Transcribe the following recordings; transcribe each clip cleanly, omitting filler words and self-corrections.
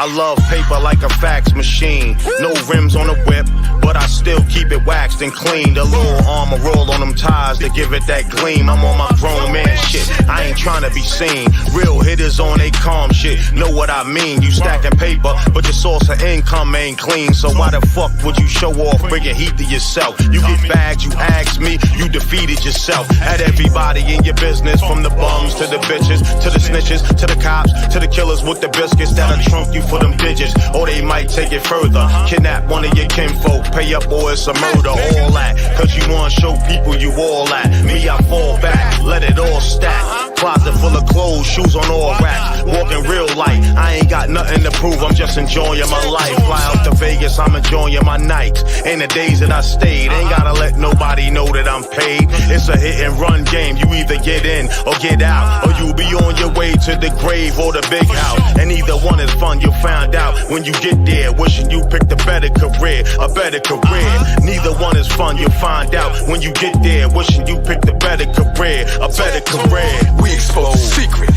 I love paper like a fax machine. No rims on the whip, but I still keep it waxed and clean. The little armor roll on them tires to give it that gleam. I'm on my grown man shit, I ain't trying to be seen. Real hitters on they calm shit, know what I mean. You stacking paper, but your source of income ain't clean. So why the fuck would you show off, bringing heat to yourself? You get bagged, you asked me, you defeated yourself. Had everybody in your business, from the bums to the bitches, to the snitches, to the cops, to the killers with the biscuits that'll trump you for them digits. Or they might take it further, kidnap one of your kinfolk, pay up or it's a murder. All that, cause you wanna show people you all that. Me, I fall back, let it all stack. Closet full of clothes, shoes on all racks. Walking real light, I ain't got nothing to prove, I'm just enjoying my life. Fly out to Vegas, I'm enjoying my nights. And the days that I stayed, ain't gotta let nobody know that I'm paid. It's a hit and run game, you either get in or get out. Or you'll be on your way to the grave or the big house. And either one is fun, you'll find out when you get there. Wishing you picked a better career, a better career. Neither one is fun, you'll find out when you get there. Wishing you picked a better career, a better career. We expose secret.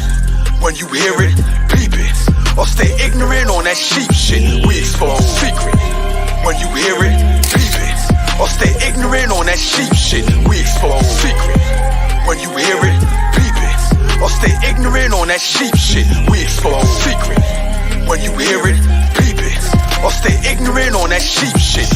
When you hear it, peep it. Or stay ignorant on that sheep shit. We expose secret. When you hear it, peep it. Or stay ignorant on that sheep shit. We expose secret. When you hear it, peep it. Or stay ignorant on that sheep shit. We expose secret. When you hear it, peep it. Or stay ignorant on that sheep shit.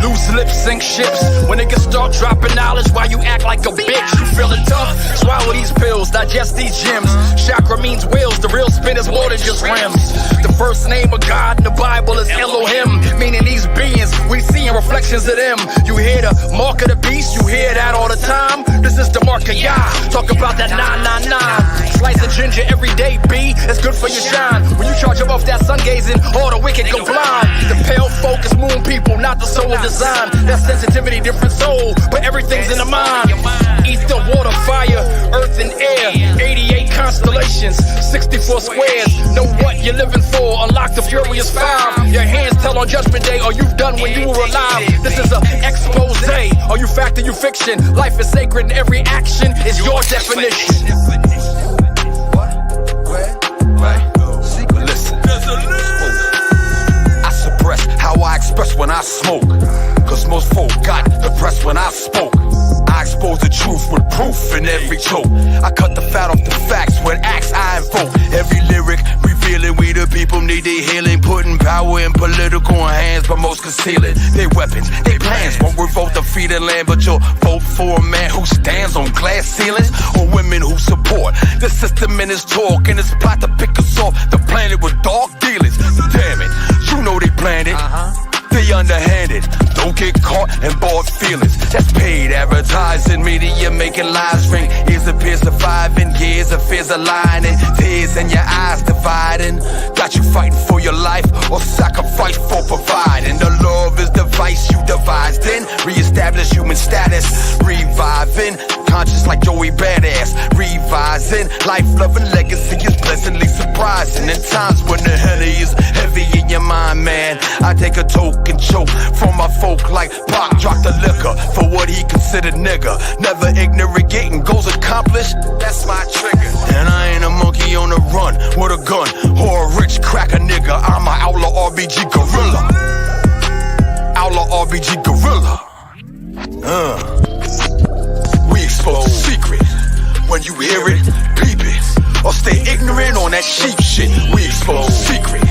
Loose lips sink ships. When niggas start dropping knowledge, why you act like a bitch? You feeling tough? Swallow these pills, digest these gems. Chakra means wheels, the real spin is more than just rims. The first name of God in the Bible is Elohim, meaning these beings, we seeing reflections of them. You hear the mark of the beast, you hear that all the time. This is the mark of Yah, talk about that 999. Slice of ginger every day, B, it's good for your shine. When you charge up off that sun gazing, all the wicked go blind. The pale focus moon people, not the soul design. That sensitivity, different soul, but everything's in the mind. Ether, water, fire, earth and air. 88 constellations, 64 squares. Know what you're living for, unlock the furious five. Your hands tell on judgment day, are you done when you were alive? This is a expose, are you fact or you fiction? Life is sacred and every action is your definition. Listen, I suppress how I express when I smoke. Cause most folk got depressed when I spoke. I expose the truth with proof in every choke. I cut the fat off the facts with acts I invoke. Every lyric revealing we the people need their healing. Putting power in political hands, but most concealing their weapons. Their plans won't revolt the feeding land, but you'll vote for a man who stands on glass ceilings, or women who support the system in his talk and his plot to pick us off the planet with dark dealings. Damn it, you know they planned it. They underhanded, don't get caught in bought feelings. That's paid advertising, media making lies ring. Ears appear surviving, years of fears aligning. Tears in your eyes dividing. Got you fighting for your life or sacrifice for providing. The love is the vice you devised in. Reestablish human status, reviving. Conscious like Joey Badass, revising. Life-loving legacy is pleasantly surprising. In times when the honey is heavy in your mind, man, I take a toke and choke from my folk like Pac. Drop the liquor for what he considered nigga. Never ignorant, getting goals accomplished, that's my trigger. And I ain't a monkey on the run with a gun or a rich cracker nigga. I'm an outlaw RBG gorilla. Outlaw RBG gorilla. We expose secret. When you hear it, peep it. Or stay ignorant on that sheep shit. We expose secret.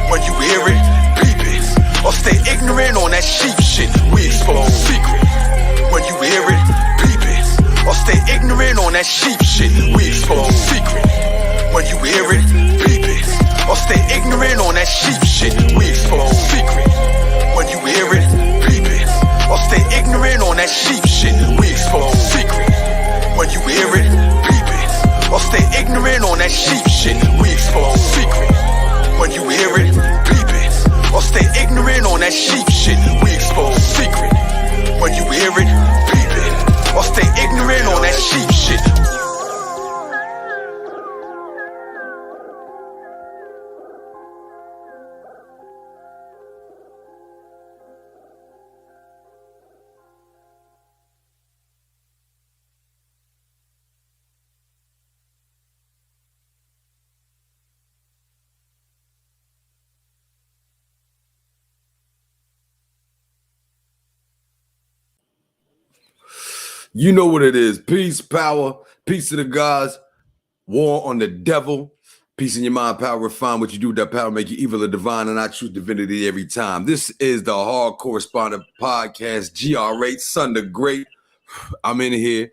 When you hear it, peep it. Or stay ignorant on that sheep shit. We expose secret. When you hear it, peep it. Or stay ignorant on that sheep shit. We expose secret. When you hear it, peep it. Or stay ignorant on that sheep shit. We expose secret. When you hear it, peep it. Or stay ignorant on that sheep shit. We expose secret. When you hear it, peep it. Or stay ignorant on that sheep shit. We expose secret. When you hear it, peep it. Or stay ignorant on that sheep shit. We expose secret. When you hear it, peep it. Or stay ignorant on that sheep shit. You know what it is. Peace, power, peace to the gods, war on the devil. Peace in your mind, power, refine what you do. That power make you evil or divine, and I choose divinity every time. This is the Hardcorrespondant Podcast, GR8, Son the Great. I'm in here.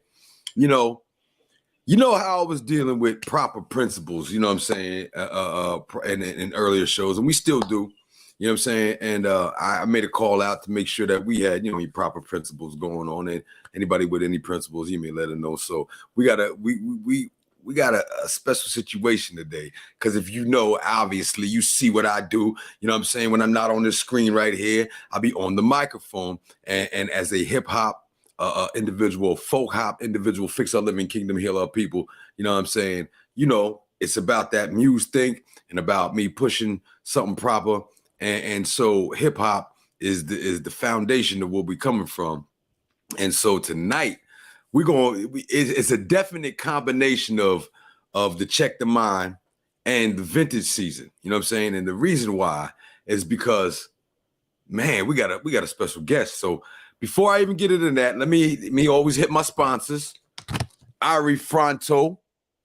You know how I was dealing with proper principles, you know what I'm saying, in earlier shows, and we still do, you know what I'm saying, and I made a call out to make sure that we had, proper principles going on, and anybody with any principles, you may let them know. So we got a special situation today, because if obviously you see what I do, you know what I'm saying, when I'm not on this screen right here, I'll be on the microphone, and as a hip-hop individual, folk hop individual, fix our living kingdom, heal our people. You know what I'm saying? It's about that Muse thing and about me pushing something proper. And so hip hop is the foundation of where we're coming from. And so tonight it's a definite combination of the Check the Mind and the vintage season. You know what I'm saying? And the reason why is because, man, we got a special guest. So before I even get into that, let me always hit my sponsors. Ari Fronto,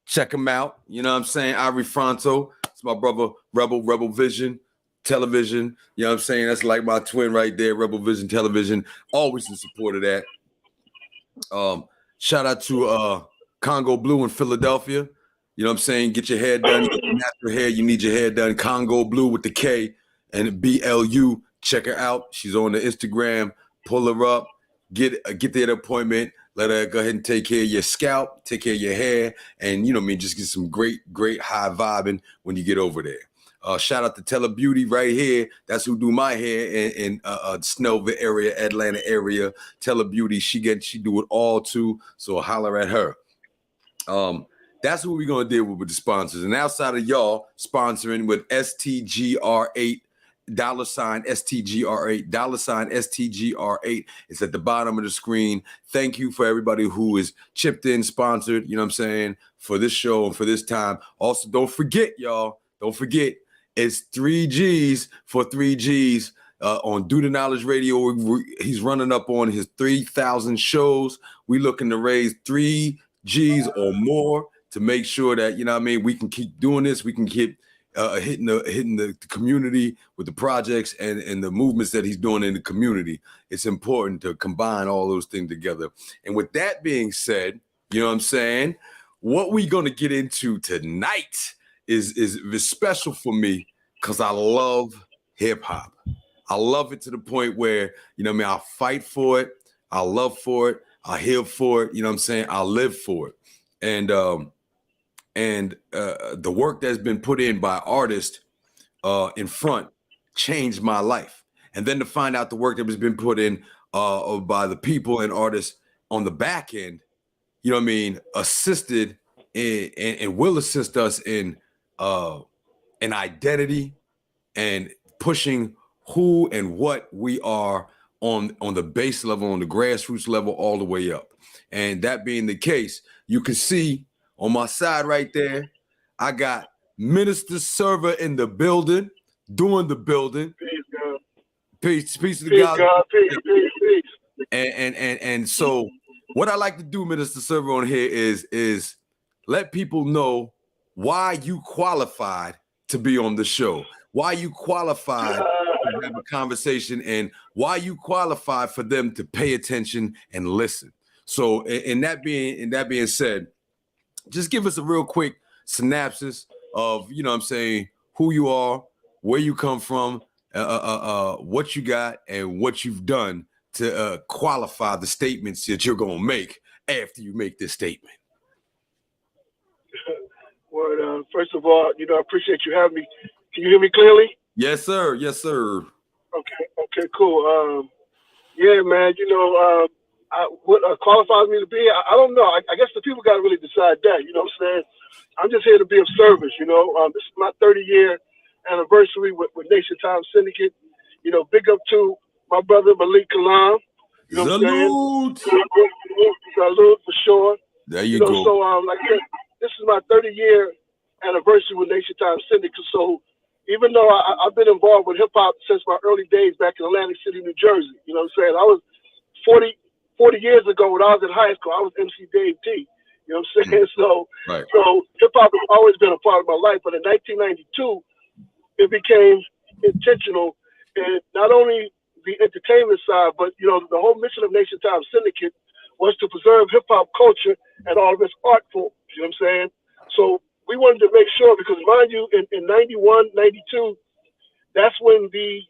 check him out. You know what I'm saying? Ari Fronto, it's my brother, Rebel Vision Television. You know what I'm saying? That's like my twin right there, Rebel Vision Television. Always in support of that. Shout out to Congo Blue in Philadelphia. You know what I'm saying? Get your hair done. You get natural hair. You need your hair done. Congo Blue with the K and BLU. Check her out. She's on the Instagram. Pull her up, get that appointment, let her go ahead and take care of your scalp, take care of your hair, and just get some great high vibing when you get over there. Shout out to Telebeauty right here. That's who do my hair in Snellville area, Atlanta area. Telebeauty, she do it all too, so holler at her. That's what we're gonna deal with the sponsors. And outside of y'all sponsoring with STGR8, $STGR8, $STGR8. It's at the bottom of the screen. Thank you for everybody who is chipped in, sponsored, you know what I'm saying, for this show and for this time. Also, don't forget, it's 3 G's for 3 G's on Do the Knowledge Radio. He's running up on his 3,000 shows. We looking to raise 3 G's or more to make sure that, we can keep doing this. We can keep hitting the community with the projects and the movements that he's doing in the community. It's important to combine all those things together. And with that being said, you know what I'm saying, what we're going to get into tonight is special for me because I love hip hop. I love it to the point where, I fight for it. I love for it. I heal for it. You know what I'm saying? I live for it. And the work that's been put in by artists in front changed my life. And then to find out the work that has been put in by the people and artists on the back end, assisted and will assist us in an identity and pushing who and what we are on the base level, on the grassroots level, all the way up. And that being the case, you can see on my side right there, I got Minister Server in the building, doing the building. Peace to the God. Peace. And so what I like to do, Minister Server, on here is let people know why you qualified to be on the show, why you qualified to have a conversation, and why you qualified for them to pay attention and listen. So, in that being said, just give us a real quick synopsis of, who you are, where you come from, what you got, and what you've done to qualify the statements that you're going to make after you make this statement. Well, first of all, I appreciate you having me. Can you hear me clearly? Yes, sir. Okay, cool. Yeah, man, what qualifies me to be, I don't know. I guess the people got to really decide that, you know what I'm saying? I'm just here to be of service, This is my 30-year anniversary with Nation Time Syndicate. Big up to my brother Malik Kalam. You know what I'm saying? Salute for sure. There you go. So, this is my 30-year anniversary with Nation Time Syndicate. So, even though I've been involved with hip-hop since my early days back in Atlantic City, New Jersey, you know what I'm saying? I was 40 years ago when I was in high school, I was MC Dave T. You know what I'm saying? So hip hop has always been a part of my life. But in 1992, it became intentional, and not only the entertainment side, but you know, the whole mission of Nation Time Syndicate was to preserve hip hop culture and all of its art forms. You know what I'm saying? So we wanted to make sure, because mind you, in 91, 92, that's when the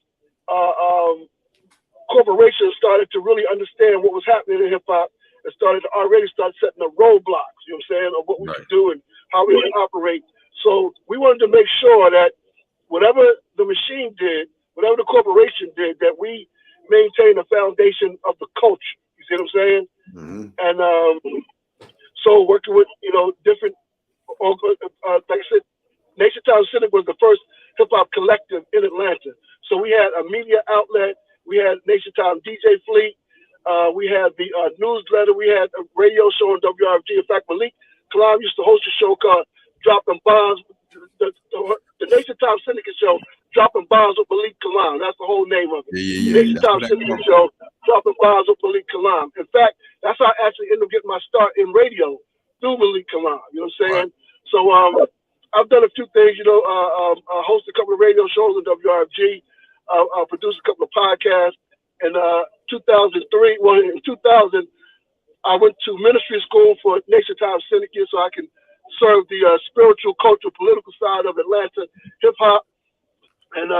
corporations started to really understand what was happening in hip hop and started to already start setting the roadblocks, you know what I'm saying, of what we could do and how we would operate. So we wanted to make sure that whatever the machine did, whatever the corporation did, that we maintain the foundation of the culture. You see what I'm saying? And so working with, you know, different, like I said, Nation Time Syndicate was the first hip hop collective in Atlanta. So we had a media outlet, we had Nation Time DJ Fleet, we had the newsletter, we had a radio show on WRFG. In fact, Malik Kalam used to host a show called Dropping Bombs, the Nation Time Syndicate show, Dropping Bombs with Malik Kalam. That's the whole name of it. Nation Time Syndicate show, Dropping Bombs with Malik Kalam. In fact, that's how I actually ended up getting my start in radio, through Malik Kalam. You know what I'm saying? So I've done a few things, you know, I host a couple of radio shows on WRFG. I produced a couple of podcasts. In 2003, well, in 2000, I went to ministry school for Nation Time Syndicate so I can serve the spiritual, cultural, political side of Atlanta hip hop. And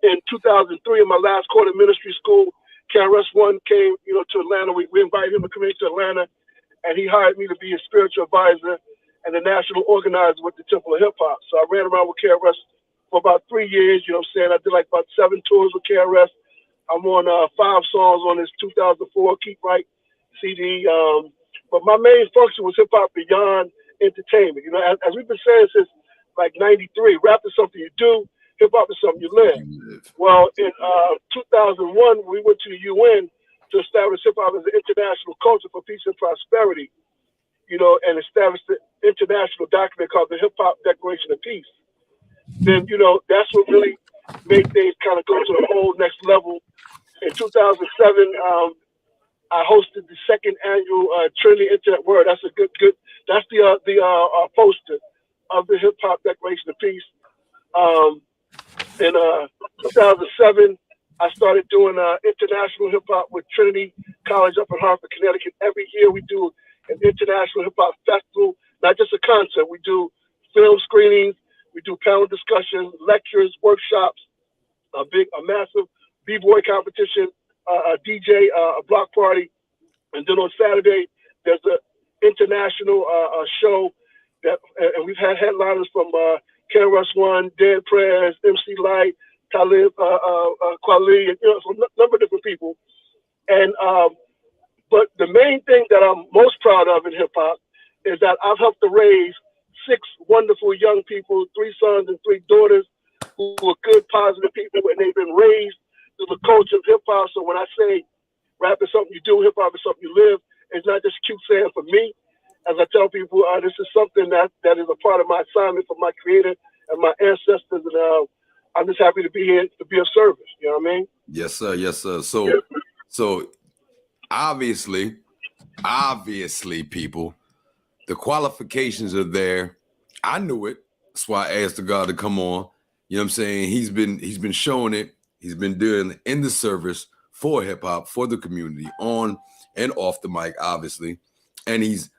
in 2003, in my last quarter ministry school, KRS-One came, you know, to Atlanta. We invited him to come into Atlanta, and he hired me to be his spiritual advisor and the national organizer with the Temple of Hip Hop. So I ran around with KRS for about 3 years. You know what I'm saying? I did like about 7 tours with KRS. I'm on 5 songs on his 2004 Keep Right CD. But my main function was hip hop beyond entertainment. You know, as we've been saying since like '93, rap is something you do, hip hop is something you live. Well, in 2001, we went to the UN to establish hip hop as an international culture for peace and prosperity. You know, and established the international document called the Hip Hop Declaration of Peace. Then, you know, that's what really made things kind of go to the whole next level. In 2007, I hosted the 2nd annual Trinity Internet Word. That's a good. That's the poster of the Hip Hop Declaration of Peace. In 2007, I started doing international hip hop with Trinity College up in Hartford, Connecticut. Every year we do an international hip hop festival, not just a concert. We do film screenings, we do panel discussions, lectures, workshops, a massive b-boy competition, a DJ, a block party, and then on Saturday there's an international show that, and we've had headliners from KRS-One, Dead Prayers, MC Light, Talib Kweli, and, you know, so a number of different people. And but the main thing that I'm most proud of in hip hop is that I've helped to raise 6 wonderful young people, 3 sons and 3 daughters, who are good, positive people, and they've been raised through the culture of hip hop. So when I say rap is something you do, hip hop is something you live, it's not just cute saying for me. As I tell people, this is something that is a part of my assignment for my creator and my ancestors, and I'm just happy to be here to be of service. You know what I mean? Yes, sir. Yes, sir. So obviously, people, the qualifications are there. I knew it. That's why I asked the God to come on. You know what I'm saying? He's been showing it. He's been doing in the service for hip hop, for the community, on and off the mic, obviously. And he's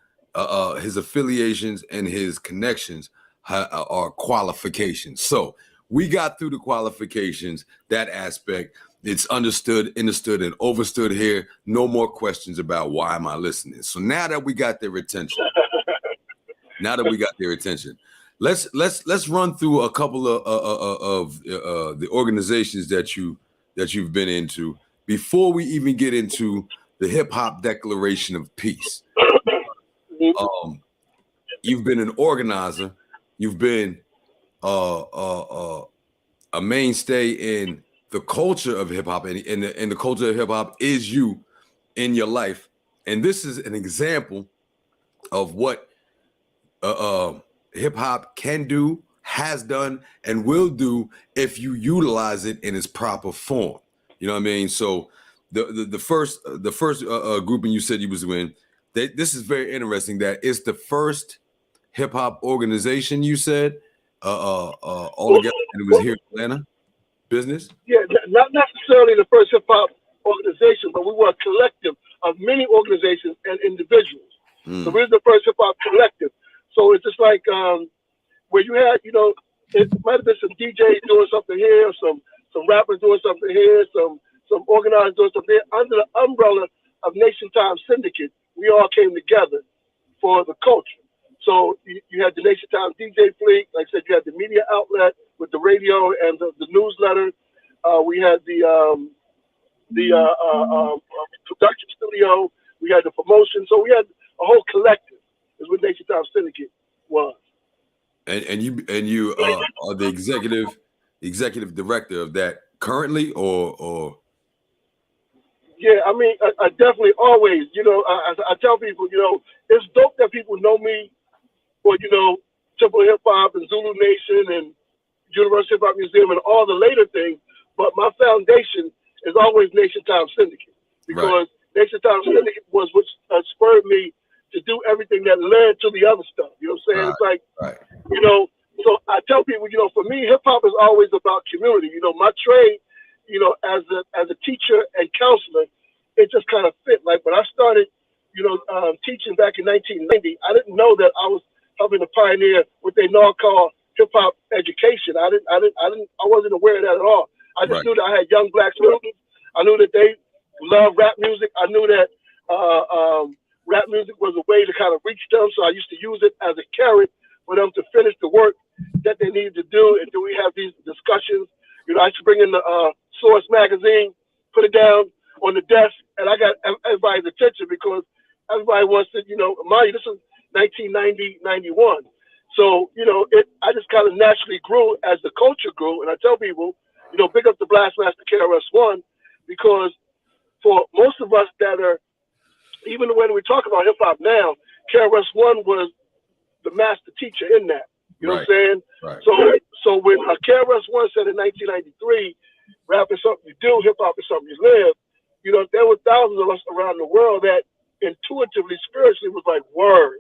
his affiliations and his connections are qualifications. So we got through the qualifications, that aspect. It's understood, and overstood here. No more questions about why am I listening. So now that we got their attention, let's run through a couple of the organizations that you've been into before we even get into the Hip Hop Declaration of Peace. You've been an organizer. You've been a mainstay in the culture of hip hop, and the culture of hip hop is you in your life. And this is an example of what hip hop can do, has done, and will do if you utilize it in its proper form. You know what I mean? So the first grouping you said you was in. This is very interesting. That it's the first hip hop organization you said all together, and it was here in Atlanta. Business? Yeah, not necessarily the first hip hop organization, but we were a collective of many organizations and individuals. So we're the first hip hop collective. So it's just like where you had, it might have been some DJs doing something here, some rappers doing something here, some organizers doing something here. Under the umbrella of Nation Time Syndicate, we all came together for the culture. So you had the Nation Time DJ fleet, like I said, you had the media outlet with the radio and the newsletter. We had the production studio. We had the promotion. So we had a whole collective. Is what Nation Time Syndicate was. And you are the executive director of that currently, or? Yeah, I mean, I definitely always, I tell people, it's dope that people know me for, Temple Hip Hop and Zulu Nation and University Hip Hop Museum and all the later things, but my foundation is always Nation Time Syndicate, because Nation Time Syndicate was what spurred me to do everything that led to the other stuff. You know what I'm saying? It's like, so I tell people, for me, hip hop is always about community. My trade, as a teacher and counselor, it just kind of fit. Like when I started, teaching back in 1990, I didn't know that I was helping to pioneer what they now call hip hop education. I wasn't aware of that at all. I just knew that I had young black students. I knew that they loved rap music. I knew that rap music was a way to kind of reach them. So I used to use it as a carrot for them to finish the work that they needed to do. And then we have these discussions. I used to bring in the Source magazine, put it down on the desk, and I got everybody's attention because everybody wants to, mind you, this was 1990, 91. So, I just kind of naturally grew as the culture grew. And I tell people, pick up the Blastmaster KRS-One, because for most of us that are, even when we talk about hip hop now, KRS-One was the master teacher in that. You know what I'm saying? Right. So when KRS-One said in 1993, rap is something you do, hip hop is something you live, there were thousands of us around the world that intuitively, spiritually was like, word.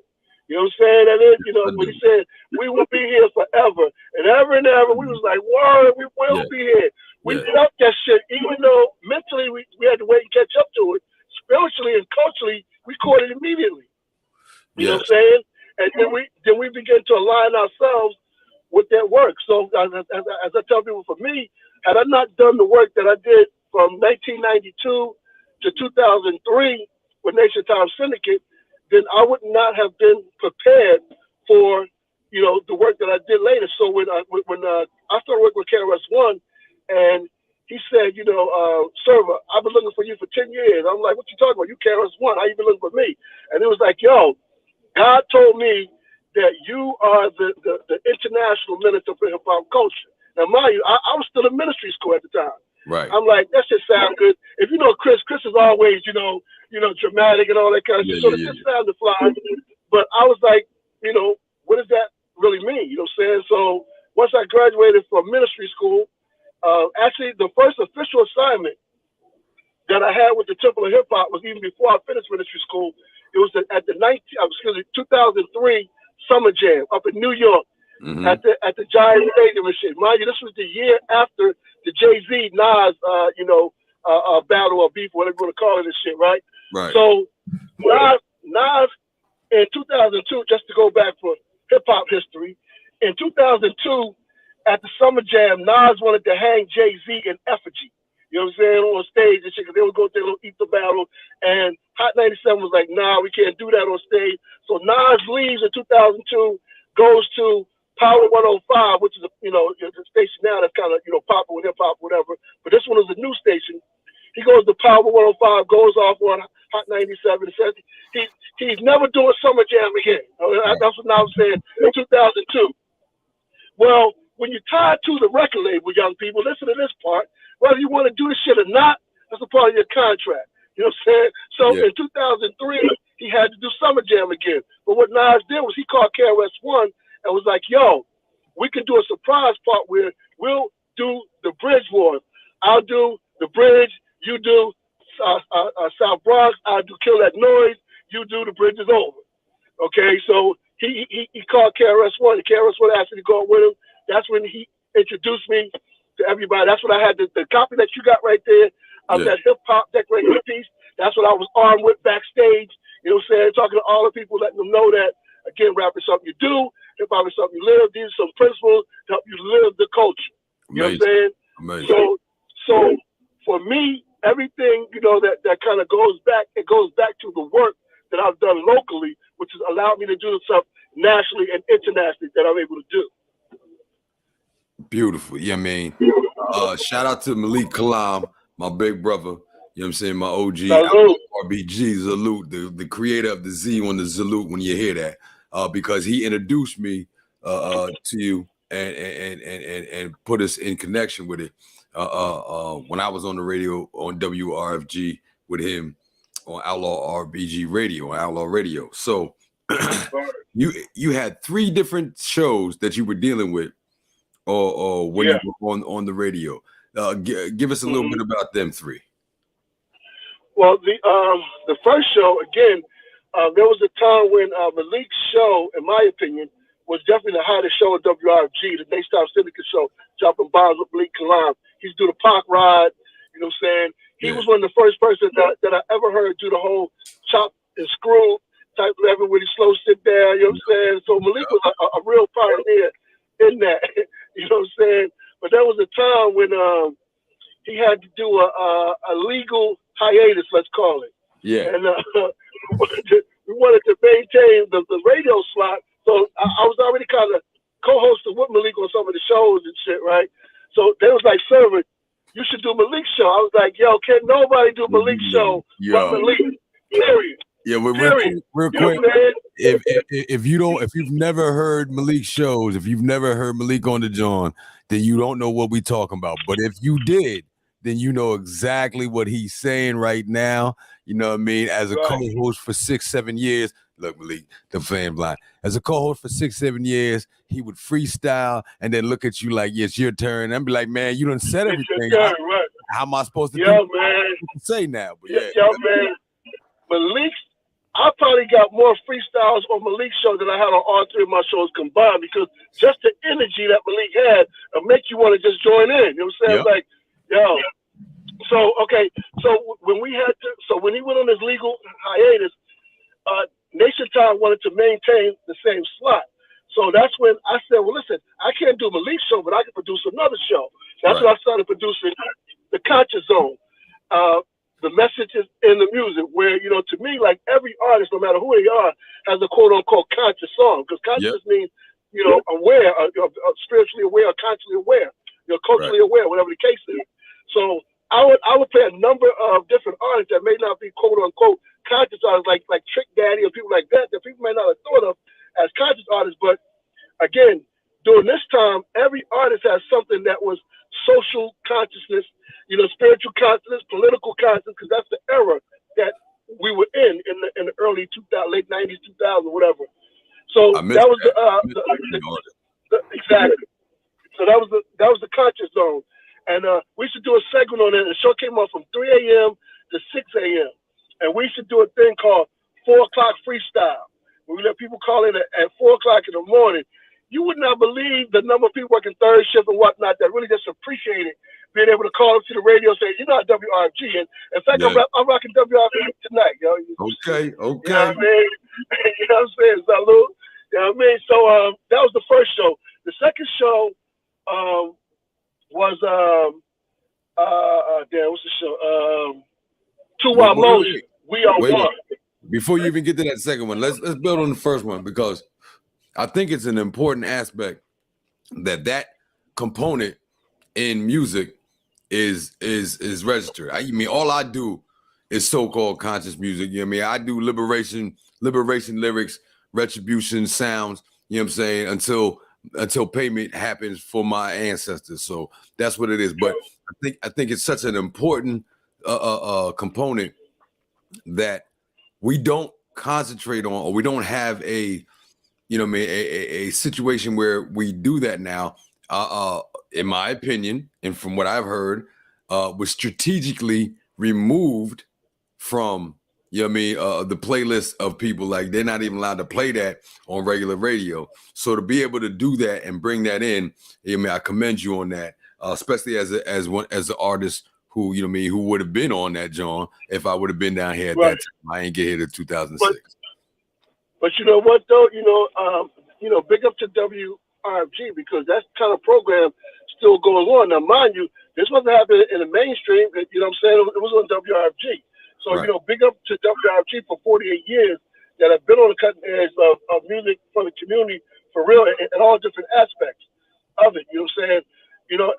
You know what I'm saying? And then, when he said, we will be here forever and ever, we was like, word, we will be here. We felt that shit, even though mentally we had to wait and catch up to it. Spiritually and culturally, we caught it immediately. You know what I'm saying? And then we begin to align ourselves with that work. So as I tell people, for me, had I not done the work that I did from 1992 to 2003 with Nation Time Syndicate, then I would not have been prepared for, the work that I did later. So when I started working with KRS-One, and he said, Server, I've been looking for you for 10 years. I'm like, what you talking about? You KRS-One, how you been looking for me? And it was like, yo, God told me that you are the international minister for hip hop culture. Now, mind you, I was still in ministry school at the time. Right. I'm like, that shit sound good. If you know Chris is always, dramatic and all that kind of shit. So it just sounded fly. But I was like, what does that really mean? You know what I'm saying? So once I graduated from ministry school, actually the first official assignment that I had with the Temple of Hip Hop was even before I finished ministry school. It was at the 2003 Summer Jam up in New York at the Giant Stadium and shit. Mind you, this was the year after the Jay-Z Nas battle or beef, whatever you want to call it, and shit, right? Right. So Nas in 2002, just to go back for hip hop history, in 2002 at the Summer Jam, Nas wanted to hang Jay-Z in effigy. You know what I'm saying, on stage and shit, because they would go to their little ether battle. And Hot 97 was like, nah, we can't do that on stage. So Nas leaves in 2002, goes to Power 105, which is a station now that's kind of, popular with hip hop, whatever. But this one is a new station. He goes to Power 105, goes off on Hot 97, and says he's never doing Summer Jam again. That's what Nas was saying in 2002. Well, when you're tied to the record label, young people, listen to this part. Whether you want to do this shit or not, that's a part of your contract. You know what I'm saying? So in 2003, he had to do Summer Jam again. But what Nas did was he called KRS-One and was like, yo, we can do a surprise part where we'll do the bridge war. I'll do the bridge, you do South Bronx, I do Kill That Noise, you do The Bridge Is Over. Okay, so he called KRS-One. The KRS-One asked me to go with him. That's when he introduced me to everybody. That's when I had the copy that you got right there of that hip-hop decorated piece. That's what I was armed with backstage. You know what I'm saying? Talking to all the people, letting them know that, again, rap is something you do, hip-hop is something you live. These are some principles to help you live the culture. You know what I'm saying? Amazing. So for me, everything, you know, that kind of goes back to the work that I've done locally, which has allowed me to do stuff nationally and internationally that I'm able to do. Beautiful. Yeah, I mean, shout out to Malik Kalam, my big brother. You know what I'm saying? My OG, RBG, salute, the creator of the Z on the salute when you hear that, because he introduced me to you and put us in connection with it when I was on the radio on WRFG with him on Outlaw Radio. So you had 3 different shows that you were dealing with, or when you were on the radio. Give us a little bit about them 3. Well, the first show, again, there was a time when Malik's show, in my opinion, was definitely the hottest show at WRFG, the Daystar Syndicate show, dropping bombs with Malik Kalam. He's do the Pac ride, you know what I'm saying? He was one of the first person that I ever heard do the whole chop and screw type level where he slow sit down, you know what I'm saying? So Malik was a real pioneer in that, you know what I'm saying? But there was a time when he had to do a legal hiatus, let's call it. Yeah. And we wanted to maintain the radio slot. So I was already kind of co-hosting with Malik on some of the shows and shit, right? So they was like, "Servant, you should do Malik's show." I was like, "Yo, can't nobody do Malik's show but Malik, period." Yeah, real quick. If you've never heard Malik's shows, if you've never heard Malik on the John, then you don't know what we talking about. But if you did, then you know exactly what he's saying right now. You know what I mean? As a co-host for 6-7 years, look, Malik, the fan blind. As a co-host for 6-7 years, he would freestyle and then look at you like, "Yeah, it's your turn." And be like, "Man, you done said everything. How am I supposed to do man. say now?" But man. Malik's, I probably got more freestyles on Malik's show than I had on all 3 of my shows combined, because just the energy that Malik had will make you want to just join in. You know what I'm saying? Like, yo. So, okay. So when he went on his legal hiatus, Nation Time wanted to maintain the same slot. So that's when I said, well, listen, I can't do Malik's show, but I can produce another show. That's when I started producing the Conscious Zone, the messages in the music, where, you know, to me, like, every artist, no matter who they are, has a quote-unquote conscious song, because conscious means, you know, aware, spiritually aware, or consciously aware, you know, culturally aware, whatever the case is. So I would play a number of different artists that may not be quote-unquote conscious artists, like Trick Daddy or people like that people may not have thought of as conscious artists. But again, during this time, every artist has something that was social consciousness, you know, spiritual consciousness, political consciousness, because that's the era that we were in the early 2000, late 90s, 2000, whatever. So that was exactly. So that was the Conscious Zone. And we should do a segment on it. The show came on from 3 a.m. to 6 a.m. And we should do a thing called 4 o'clock freestyle. Where we let people call in at 4 o'clock in the morning. You would not believe the number of people working third shift and whatnot that really just appreciated being able to call up to the radio and say, "You're not WRFG." And in fact, I'm rocking WRFG tonight, yo. Okay. You know what I mean? You know what I'm saying? Salute. You know what I mean? So that was the first show. The second show was what's the show? 2 Wild Motion. We Are One. Before you even get to that second one, let's build on the first one, because I think it's an important aspect that component in music is registered. I mean, all I do is so-called conscious music. You know what I mean? I do liberation lyrics, retribution sounds, you know what I'm saying, until payment happens for my ancestors. So that's what it is. But I think it's such an important component that we don't concentrate on, or we don't have a situation where we do that now. In my opinion, and from what I've heard, was strategically removed from, you know what I mean, the playlist of people. Like, they're not even allowed to play that on regular radio. So to be able to do that and bring that in, I mean, I commend you on that, especially as an artist who, you know what I mean, who would have been on that, John, if I would have been down here at that time. I ain't get here to 2006. But you know what, though? Big up to WRFG, because that kind of program still goes on. Now, mind you, this wasn't happening in the mainstream. You know what I'm saying? It was on WRFG. So, big up to WRFG for 48 years that have been on the cutting edge of music for the community for real in all different aspects of it. You know what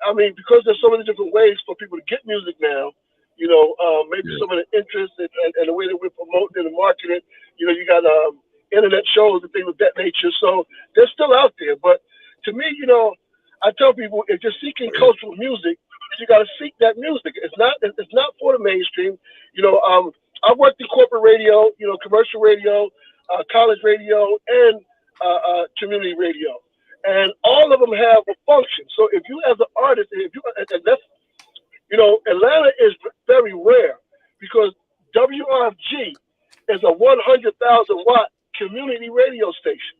I'm saying? Because there's so many different ways for people to get music now, maybe some of the interest and the way that we're promoting and marketing it. You got internet shows and things of that nature. So they're still out there. But to me, I tell people, if you're seeking cultural music, you got to seek that music. It's not for the mainstream. I've worked in corporate radio, commercial radio, college radio, and community radio, and all of them have a function. So if you, as an artist, Atlanta is very rare, because WRFG is a 100,000 watt community radio station.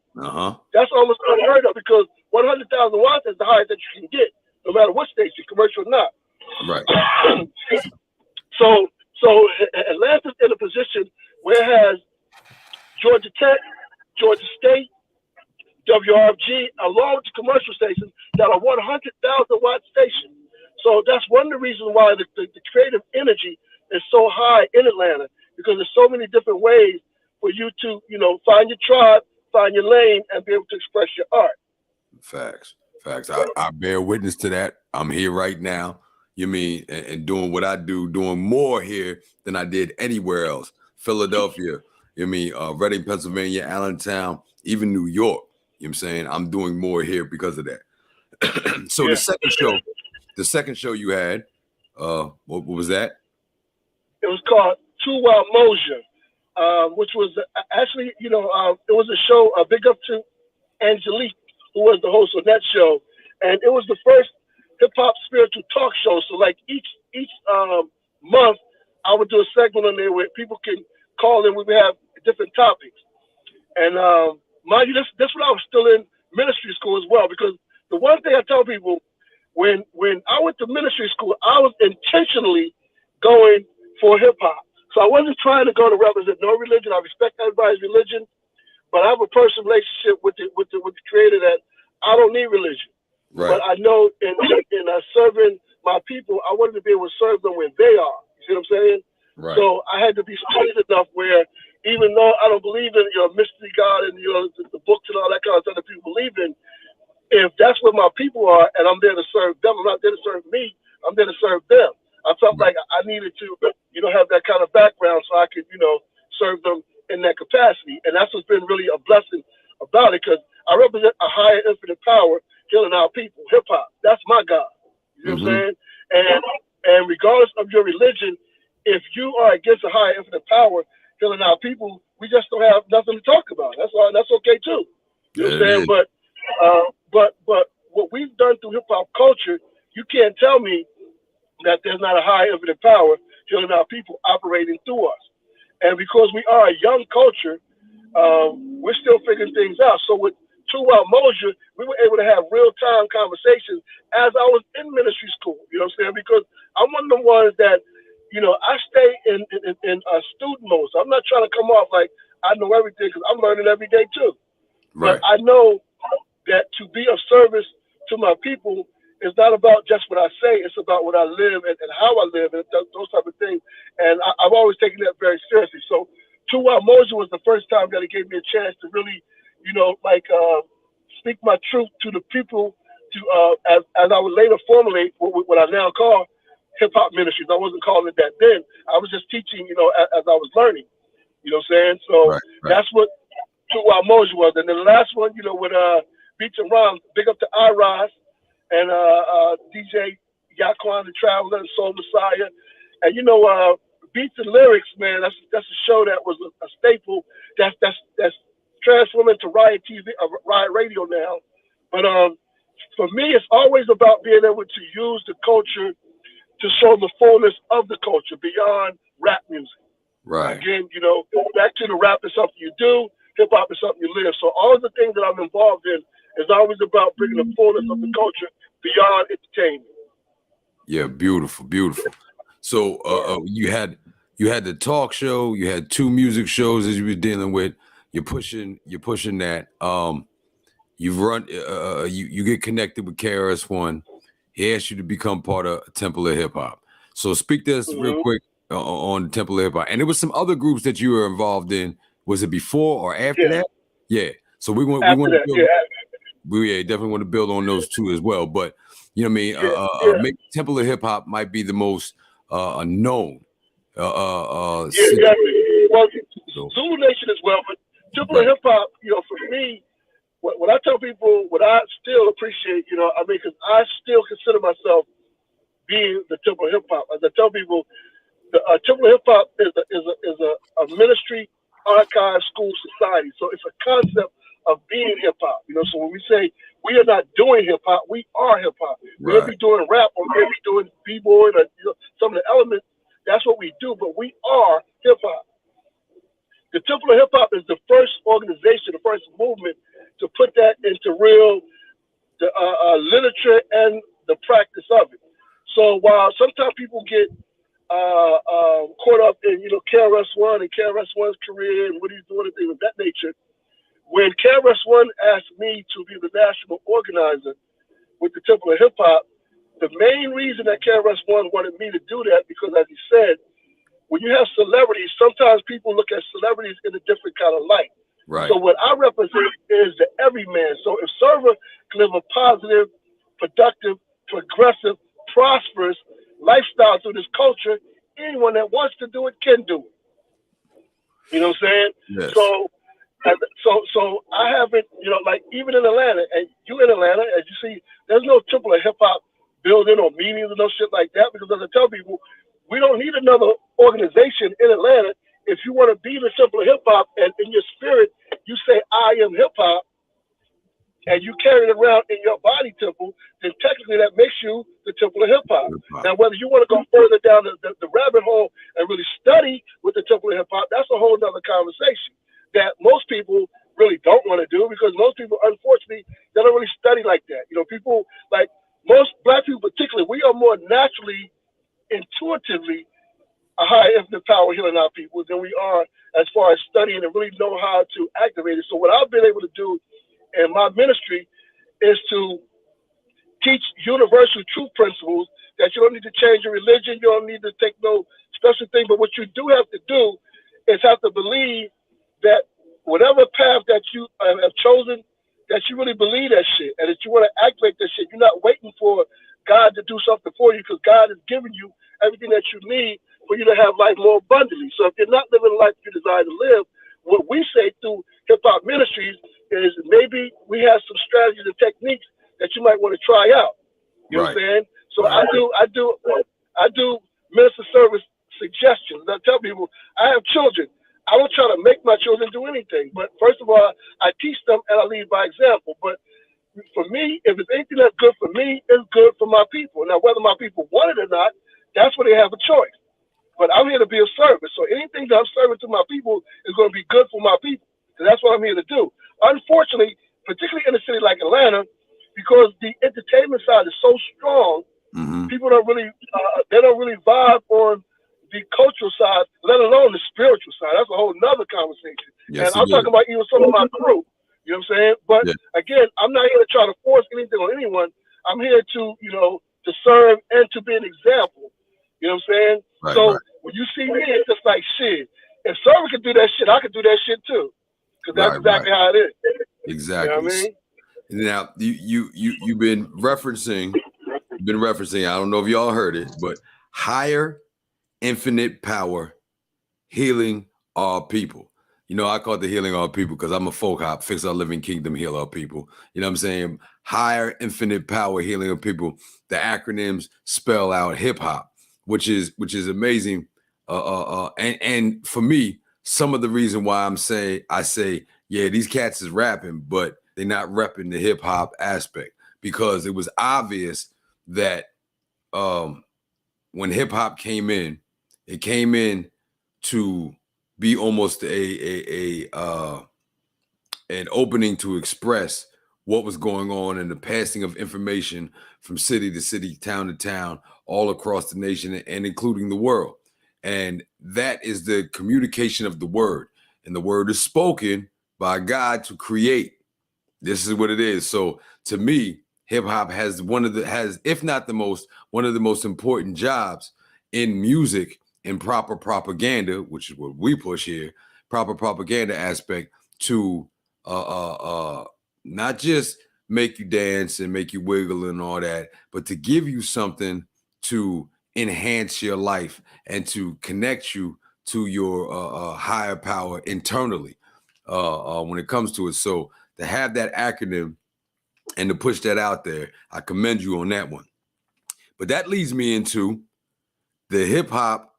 That's almost unheard of, because 100,000 watts is the highest that you can get, no matter what station, commercial or not. Right. So Atlanta's in a position where it has Georgia Tech, Georgia State, WRFG, along with the commercial stations that are 100,000 watt stations. So that's one of the reasons why the creative energy is so high in Atlanta, because there's so many different ways for you to, find your tribe, find your lane, and be able to express your art. Facts. I bear witness to that. I'm here right now. You mean, and doing what I do, doing more here than I did anywhere else. Philadelphia, you mean, Reading, Pennsylvania, Allentown, even New York. You know what I'm saying? I'm doing more here because of that. So the second show you had, what was that? It was called Too Wild Mosier, which was actually, it was a show, a big up to Angelique, who was the host of that show. And it was the first hip-hop spiritual talk show. So like each month, I would do a segment on there where people can call in. We would have different topics. And mind you, this when I was still in ministry school as well, because the one thing I tell people, when I went to ministry school, I was intentionally going for hip-hop. So I wasn't trying to go to represent no religion. I respect everybody's religion, but I have a personal relationship with the Creator that I don't need religion. Right. But I know in serving my people, I wanted to be able to serve them where they are. You see what I'm saying? Right. So I had to be straight enough where, even though I don't believe in mystery God and the books and all that kind of stuff that people believe in, if that's where my people are and I'm there to serve them, I'm not there to serve me. I'm there to serve them. I felt like I needed to, have that kind of background so I could, serve them in that capacity. And that's what's been really a blessing about it, because I represent a higher infinite power healing our people, hip hop. That's my God. You know what I'm saying? And regardless of your religion, if you are against a higher infinite power healing our people, we just don't have nothing to talk about. That's all. That's okay too. You know what I'm saying? But what we've done through hip hop culture, you can't tell me that there's not a high infinite power healing our people operating through us. And because we are a young culture, we're still figuring things out. So with Too Wild Mosier, we were able to have real-time conversations as I was in ministry school. You know what I'm saying? Because I'm one of the ones that, I stay in student mode. So I'm not trying to come off like I know everything, because I'm learning every day too. Right. But I know that to be of service to my people is not about just what I say. It's about what I live and how I live and those type of things. And I've always taken that very seriously. So Too Wild Mosier was the first time that it gave me a chance to really, speak my truth to the people, to as I would later formulate what I now call hip hop ministries. I wasn't calling it that then. I was just teaching, as I was learning. You know what I'm saying? So that's what Too Wild Mosier was. And then the last one, with Beats and Rhymes, big up to I-Rise and DJ Yaquan the Traveler and Soul Messiah. And Beats and Lyrics, man, that's a show that was a staple. That's transforming to Riot TV, Riot Radio now. But for me, it's always about being able to use the culture to show the fullness of the culture beyond rap music. Right. Again, you know, back to the rap is something you do, hip hop is something you live. So all of the things that I'm involved in is always about bringing the fullness of the culture beyond entertainment. Yeah, beautiful, beautiful. So you had the talk show, you had 2 music shows that you were dealing with. You're pushing that. You've run you get connected with KRS-One. He asked you to become part of Temple of Hip Hop. So speak to us real quick on Temple of Hip Hop. And there was some other groups that you were involved in. Was it before or after that? Yeah. So we want to build, we definitely want to build on those 2 as well. But you know what I mean? Maybe Temple of Hip Hop might be the most known. Definitely. Well, Zulu Nation as well, but Temple of Hip Hop, you know, for me, what I tell people, what I still appreciate, you know, I mean, because I still consider myself being the Temple of Hip Hop. As I tell people, the Temple of Hip Hop is a ministry, archive, school, society. So it's a concept of being hip hop. You know, so when we say we are not doing hip hop, we are hip hop. We may be doing rap or maybe doing b-boy or some of the elements. That's what we do, but we are hip hop. The Temple of Hip Hop is the first organization, the first movement to put that into real literature and the practice of it. So while sometimes people get caught up in, you know, KRS-One and KRS-One's career and what he's doing and things of that nature, when KRS-One asked me to be the national organizer with the Temple of Hip Hop, the main reason that KRS-One wanted me to do that, because as he said, when you have celebrities, sometimes people look at celebrities in a different kind of light. Right. So what I represent is the everyman. So if Server can live a positive, productive, progressive, prosperous lifestyle through this culture, anyone that wants to do it can do it. You know what I'm saying? Yes. So I haven't, you know, like even in Atlanta, and you in Atlanta, as you see, there's no Temple of Hip Hop building or meetings or no shit like that, because as I tell people, we don't need another organization in Atlanta. If you want to be the Temple of Hip Hop and in your spirit, you say, I am hip hop, and you carry it around in your body temple, then technically that makes you the Temple of Hip Hop. Now, whether you want to go further down the rabbit hole and really study with the Temple of Hip Hop, that's a whole nother conversation that most people really don't want to do, because most people, unfortunately, they don't really study like that. You know, people, like most Black people particularly, we are more naturally, intuitively a higher infinite power healing our people than we are as far as studying and really know how to activate it. So what I've been able to do in my ministry is to teach universal truth principles that you don't need to change your religion. You don't need to take no special thing. But what you do have to do is have to believe that whatever path that you have chosen, that you really believe that shit and that you want to activate that shit. You're not waiting for God to do something for you, because God has given you everything that you need for you to have life more abundantly. So if you're not living the life you desire to live, what we say through Hip Hop Ministries is maybe we have some strategies and techniques that you might want to try out. You know what I'm saying? So I do minister service suggestions. I tell people I have children. I don't try to make my children do anything. But first of all, I teach them and I lead by example. But for me, if it's anything that's good for me, it's good for my people. Now, whether my people want it or not, that's where they have a choice. But I'm here to be of service. So anything that I'm serving to my people is going to be good for my people. So that's what I'm here to do. Unfortunately, particularly in a city like Atlanta, because the entertainment side is so strong, people don't really they don't really vibe on the cultural side, let alone the spiritual side. That's a whole nother conversation. Yes, and I'm talking about even some of my crew. You know what I'm saying? But again, I'm not here to try to force anything on anyone. I'm here to, you know, to serve and to be an example. You know what I'm saying? When you see me, it's just like, shit, if Server could do that shit, I could do that shit too. Because that's exactly how it is. Exactly. You know what I mean? Now, you've been referencing, I don't know if y'all heard it, but higher infinite power healing our people. You know, I call it the healing our people because I'm a folk hop, fix our living kingdom, heal our people. You know what I'm saying? Higher infinite power healing our people. The acronyms spell out hip hop, which is amazing. And for me, some of the reason why I say, yeah, these cats is rapping, but they're not repping the hip hop aspect, because it was obvious that when hip hop came in, it came in to be almost an opening to express what was going on in the passing of information from city to city, town to town, all across the nation and including the world. And that is the communication of the word. And the word is spoken by God to create. This is what it is. So to me, hip hop has if not the most, one of the most important jobs in music and proper propaganda, which is what we push here, proper propaganda aspect to not just make you dance and make you wiggle and all that, but to give you something to enhance your life and to connect you to your higher power internally when it comes to it. So to have that acronym and to push that out there, I commend you on that one. But that leads me into the hip hop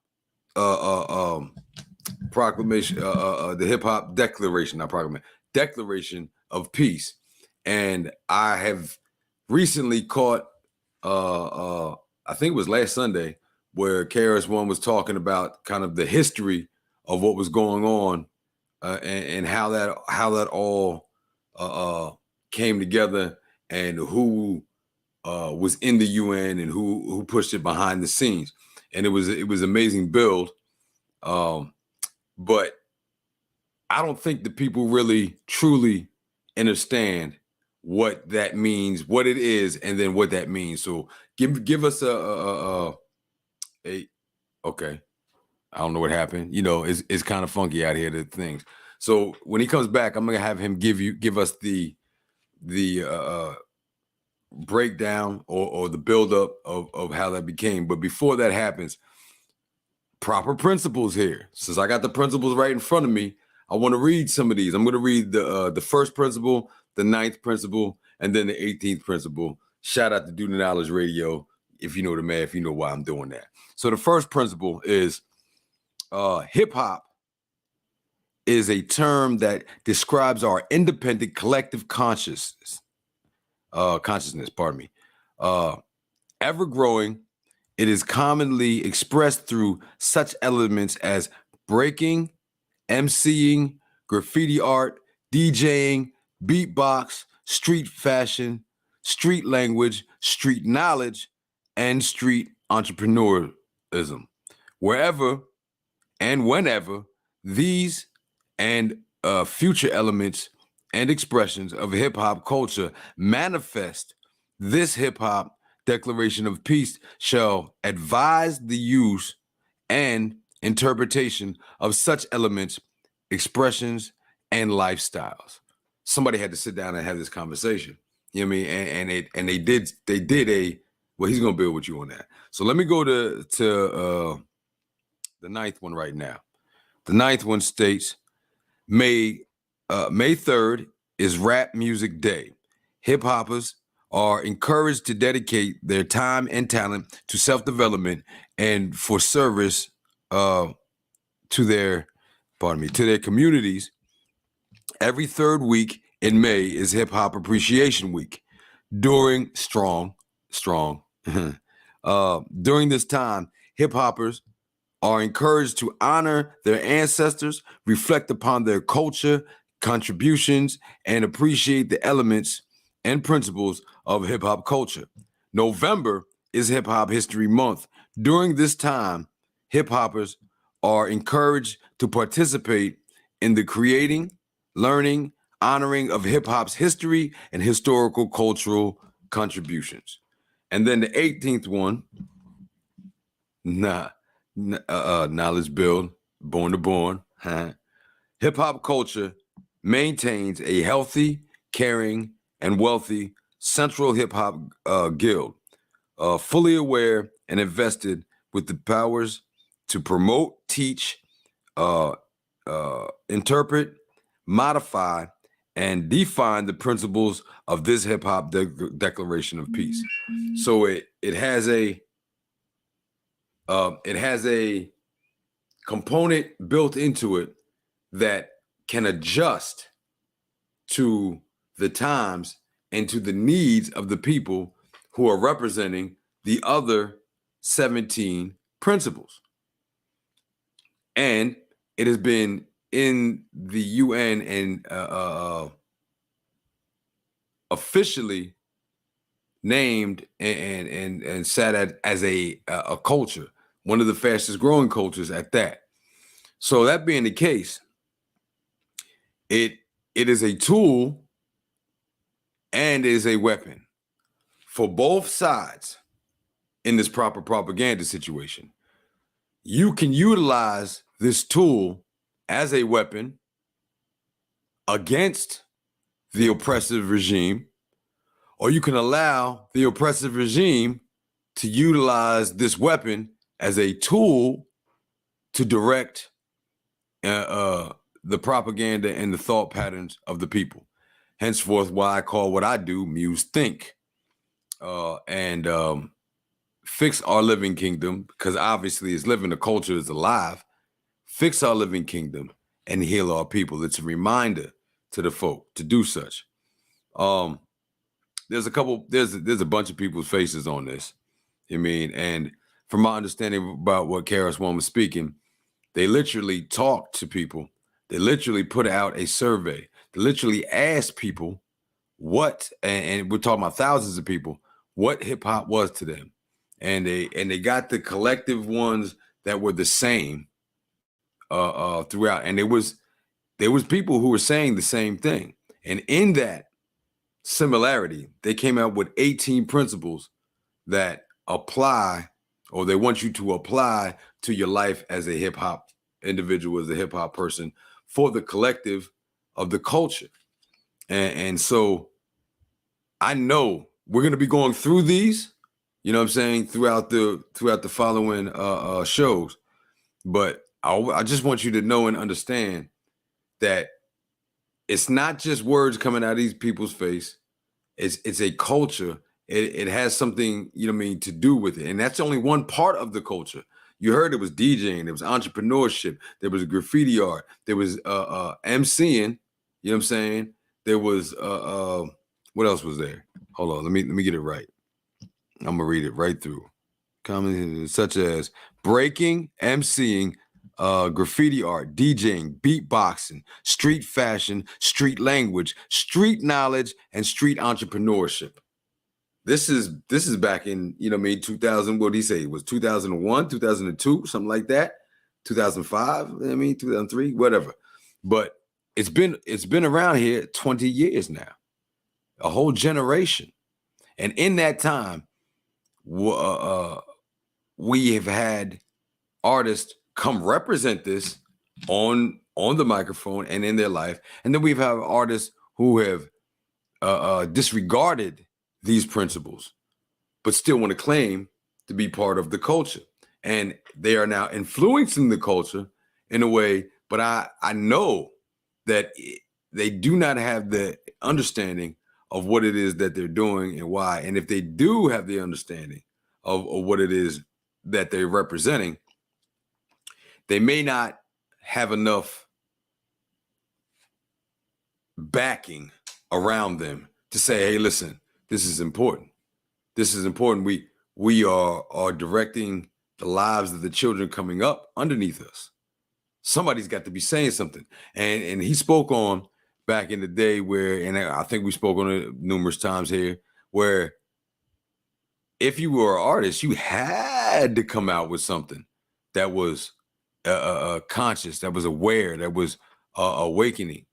proclamation, the hip hop declaration, not proclamation, declaration of peace. And I have recently caught, I think it was last Sunday, where KRS-One was talking about kind of the history of what was going on and how that all came together and who was in the UN and who pushed it behind the scenes. And it was amazing build. But I don't think the people really truly understand what that means, what it is, and then what that means. So give us a okay. I don't know what happened. You know, it's kind of funky out here, the things. So when he comes back, I'm gonna have him give us the breakdown or the buildup of how that became. But before that happens, proper principles here. Since I got the principles right in front of me, I want to read some of these. I'm going to read the first principle, the 9th principle, and then the 18th principle. Shout out to Do the Knowledge Radio. If you know the math, you know why I'm doing that. So the first principle is hip hop is a term that describes our independent collective consciousness. Ever growing, it is commonly expressed through such elements as breaking, MCing, graffiti art, DJing, beatbox, street fashion, street language, street knowledge, and street entrepreneurism. Wherever and whenever these and future elements and expressions of hip-hop culture manifest, this hip-hop declaration of peace shall advise the use and interpretation of such elements, expressions, and lifestyles. Somebody had to sit down and have this conversation. You know what I mean? And they did a, well, he's gonna build with you on that. So let me go to the 9th one right now. The 9th one states, May 3rd is Rap Music Day. Hip hoppers are encouraged to dedicate their time and talent to self-development and for service to their communities. Every third week in May is Hip Hop Appreciation Week. During this time, hip hoppers are encouraged to honor their ancestors, reflect upon their culture, contributions, and appreciate the elements and principles of hip hop culture. November is Hip Hop History Month. During this time, hip hoppers are encouraged to participate in the creating, learning, honoring of hip hop's history and historical cultural contributions. And then the 18th one, knowledge build, born to born. Hip hop culture maintains a healthy, caring, and wealthy central hip hop guild, fully aware and invested with the powers to promote, teach, interpret, modify, and define the principles of this hip hop declaration of peace. So it has a component built into it that can adjust to the times and to the needs of the people who are representing the other 17 principles. And it has been in the UN and officially named and sat at as a culture, one of the fastest growing cultures at that. So that being the case, it is a tool and is a weapon for both sides in this proper propaganda situation. You can utilize this tool as a weapon against the oppressive regime, or you can allow the oppressive regime to utilize this weapon as a tool to direct the propaganda and the thought patterns of the people. Henceforth, why I call what I do Muse Think, and fix our living kingdom, because obviously it's living, the culture is alive. Fix our living kingdom and heal our people. It's a reminder to the folk to do such. There's a bunch of people's faces on this. I mean, and from my understanding about what KRS-One was speaking, they literally talked to people. They literally put out a survey. They literally asked people what, and we're talking about thousands of people, what hip hop was to them. And they got the collective ones that were the same throughout. And there was people who were saying the same thing. And in that similarity, they came out with 18 principles that apply, or they want you to apply to your life as a hip hop individual, as a hip hop person, for the collective of the culture. And so I know we're going to be going through these, you know what I'm saying, throughout the following shows. But I just want you to know and understand that it's not just words coming out of these people's face. It's a culture. It has something, you know what I mean, to do with it. And that's only one part of the culture. You heard it was DJing, there was entrepreneurship, there was graffiti art, there was MCing, you know what I'm saying? There was what else was there? Hold on, let me get it right. I'm gonna read it right through. Comments such as breaking, MCing, graffiti art, DJing, beatboxing, street fashion, street language, street knowledge, and street entrepreneurship. This is back in, you know what I mean, 2000, what did he say? It was 2001, 2002, something like that. 2005, I mean, 2003, whatever. But it's been around here 20 years now, a whole generation. And in that time, we have had artists come represent this on the microphone and in their life. And then we've had artists who have disregarded these principles, but still want to claim to be part of the culture. And they are now influencing the culture in a way, but I know that they do not have the understanding of what it is that they're doing and why. And if they do have the understanding of what it is that they're representing, they may not have enough backing around them to say, hey, listen, this is important. This is important. We are directing the lives of the children coming up underneath us. Somebody's got to be saying something. And he spoke on back in the day where, and I think we spoke on it numerous times here, where if you were an artist, you had to come out with something that was conscious, that was aware, that was awakening.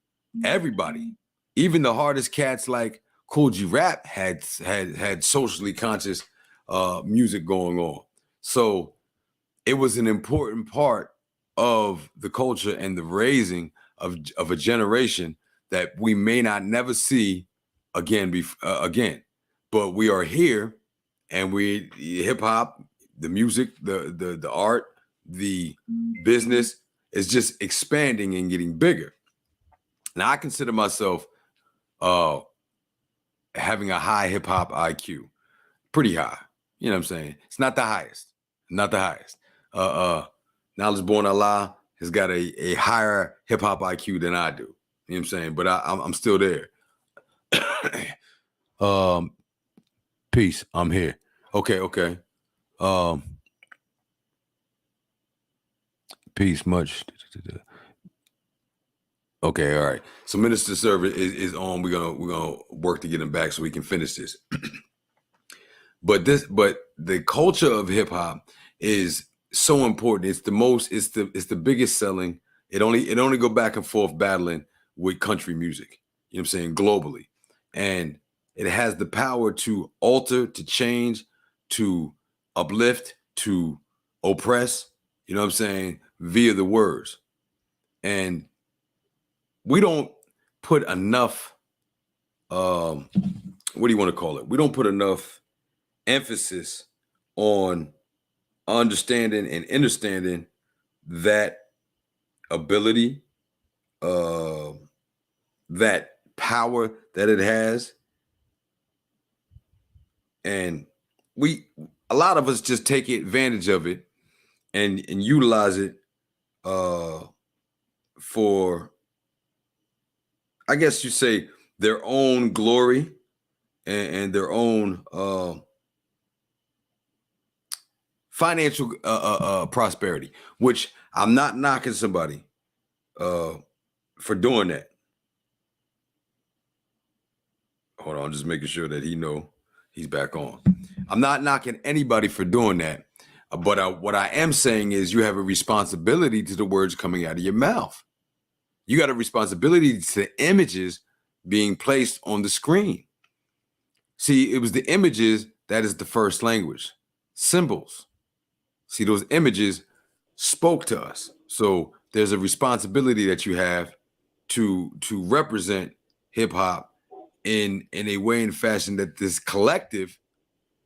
Everybody, even the hardest cats like Cool G Rap had socially conscious music going on. So it was an important part of the culture and the raising of a generation that we may not never see again. But we are here, and we hip hop, the music, the art, the business is just expanding and getting bigger. Now I consider myself having a high hip hop IQ, pretty high. You know what I'm saying? It's not the highest, knowledgebornallah has got a higher hip hop IQ than I do. You know what I'm saying? But I'm still there. Peace. I'm here. Okay. Peace, much. Okay, all right. So Minister Server is on. We're gonna work to get him back so we can finish this. But the culture of hip hop is so important. It's the biggest selling. It only go back and forth battling with country music. You know what I'm saying? Globally. And it has the power to alter, to change, to uplift, to oppress, you know what I'm saying, via the words. And we don't put enough, what do you want to call it? We don't put enough emphasis on understanding and understanding that ability, that power that it has. And a lot of us just take advantage of it and utilize it for, I guess you say, their own glory and their own financial prosperity, which I'm not knocking somebody for doing that. Hold on, just making sure that he know he's back on. I'm not knocking anybody for doing that, but what I am saying is you have a responsibility to the words coming out of your mouth. You got a responsibility to the images being placed on the screen. See, it was the images that is the first language. Symbols. See, those images spoke to us. So there's a responsibility that you have to represent hip hop in a way and fashion that this collective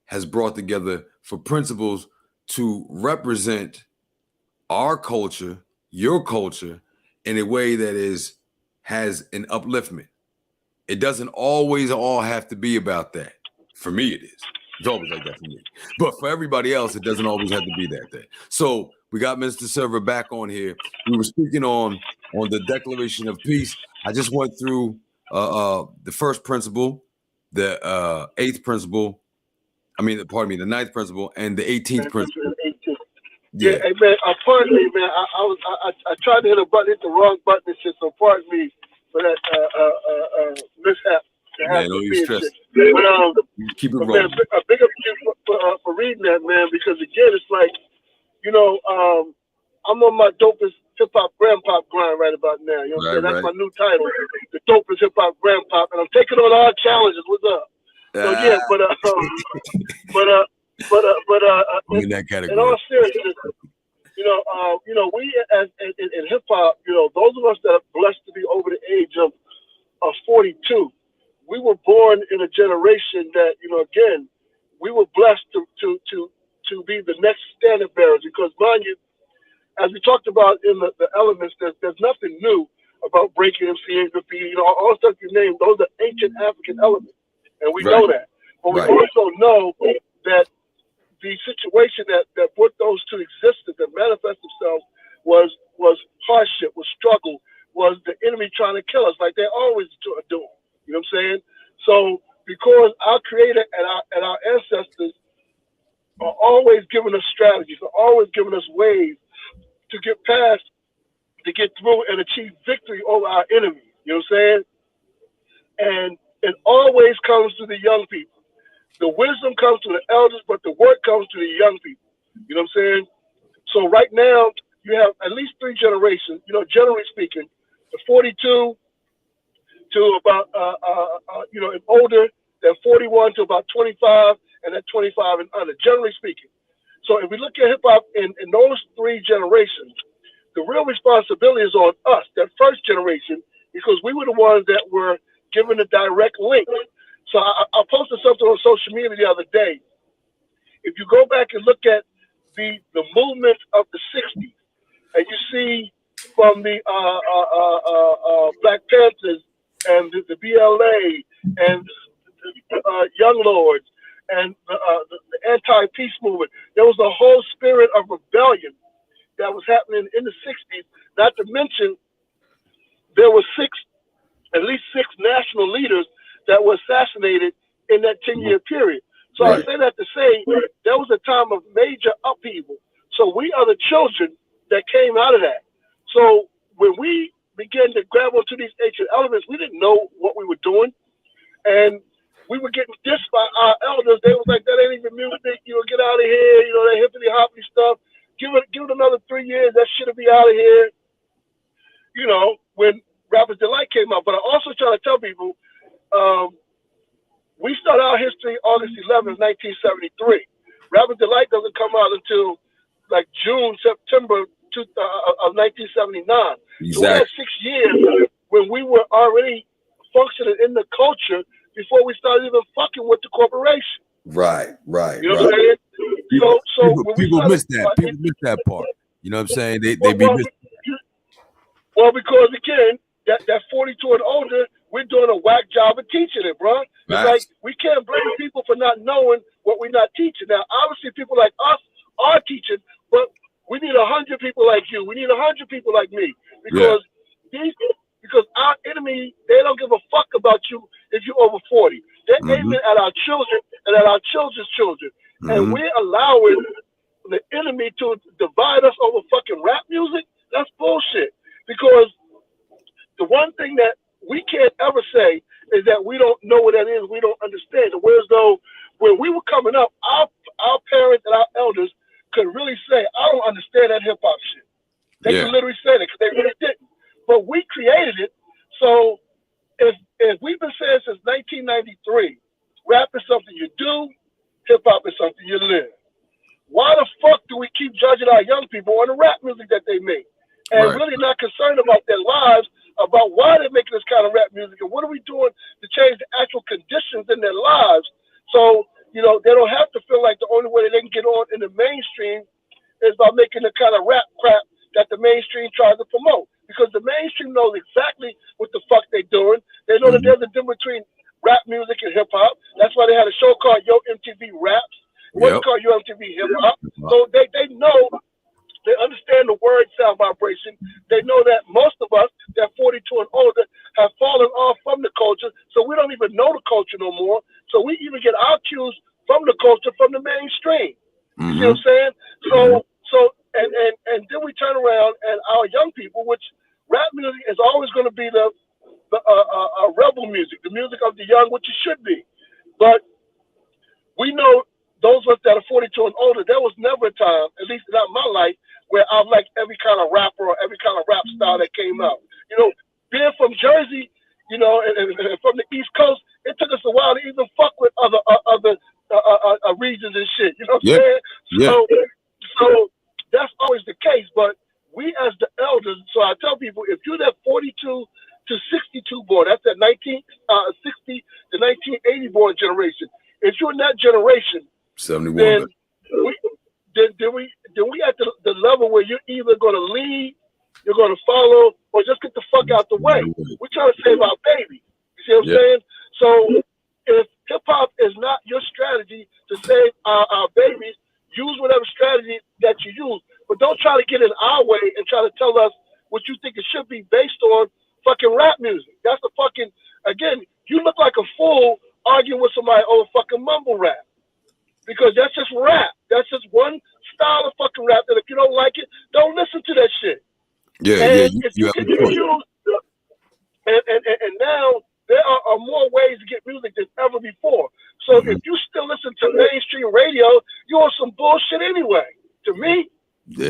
has brought together for principles to represent our culture, your culture, in a way that has an upliftment. It doesn't always all have to be about that. For me, it is. It's always like that for me. But for everybody else, it doesn't always have to be that. So we got Mr. Server back on here. We were speaking on the Declaration of Peace. I just went through the first principle, the eighth principle. The ninth principle and the 18th principle. Yeah, hey man, pardon me, man. I tried to hit a button, hit the wrong button and shit. So pardon me for that mishap. Man, don't you stress. Keep it rolling. Man, a big up to you for reading that, man. Because again, it's like, I'm on my dopest hip hop grandpa grind right about now. You know what I'm saying? That's my new title, the dopest hip hop grandpa, and I'm taking on all challenges. What's up? So yeah, in that category. In all seriousness, we as in hip hop, those of us that are blessed to be over the age of 42, we were born in a generation that, again, we were blessed to be the next standard bearers. Because, mind you, as we talked about in the elements, there's nothing new about breaking MCing, graffiti, all the stuff you named. Those are ancient African elements. And we know that. But we also know that the situation that brought those to existence, that manifest themselves, was hardship, was struggle, was the enemy trying to kill us, like they always do. You know what I'm saying? So because our Creator and our ancestors are always giving us strategies, are always giving us ways to get past, to get through and achieve victory over our enemies. You know what I'm saying? And it always comes to the young people. The wisdom comes to the elders, but the work comes to the young people. You know what I'm saying? So right now, you have at least 3 generations, generally speaking, the 42 to about, and older, then 41 to about 25, and then 25 and under, generally speaking. So if we look at hip-hop in those 3 generations, the real responsibility is on us, that first generation, because we were the ones that were given a direct link. So I posted something on social media the other day. If you go back and look at the movement of the 60s, and you see from the Black Panthers and the BLA and the Young Lords and the anti-peace movement, there was a whole spirit of rebellion that was happening in the 60s. Not to mention, there were at least six national leaders that were assassinated in that 10-year period. So I say that to say there was a time of major upheaval. So we are the children that came out of that. So when we began to grab onto these ancient elements, we didn't know what we were doing. And we were getting dissed by our elders. They was like, that ain't even music. You know, get out of here. You know, that hippity hoppity stuff. Give it another 3 years. That shit'll be out of here. You know, when Rapper's Delight came out. But I also try to tell people, we start our history August 11th, 1973. Rapper's Delight doesn't come out until like June, September of 1979. Exactly. So we had 6 years when we were already functioning in the culture before we started even fucking with the corporation. Right. You know what I'm saying? People miss that. People miss that part. You know what I'm saying? They be missing. Well, because again, that 42 and older, we're doing a whack job of teaching it, bro. It's like we can't blame people for not knowing what we're not teaching. Now, obviously, people like us are teaching, but we need 100 people like you. We need 100 people like me because because our enemy, they don't give a fuck about you if you're over 40. They're aiming at our children and at our children's children, and we're allowing the enemy to divide us over fucking rap music. That's bullshit. Because the one thing that we can't ever say is that we don't know what that is. We don't understand it. Whereas though when we were coming up, our parents and our elders could really say, I don't understand that hip hop shit. They could literally say that because they really didn't. But we created it. So if we've been saying since 1993, rap is something you do, hip hop is something you live. Why the fuck do we keep judging our young people on the rap music that they make? And really not concerned about their lives, about why they're making this kind of rap music, and what are we doing to change the actual conditions in their lives, so you know they don't have to feel like the only way they can get on in the mainstream is by making the kind of rap crap that the mainstream tries to promote. Because the mainstream knows exactly what the fuck they're doing. They know that there's a difference between rap music and hip hop. That's why they had a show called Yo MTV Raps. It wasn't called Yo MTV Hip Hop. So they know. They understand the word sound vibration. They know that most of us, that 42 and older, have fallen off from the culture, so we don't even know the culture no more. So we even get our cues from the culture, from the mainstream. You see what I'm saying? So and then we turn around and our young people, which rap music is always going to be the rebel music, the music of the young, which it should be. But we know those of us that are 42 and older, there was never a time, at least not in my life, where I've liked every kind of rapper or every kind of rap style that came out. You know, being from Jersey, you know, and from the East Coast, it took us a while to even fuck with other regions and shit. You know what I'm saying? So that's always the case. But we as the elders, so I tell people, if you're that 42 to 62 born, that's that 1960 to 1980 born generation. If you're in that generation, 71. Then we at the level where you're either going to lead, you're going to follow, or just get the fuck out the way. We're trying to save our baby. You see what I'm saying? So if hip hop is not your strategy to save our babies, use whatever strategy that you use, but don't try to get in our way and try to tell us what you think it should be based on fucking rap music. That's a fucking, again, you look like a fool arguing with somebody over fucking mumble rap. Because that's just rap. That's just one style of fucking rap that if you don't like it, don't listen to that shit. If you get confused, and now there are more ways to get music than ever before. So if you still listen to mainstream radio, you're on some bullshit anyway, to me.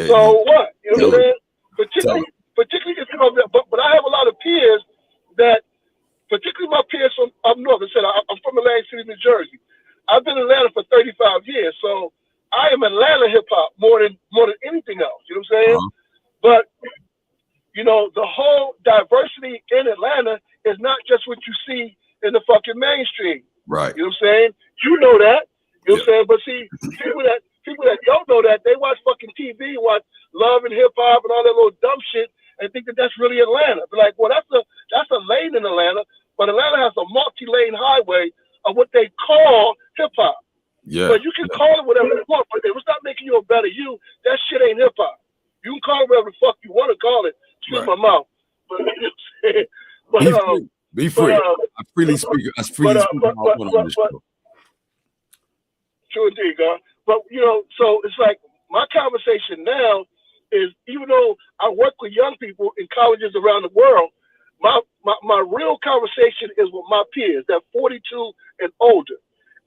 So what? You know what I'm saying? Particularly if you know, but I have a lot of peers that, particularly my peers from up north. I said I'm from Atlantic City, New Jersey. I've been in Atlanta for 35 years, so I am Atlanta hip hop more than anything else. You know what I'm saying? But you know, the whole diversity in Atlanta is not just what you see in the fucking mainstream. Right. You know what I'm saying? You know that. You know what I'm saying? But see, people that don't know that, they watch fucking TV, watch Love and Hip Hop and all that little dumb shit, and think that that's really Atlanta. They're like, well, that's a lane in Atlanta, but Atlanta has a multi-lane highway of what they call hip hop. So you can call it whatever you want, but if it's not making you a better you, that shit ain't hip hop. You can call it whatever the fuck you want to call it. Excuse my mouth. But, be free. I freely speak. I freely speak on this show. Sure indeed, God. But you know, so it's like my conversation now is even though I work with young people in colleges around the world, my real conversation is with my peers that 42 and older.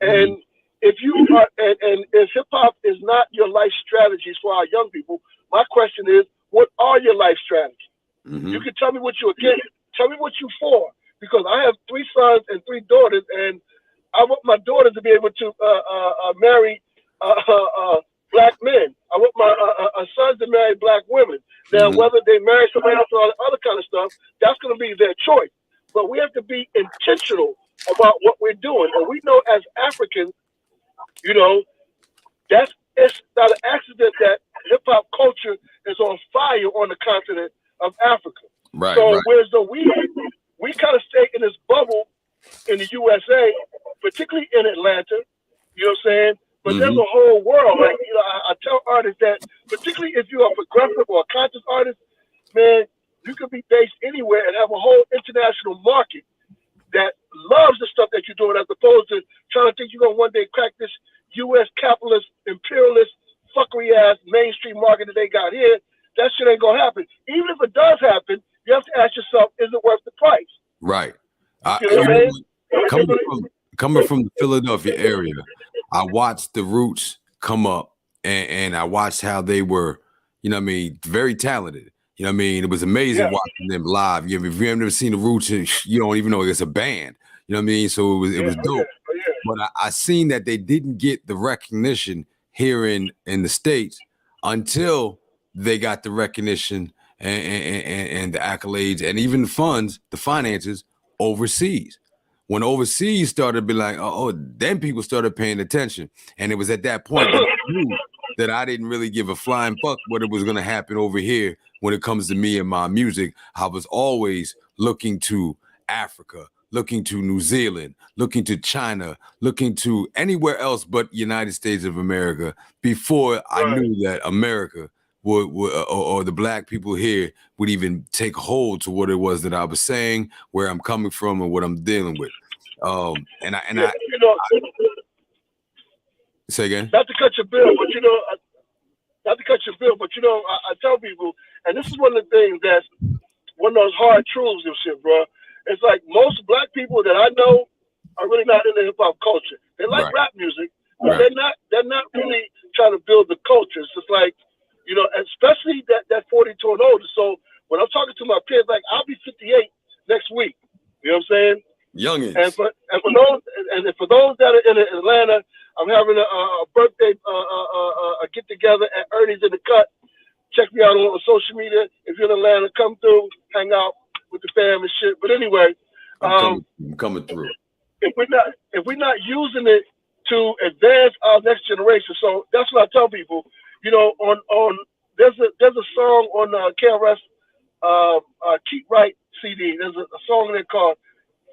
And if you are, and if hip hop is not your life strategies for our young people, my question is, what are your life strategies? You can tell me what you're against, tell me what you're for, because I have 3 sons and 3 daughters, and I want my daughters to be able to marry black men. I want my sons to marry black women. Now, whether they marry somebody else or all the other kind of stuff, that's going to be their choice. But we have to be intentional about what we're doing. And we know as Africans, you know, it's not an accident that hip-hop culture is on fire on the continent of Africa. Right. So whereas though we kind of stay in this bubble in the USA, particularly in Atlanta, you know what I'm saying? But there's a whole world. Like, you know, I tell artists that, particularly if you're a progressive or a conscious artist, man, you could be based anywhere and have a whole international market that loves the stuff that you're doing, as opposed to trying to think you're going to one day crack this U.S. capitalist, imperialist, fuckery ass mainstream market that they got here. That shit ain't going to happen. Even if it does happen, you have to ask yourself, is it worth the price? Right. You know what I mean? Coming from the Philadelphia area, I watched the Roots come up, and I watched how they were, you know what I mean, very talented. You know what I mean? It was amazing watching them live. If you have never seen the Roots, you don't even know it's a band. You know what I mean? So it was dope. But I seen that they didn't get the recognition here in the States until they got the recognition and the accolades and even the funds, the finances overseas. When overseas started to be like, then people started paying attention. And it was at that point that I knew that I didn't really give a flying fuck what it was going to happen over here when it comes to me and my music. I was always looking to Africa, looking to New Zealand, looking to China, looking to anywhere else but United States of America before I knew that America would or the black people here would even take hold to what it was that I was saying, where I'm coming from, and what I'm dealing with. Say again. Not to cut your bill, but I tell people, and this is one of the things that's one of those hard truths and shit, bro. It's like most black people that I know are really not in the hip hop culture. They like rap music, but they're not really trying to build the culture. It's just like, you know, especially that 42 and older. So when I'm talking to my peers, like, I'll be 58 next week. You know what I'm saying? Youngins. And for those that are in Atlanta, I'm having a birthday get together at Ernie's in the Cut. Check me out on social media. If you're in Atlanta, come through, hang out with the fam and shit. But anyway, I'm coming through. If we're not using it to advance our next generation, so that's what I tell people. You know, there's a song on KRS Keep Right CD. There's a song in there called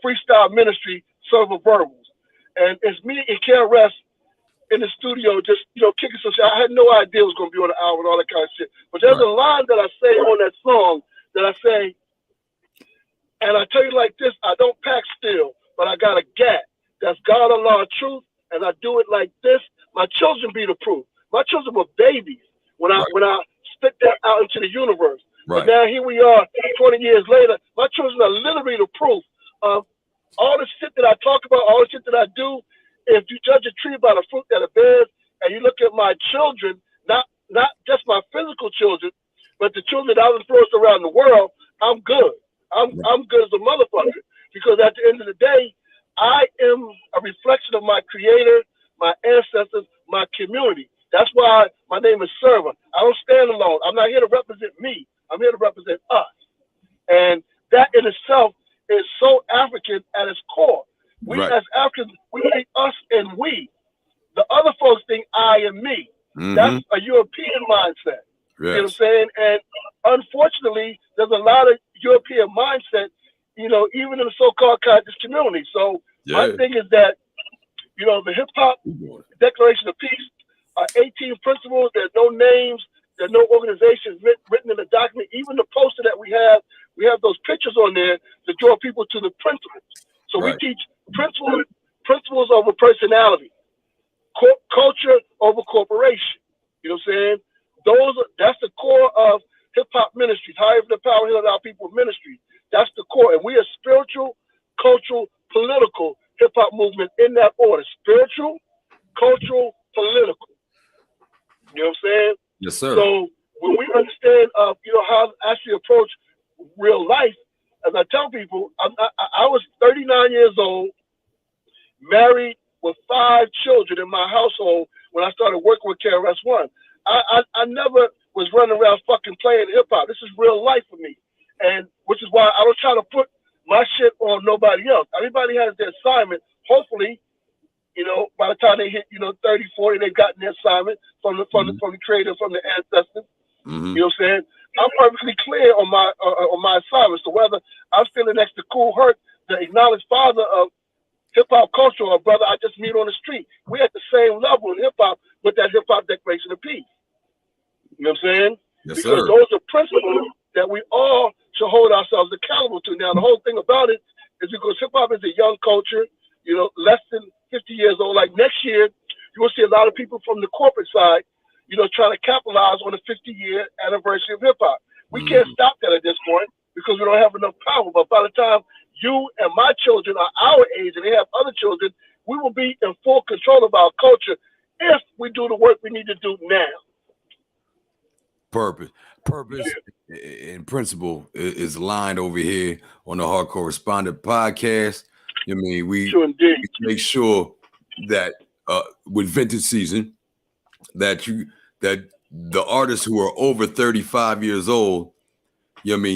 Freestyle Ministry, Server Verbals, and it's me and KRS in the studio, just, you know, kicking some shit. I had no idea it was gonna be on the album and all that kind of shit. But there's a line that I say on that song that I say, and I tell you like this: I don't pack steel, but I got a gat. That's God, Allah, truth, and I do it like this. My children be the proof. My children were babies when I spit that out into the universe. But now here we are, 20 years later. My children are literally the proof of all the shit that I talk about, all the shit that I do. If you judge a tree by the fruit that it bears, and you look at my children, not just my physical children, but the children that I've influenced around the world, I'm good. I'm good as a motherfucker, because at the end of the day, I am a reflection of my creator, my ancestors, my community. That's why my name is Server. I don't stand alone. I'm not here to represent me. I'm here to represent us. And that in itself is so African at its core. We as Africans, we think us and we. The other folks think I and me. That's a European mindset. You know what I'm saying? And unfortunately, there's a lot of European mindset, you know, even in the so-called conscious community. So my thing is that, you know, the hip hop Declaration of Peace are 18 principles. There's no names. There's no organizations written in the document. Even the poster that we have those pictures on there to draw people to the principles. So we teach principles over personality, culture over corporation. You know what I'm saying? That's the core of hip hop ministries. However, the power healed our people ministry. That's the core, and we are spiritual, cultural, political hip hop movement in that order: spiritual, cultural, political. You know what I'm saying? Yes, sir. So when we understand, how to actually approach real life, as I tell people, I was 39 years old, married with 5 children in my household when I started working with KRS-One. I never was running around fucking playing hip hop. This is real life for me, and which is why I don't try to put my shit on nobody else. Everybody has their assignment. Hopefully, by the time they hit 30, 40, they've gotten their assignment from the creator, from the ancestors. Mm-hmm. You know what I'm saying? I'm perfectly clear on my assignment. So whether I'm standing next to Kool Herc, the acknowledged father of hip hop culture, or brother I just meet on the street, we're at the same level in hip hop with that hip hop Declaration of Peace. You know what I'm saying? Yes, because sir. those are principles that we all should hold ourselves accountable to. Now, the whole thing about it is because hip hop is a young culture, less than 50 years old. Like next year, you will see a lot of people from the corporate side, trying to capitalize on the 50-year anniversary of hip hop. We can't stop that at this point because we don't have enough power. But by the time you and my children are our age and they have other children, we will be in full control of our culture if we do the work we need to do now. Purpose and principle is lined over here on the Hardcorrespondent Podcast. We make sure that with vintage season that the artists who are over 35 years old,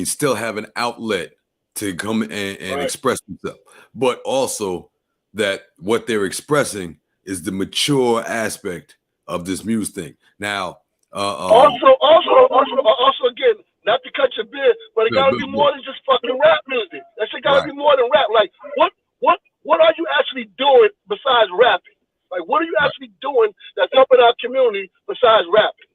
still have an outlet to come and express themselves, but also that what they're expressing is the mature aspect of this Muse thing. Now, also, again, not to cut your beard, but it gotta be more than just fucking rap music. That shit gotta be more than rap. Like, what are you actually doing besides rapping? Like, what are you actually doing that's helping our community besides rapping?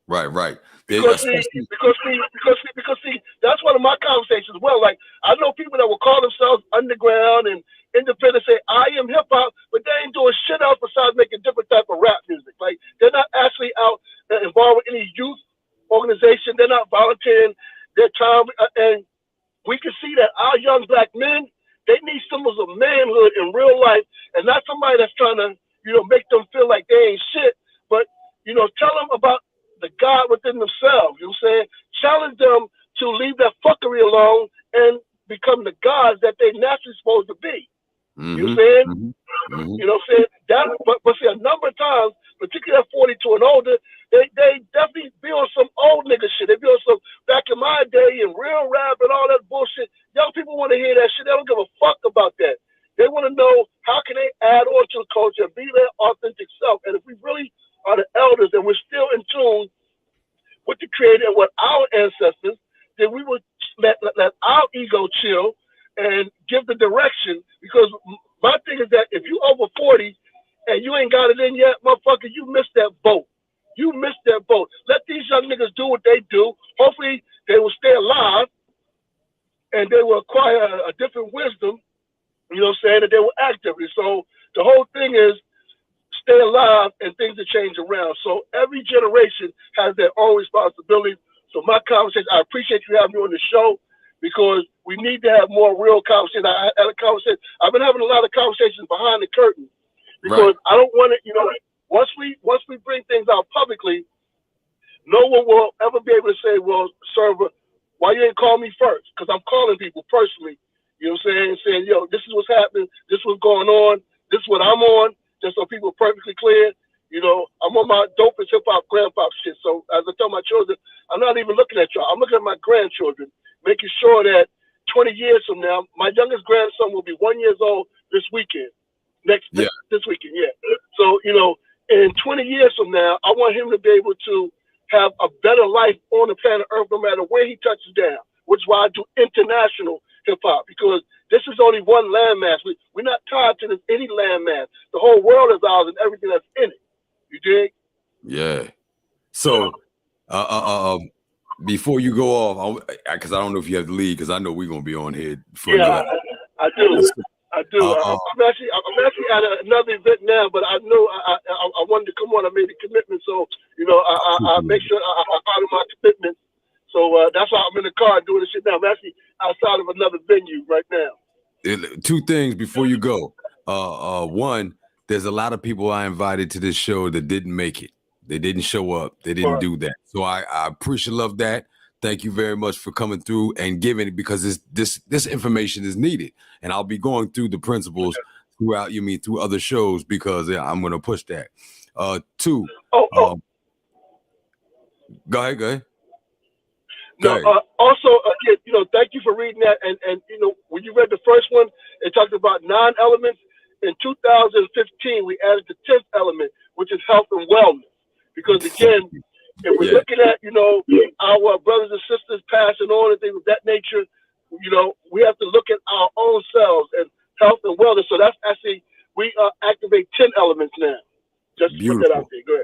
Right. Because see, that's one of my conversations as well. Like, I know people that will call themselves underground and independent, say, I am hip hop, but they ain't doing shit else besides making different type of rap music. Like, they're not actually out involved with any youth organization. They're not volunteering their time. And we can see that our young black men, they need symbols of manhood in real life, and not somebody that's trying to, make them feel like they ain't shit, but, tell them about the God within themselves. You know what I'm saying? Challenge them to leave that fuckery alone and become the gods that they naturally supposed to be. Mm-hmm. You know what I'm saying? Mm-hmm. You know what I'm saying? But see, a number of times, particularly at 42 and older, they definitely be on some old nigga shit. They be on some back in my day and real rap and all that bullshit. Young people want to hear that shit. They don't give a fuck about that. They want to know how can they add on to the culture and be their authentic self. And if we really are the elders and we're still in tune with the creator and with our ancestors, then we would let our ego chill and give the direction. Because my thing is that if you over 40 and you ain't got it in yet, motherfucker, you missed that boat. You missed that boat. Let these young niggas do what they do. Hopefully they will stay alive and they will acquire a different wisdom, that they will act differently. So the whole thing is stay alive and things will change around. So every generation has their own responsibility. So my conversation, I appreciate you having me on the show because we need to have more real conversations. I've been having a lot of conversations behind the curtain because I don't want to, once we bring things out publicly, no one will ever be able to say, well, server, why you ain't call me first? Because I'm calling people personally, you know what I'm saying, yo, this is what's happening, this is what's going on, this is what I'm on, just so people are perfectly clear. I'm on my dopest hip-hop grandpop shit. So as I tell my children, I'm not even looking at y'all. I'm looking at my grandchildren, making sure that 20 years from now, my youngest grandson will be 1 year old this weekend. This weekend, yeah. So, in 20 years from now, I want him to be able to have a better life on the planet Earth no matter where he touches down, which is why I do international hip-hop, because this is only one landmass. We're not tied to any landmass. The whole world is ours and everything that's in it. You dig? Yeah. So, before you go off, because I don't know if you have to leave, because I know we're going to be on here for I do. I do. I'm actually at another event now, but I know I wanted to come on. I made a commitment, so I make sure I honor my commitment. So that's why I'm in the car doing this shit now. I'm actually outside of another venue right now. Two things before you go. One, there's a lot of people I invited to this show that didn't make it. They didn't show up. They didn't do that. So I appreciate love that. Thank you very much for coming through and giving it, because this information is needed. And I'll be going through the principles throughout through other shows, because I'm going to push that. Two. Go ahead. Also, again, thank you for reading that. And when you read the first one, it talked about 9 elements. In 2015, we added the 10th element, which is health and wellness. Because again, if we're looking at, our brothers and sisters passing on and things of that nature, we have to look at our own selves and health and wellness. So that's actually, we activate 10 elements now. Just to put that out there. Go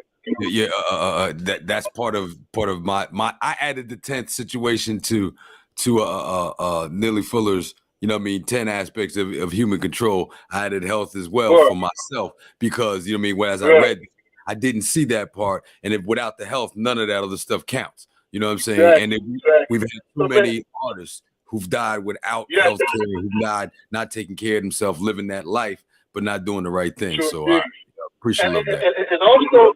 ahead. That's part of my I added the 10th situation to Neely Fuller's 10 aspects of human control. I added health as well for myself, because as I read, I didn't see that part, and without the health, none of that other stuff counts. You know what I'm saying? Exactly. And we've had too many artists who've died without health care, who died not taking care of themselves, living that life, but not doing the right thing. So I appreciate that. And also,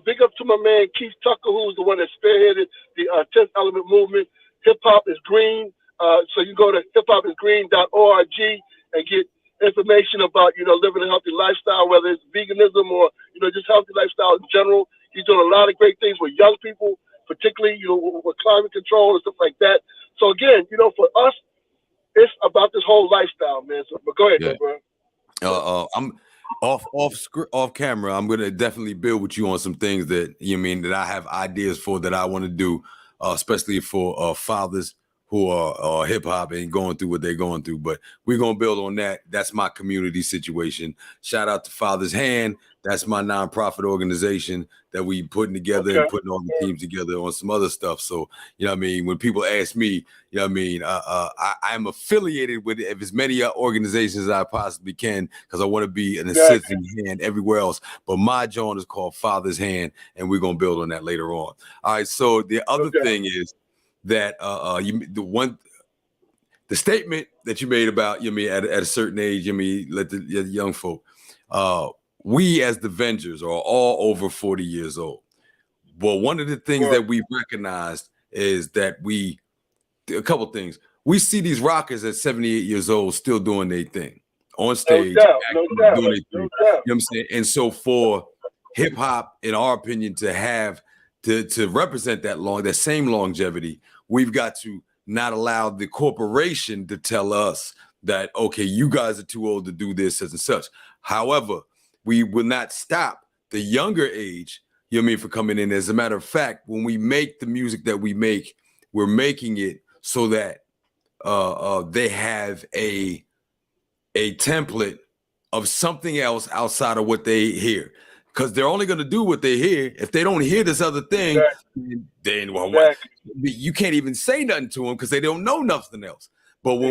big up to my man Keith Tucker, who's the one that spearheaded the 10th Element movement. Hip Hop is Green. So you go to hiphopisgreen.org and get information about, living a healthy lifestyle, whether it's veganism or, just healthy lifestyle in general. He's doing a lot of great things with young people, particularly, with climate control and stuff like that. So again, for us, it's about this whole lifestyle, man. So, but go ahead, bro. I'm off camera. I'm gonna definitely build with you on some things that that I have ideas for, that I want to do, especially for fathers who are hip hop and going through what they're going through. But we're gonna build on that. That's my community situation. Shout out to Father's Hand. That's my nonprofit organization that we putting together and putting all the teams together on some other stuff. So, when people ask me, I'm affiliated with as many organizations as I possibly can, because I want to be an assisting hand everywhere else. But my joint is called Father's Hand, and we're going to build on that later on. All right. So the other thing is that the statement that you made about, at a certain age, let the young folk, we as the Vengers are all over 40 years old. But one of the things that we've recognized is that a couple things. We see these rockers at 78 years old still doing their thing on stage. No doubt. You know what I'm saying? And so for hip hop, in our opinion, to have to represent that same longevity, we've got to not allow the corporation to tell us that, okay, you guys are too old to do this and such. However, we will not stop the younger age, for coming in. As a matter of fact, when we make the music that we make, we're making it so that they have a template of something else outside of what they hear. Because they're only going to do what they hear. If they don't hear this other thing, then you can't even say nothing to them because they don't know nothing else. But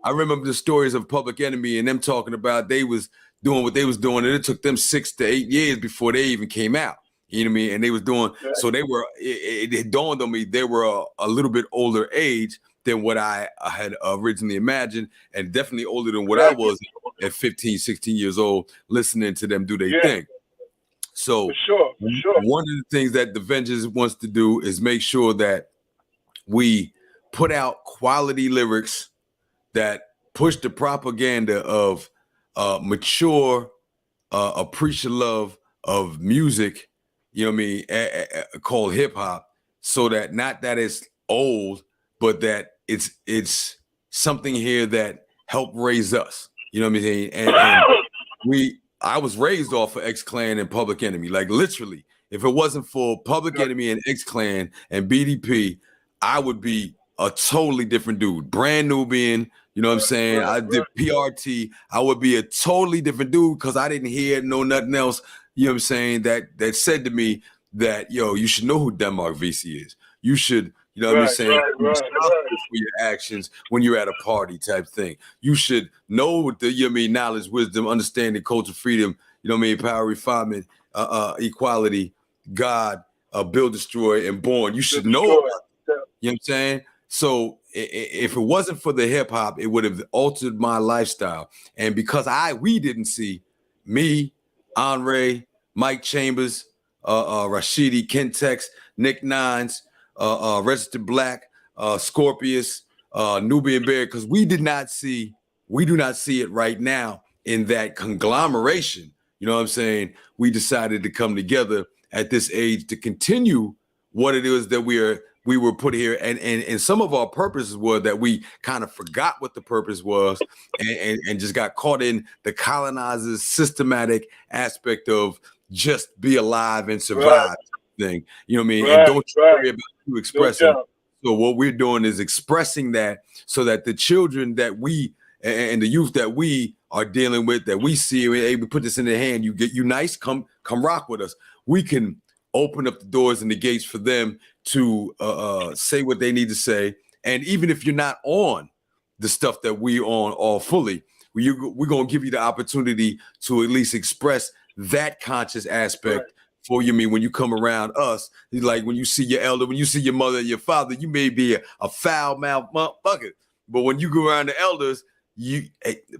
I remember the stories of Public Enemy and them talking about they was doing what they was doing, and it took them 6 to 8 years before they even came out. You know what I mean? And they was doing, so they were, it dawned on me, they were a little bit older age than what I had originally imagined, and definitely older than what I was at 15, 16 years old, listening to them do their thing. So for sure. One of the things that the Vengeance wants to do is make sure that we put out quality lyrics that push the propaganda of mature, appreciative love of music, called hip hop, so that not that it's old, but that it's something here that helped raise us. You know what I'm saying? And I was raised off of X-Clan and Public Enemy. Like literally, if it wasn't for Public Enemy and X-Clan and BDP, I would be a totally different dude. Brand Nubian, you know what I'm saying? I did PRT. I would be a totally different dude because I didn't know nothing else, you know what I'm saying, that said to me that, yo, you should know who Denmark VC is. You should You know what I'm saying? You're responsible for your actions when you're at a party type thing. You should know what the, you know what I mean, knowledge, wisdom, understanding, culture, freedom, you know what I mean, power, refinement, equality, God, build, destroy, and born. You should know about that. You know what I'm saying? So if it wasn't for the hip hop, it would have altered my lifestyle. And because we didn't see me, Andre, Mike Chambers, Rashidi, Kentex, Nick Nines, Registered Black, Scorpius, Nubian Bear, because we do not see it right now in that conglomeration. You know what I'm saying? We decided to come together at this age to continue what it is that we were put here, and some of our purposes were that we kind of forgot what the purpose was and just got caught in the colonizers' systematic aspect of just be alive and survive thing. You know what I mean? And don't worry about you expressing. So what we're doing is expressing that so that the children that we and the youth that we are dealing with, that we see, we put this in their hand, you nice, come rock with us. We can open up the doors and the gates for them to say what they need to say. And even if you're not on the stuff that we on all fully, we're going to give you the opportunity to at least express that conscious aspect for you. I mean, when you come around us, like when you see your elder, when you see your mother, your father, you may be a foul-mouthed motherfucker. But when you go around the elders, hey,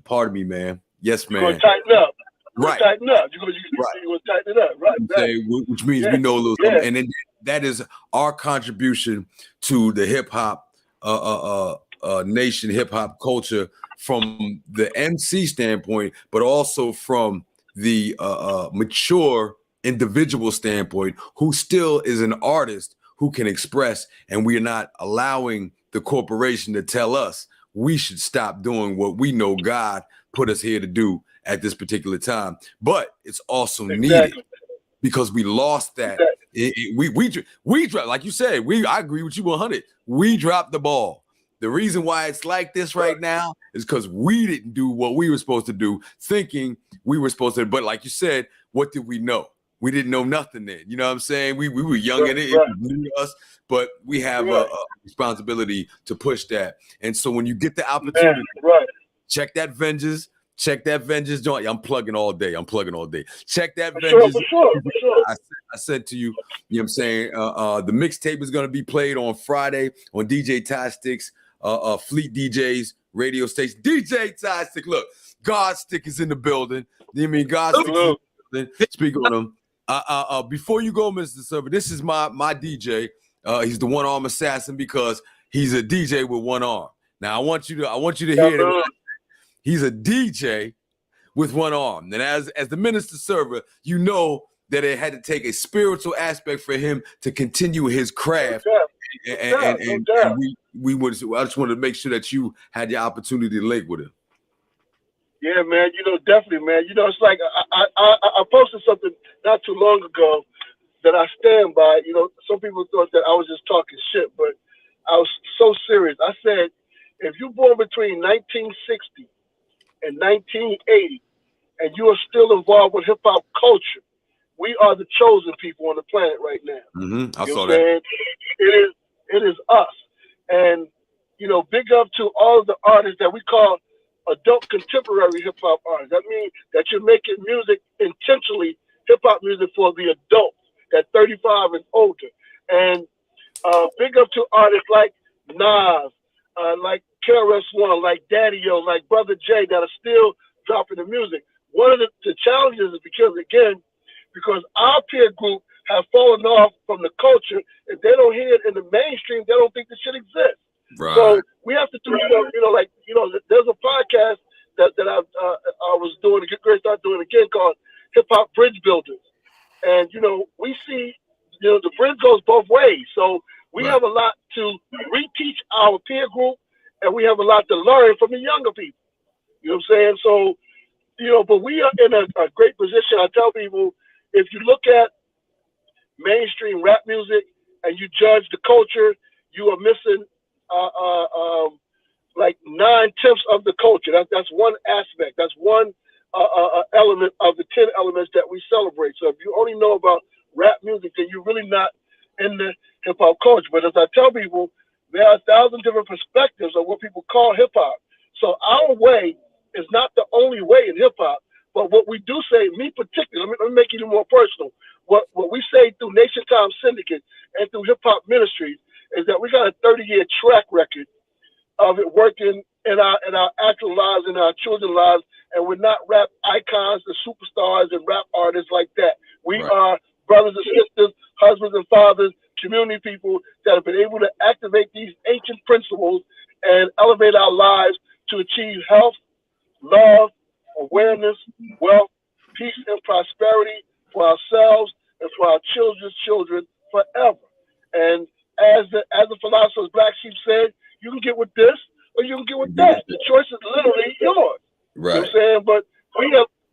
pardon me, man. Yes, man. You're going to tighten up. Right. Tighten up. You're going to tighten it up. Right. Which means we know a little something. And then that is our contribution to the hip hop nation, hip hop culture from the MC standpoint, but also from the mature individual standpoint, who still is an artist who can express, and we are not allowing the corporation to tell us we should stop doing what we know God put us here to do at this particular time. But it's also needed because we lost that. We dropped, like you said, I agree with you 100. We dropped the ball. The reason why it's like this right now is because we didn't do what we were supposed to do, thinking we were supposed to. But like you said, what did we know? We didn't know nothing then. You know what I'm saying? We were young and it was new to us, but we have a responsibility to push that. And so when you get the opportunity, check that Vengeance. Check that Vengeance joint. I'm plugging all day. Check that Vengeance. For sure. I said to you, you know what I'm saying? The mixtape is going to be played on Friday on DJ Ty Stick's Fleet DJs radio station. DJ Ty Stick, look, God Stick is in the building. You know what I mean? God Stick is in the building. Speak on him. Before you go, Mr. Server, this is my DJ. He's the one arm assassin because he's a DJ with one arm. Now I want you to hear it. He's a DJ with one arm. And as the minister server, you know that it had to take a spiritual aspect for him to continue his craft. I just wanted to make sure that you had the opportunity to link with him. Yeah, man. Definitely, man. It's like I posted something not too long ago that I stand by. Some people thought that I was just talking shit, but I was so serious. I said, if you're born between 1960 and 1980, and you are still involved with hip hop culture, we are the chosen people on the planet right now. Mm-hmm. I saw that. It is us, and big up to all of the artists that we call adult contemporary hip hop artists. That means that you're making music intentionally, hip hop music for the adults, that 35 and older. And big up to artists like Nas, like KRS-One, like Daddy-O, like Brother J, that are still dropping the music. One of the challenges is because our peer group have fallen off from the culture. If they don't hear it in the mainstream, they don't think the shit exists. Right. So we have to do, there's a podcast that I was doing, to get ready to start doing again, called Hip Hop Bridge Builders. And, we see, the bridge goes both ways. So we have a lot to reteach our peer group, and we have a lot to learn from the younger people. You know what I'm saying? So, but we are in a great position. I tell people, if you look at mainstream rap music and you judge the culture, you are missing like 9/10 of the culture. That's one aspect. That's one element of the 10 elements that we celebrate. So if you only know about rap music, then you're really not in the hip hop culture. But as I tell people, there are 1,000 different perspectives of what people call hip hop. So our way is not the only way in hip hop. But what we do say, me particularly, let me make it even more personal. What we say through Nation Time Syndicate and through Hip Hop Ministries is that we got a 30-year track record of it working in our actual lives, in our children's lives, and we're not rap icons and superstars and rap artists like that. We are brothers and sisters, husbands and fathers, community people that have been able to activate these ancient principles and elevate our lives to achieve health, love, awareness, wealth, peace, and prosperity for ourselves and for our children's children forever. And as the philosopher's Black Sheep said, you can get with this or you can get with that. The choice is literally yours. Right. You know what I'm saying? But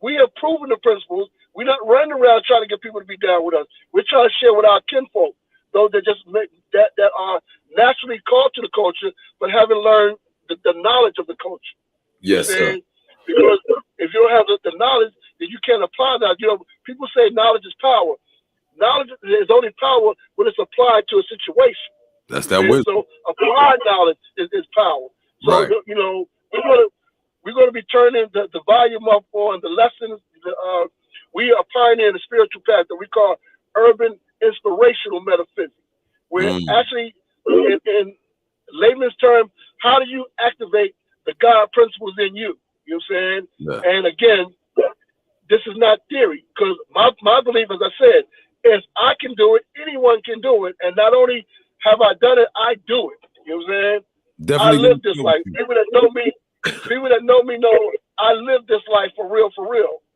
we have proven the principles. We're not running around trying to get people to be down with us. We're trying to share with our kinfolk, those that just that are naturally called to the culture, but haven't learned the knowledge of the culture. Yes, sir. Because if you don't have the knowledge, then you can't apply that. You know, people say knowledge is power. Knowledge is only power when it's applied to a situation. That's that wisdom. So applied knowledge is power. So you know, we're gonna be turning the volume up on the lessons. We are pioneering a spiritual path that we call urban inspirational metaphysics. We're actually, in layman's term, how do you activate the God principles in you? You know what I'm saying? Yeah. And again, this is not theory, because my belief, as I said, is I can do it, anyone can do it, and not only have I done it, I do it. You know what I'm saying? Definitely. I live this life. People that know me know I live this life for real.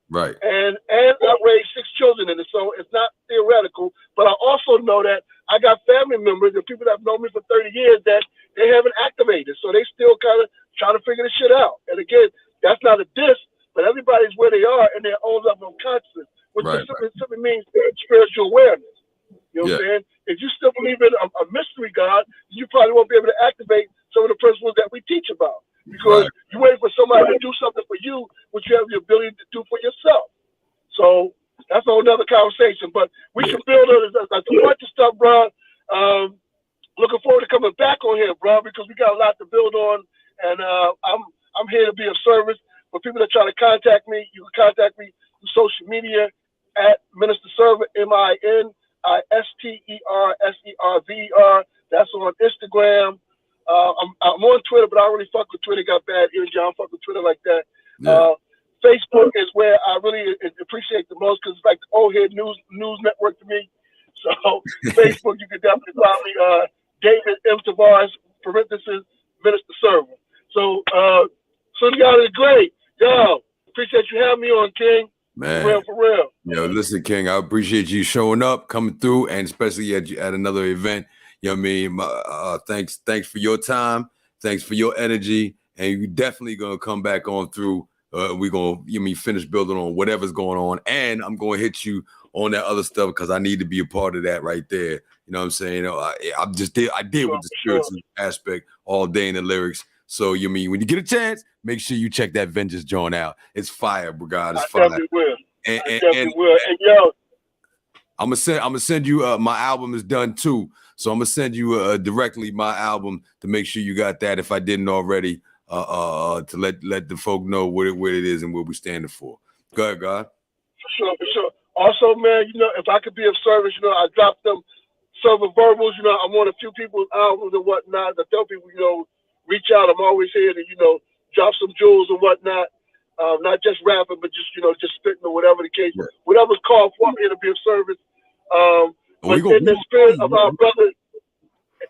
Right. And I raised 6 children in it, so it's not theoretical. But I also know that I got family members and people that have known me for 30 years that they haven't activated, so they still kind of trying to figure this shit out. And again, that's not a diss, but everybody's where they are in their own level of consciousness, which simply means spiritual awareness. You know what I'm saying? If you still believe in a mystery God, you probably won't be able to activate some of the principles that we teach about. Because you wait for somebody to do something for you, which you have the ability to do for yourself. So that's a whole nother conversation. But we can build on a bunch of stuff, bro. Looking forward to coming back on here, bro, because we got a lot to build on. And I'm here to be of service. For people that try to contact me, you can contact me through social media at Minister Server, MINISTERSERVER. That's on Instagram. I'm on Twitter, but I don't really fuck with Twitter. Got bad energy. I don't fuck with Twitter like that. Facebook is where I really appreciate the most, because it's like the old head news network to me. So Facebook, you can definitely find me, David M. Tavares, parenthesis, Minister Server. So y'all is great. Yo, appreciate you having me on, King. Man, For real. Yo, listen, King, I appreciate you showing up, coming through, and especially at another event. You know what I mean? Thanks for your time. Thanks for your energy. And you definitely gonna come back on through. We're gonna finish building on whatever's going on. And I'm gonna hit you on that other stuff, because I need to be a part of that right there. You know what I'm saying? I deal with the spiritual aspect all day in the lyrics. So when you get a chance, make sure you check that Vengeance joint out. It's fire, God. It's fire. I definitely will. And yo, I'm gonna send you my album is done too. So I'm gonna send you directly my album to make sure you got that, if I didn't already, to let the folk know what it is and what we're standing for. Go ahead, God. For sure. Also, man, if I could be of service, I dropped them server verbals. I'm on a few people's albums and whatnot. I tell people, reach out. I'm always here to, drop some jewels and whatnot. Not just rapping, but just spitting or whatever the case. Whatever's called for, I'm here to be of service. But in the spirit of our brother,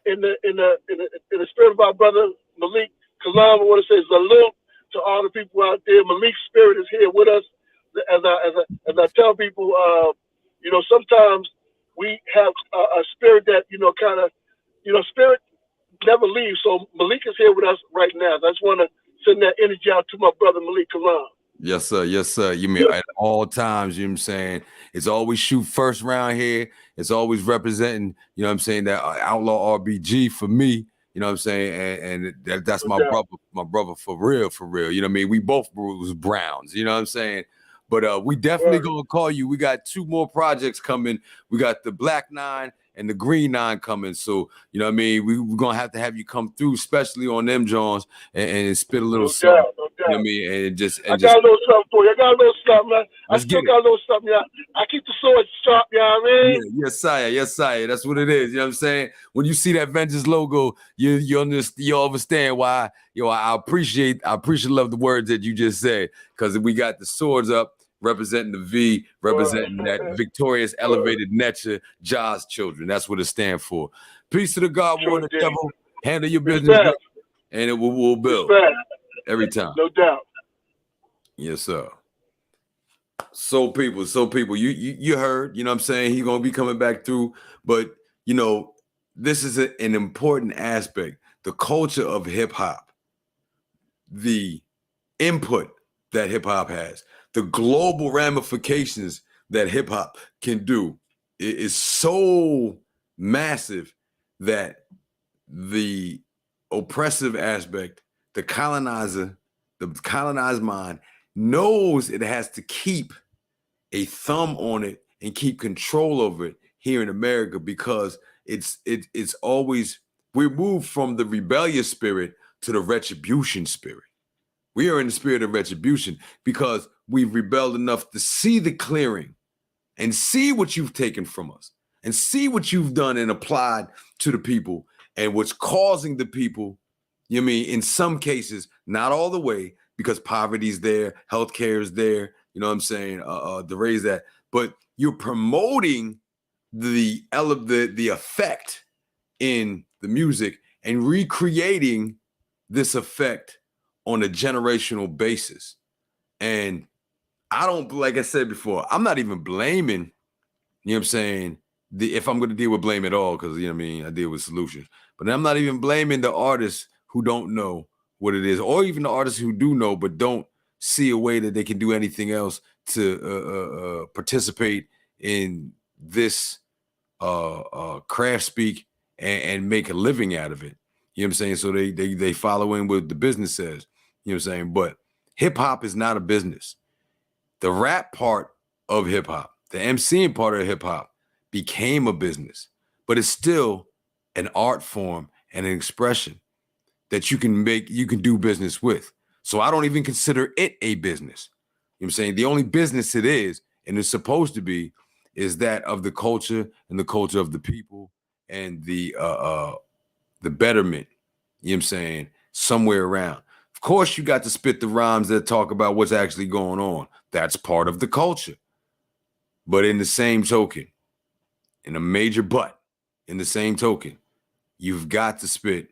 in the spirit of our brother Malik Kalam, I want to say salute to all the people out there. Malik's spirit is here with us. As I tell people, sometimes we have a spirit that spirit never leaves. So Malik is here with us right now. I just want to send that energy out to my brother Malik Kalam. Yes, sir. You mean at all times, you know what I'm saying? It's always shoot first round here. It's always representing, that outlaw RBG for me, you know what I'm saying? And that's my brother for real. You know what I mean? We both was Browns, you know what I'm saying? But we definitely gonna call you. We got 2 more projects coming. We got the Black 9 and the Green 9 coming. So, you know what I mean? We're going to have you come through, especially on them Jones, and spit a little something. No doubt. You know what I mean? And I got a little something for you. I got a little something, man. I still got a little something, yeah. I keep the sword sharp, you know what I mean? Yeah, yes, sire. That's what it is. You know what I'm saying? When you see that Vengeance logo, you understand why. I appreciate love the words that you just said, because we got the swords up representing the V, representing that victorious, elevated nature, Jah's children. That's what it stands for. Peace to the God, war, the devil. Handle your business, and it will build every time. No doubt. Yes, sir. So people, you heard, you know what I'm saying? He's going to be coming back through, but you know, this is an important aspect, the culture of hip hop, the input that hip hop has, the global ramifications that hip hop can do is so massive that the oppressive aspect, the colonized mind knows it has to keep a thumb on it and keep control over it here in America, because it's always, we move from the rebellious spirit to the retribution spirit. We are in the spirit of retribution because we've rebelled enough to see the clearing and see what you've taken from us and see what you've done and applied to the people and what's causing the people, you know what I mean, in some cases, not all the way, because poverty's there, healthcare is there, you know what I'm saying, to raise that, but you're promoting the effect in the music and recreating this effect on a generational basis. And I don't, like I said before, I'm not even blaming, you know what I'm saying, if I'm going to deal with blame at all, because, you know what I mean, I deal with solutions, but I'm not even blaming the artists who don't know what it is, or even the artists who do know but don't see a way that they can do anything else to participate in this craft speak and make a living out of it. You know what I'm saying? So they follow in what the business says. You know what I'm saying? But hip hop is not a business. The rap part of hip hop, the MCing part of hip hop became a business, but it's still an art form and an expression that you can do business with. So I don't even consider it a business. You know what I'm saying? The only business it is, and it's supposed to be, is that of the culture and the culture of the people and the betterment, you know what I'm saying, somewhere around. Of course, you got to spit the rhymes that talk about what's actually going on. That's part of the culture. But in the same token, in a major but, in the same token, you've got to spit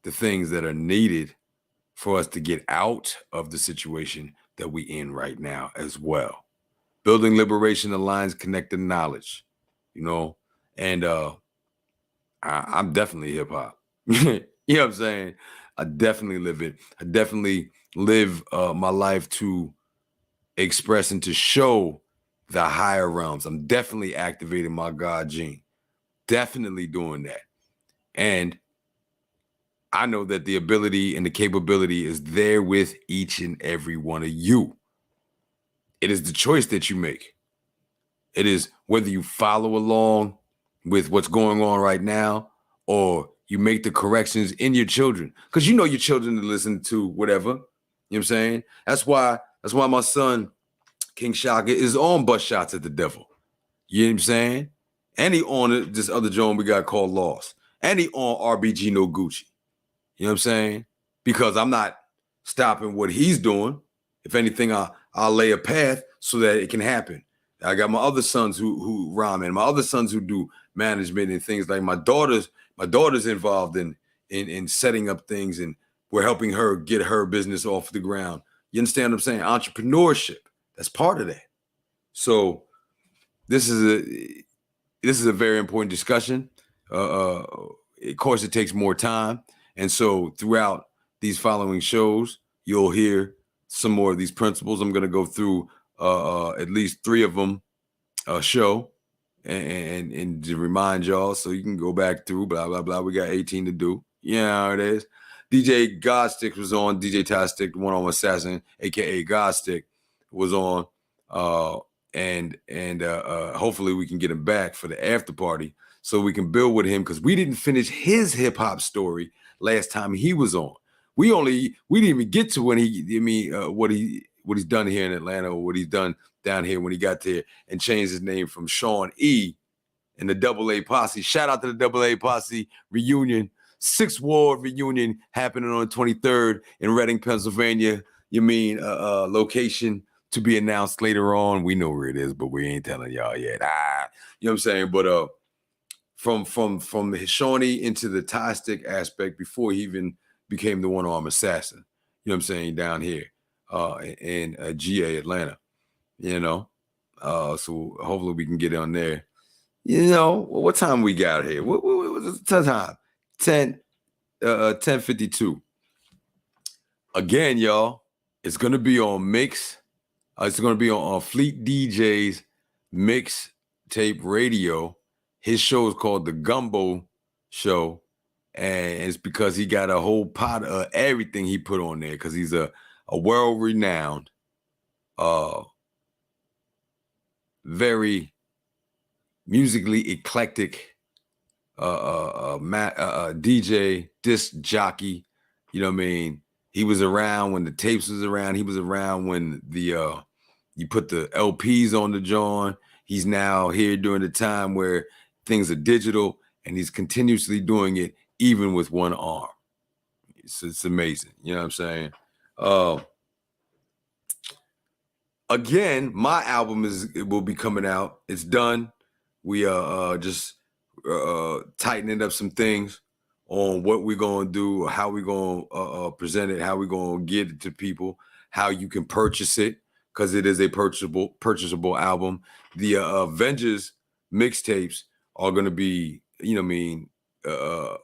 the things that are needed for us to get out of the situation that we in right now as well. Building liberation aligns connected knowledge, you know, and I'm definitely hip hop. You know what I'm saying? I definitely live it. I definitely live my life to express and to show the higher realms. I'm definitely activating my God gene. Definitely doing that. And I know that the ability and the capability is there with each and every one of you. It is the choice that you make. It is whether you follow along with what's going on right now or you make the corrections in your children. Because you know your children to listen to whatever. You know what I'm saying? That's why my son, King Shaka, is on Bus Shots at the Devil. You know what I'm saying? And he on this other joint we got called Lost. And he on RBG No Gucci. You know what I'm saying? Because I'm not stopping what he's doing. If anything, I'll lay a path so that it can happen. I got my other sons who rhyme, and my other sons who do management and things like my daughter's involved in setting up things, and we're helping her get her business off the ground. You understand what I'm saying? Entrepreneurship, that's part of that. So this is a very important discussion. Of course, it takes more time. And so throughout these following shows, you'll hear some more of these principles. I'm going to go through at least 3 of them a show and to remind y'all so you can go back through, blah, blah, blah. We got 18 to do. Yeah, how it is. DJ Godstick was on. DJ Tastic, the one-on-one assassin, a.k.a. Godstick, was on. And hopefully we can get him back for the after party. so we can build with him, because we didn't finish his hip hop story last time he was on. We didn't even get to when what he's done here in Atlanta, or what he's done down here when he got there and changed his name from Sean E. and the Double A Posse. Shout out to the Double A Posse reunion, 6th Ward reunion happening on the 23rd in Reading, Pennsylvania. Location to be announced later on. We know where it is, but we ain't telling y'all yet. You know what I'm saying? But from the Shawnee into the Tie Stick aspect before he even became the one-arm assassin, you know what I'm saying, down here in GA, Atlanta, so hopefully we can get on there. What time we got here? What's the time? 10:52. Again, y'all, it's going to be on Mix. It's going to be on Fleet DJ's Mix Tape Radio. His show is called The Gumbo Show. And it's because he got a whole pot of everything he put on there, because he's a world-renowned, very musically eclectic DJ, disc jockey. You know what I mean? He was around when the tapes was around. He was around when you put the LPs on the joint. He's now here during the time where things are digital, and he's continuously doing it even with one arm. It's amazing. You know what I'm saying? Again, my album will be coming out. It's done. We are just tightening up some things on what we're going to do, how we're going to present it, how we're going to get it to people, how you can purchase it, because it is a purchasable album. The Avengers mixtapes are going to be,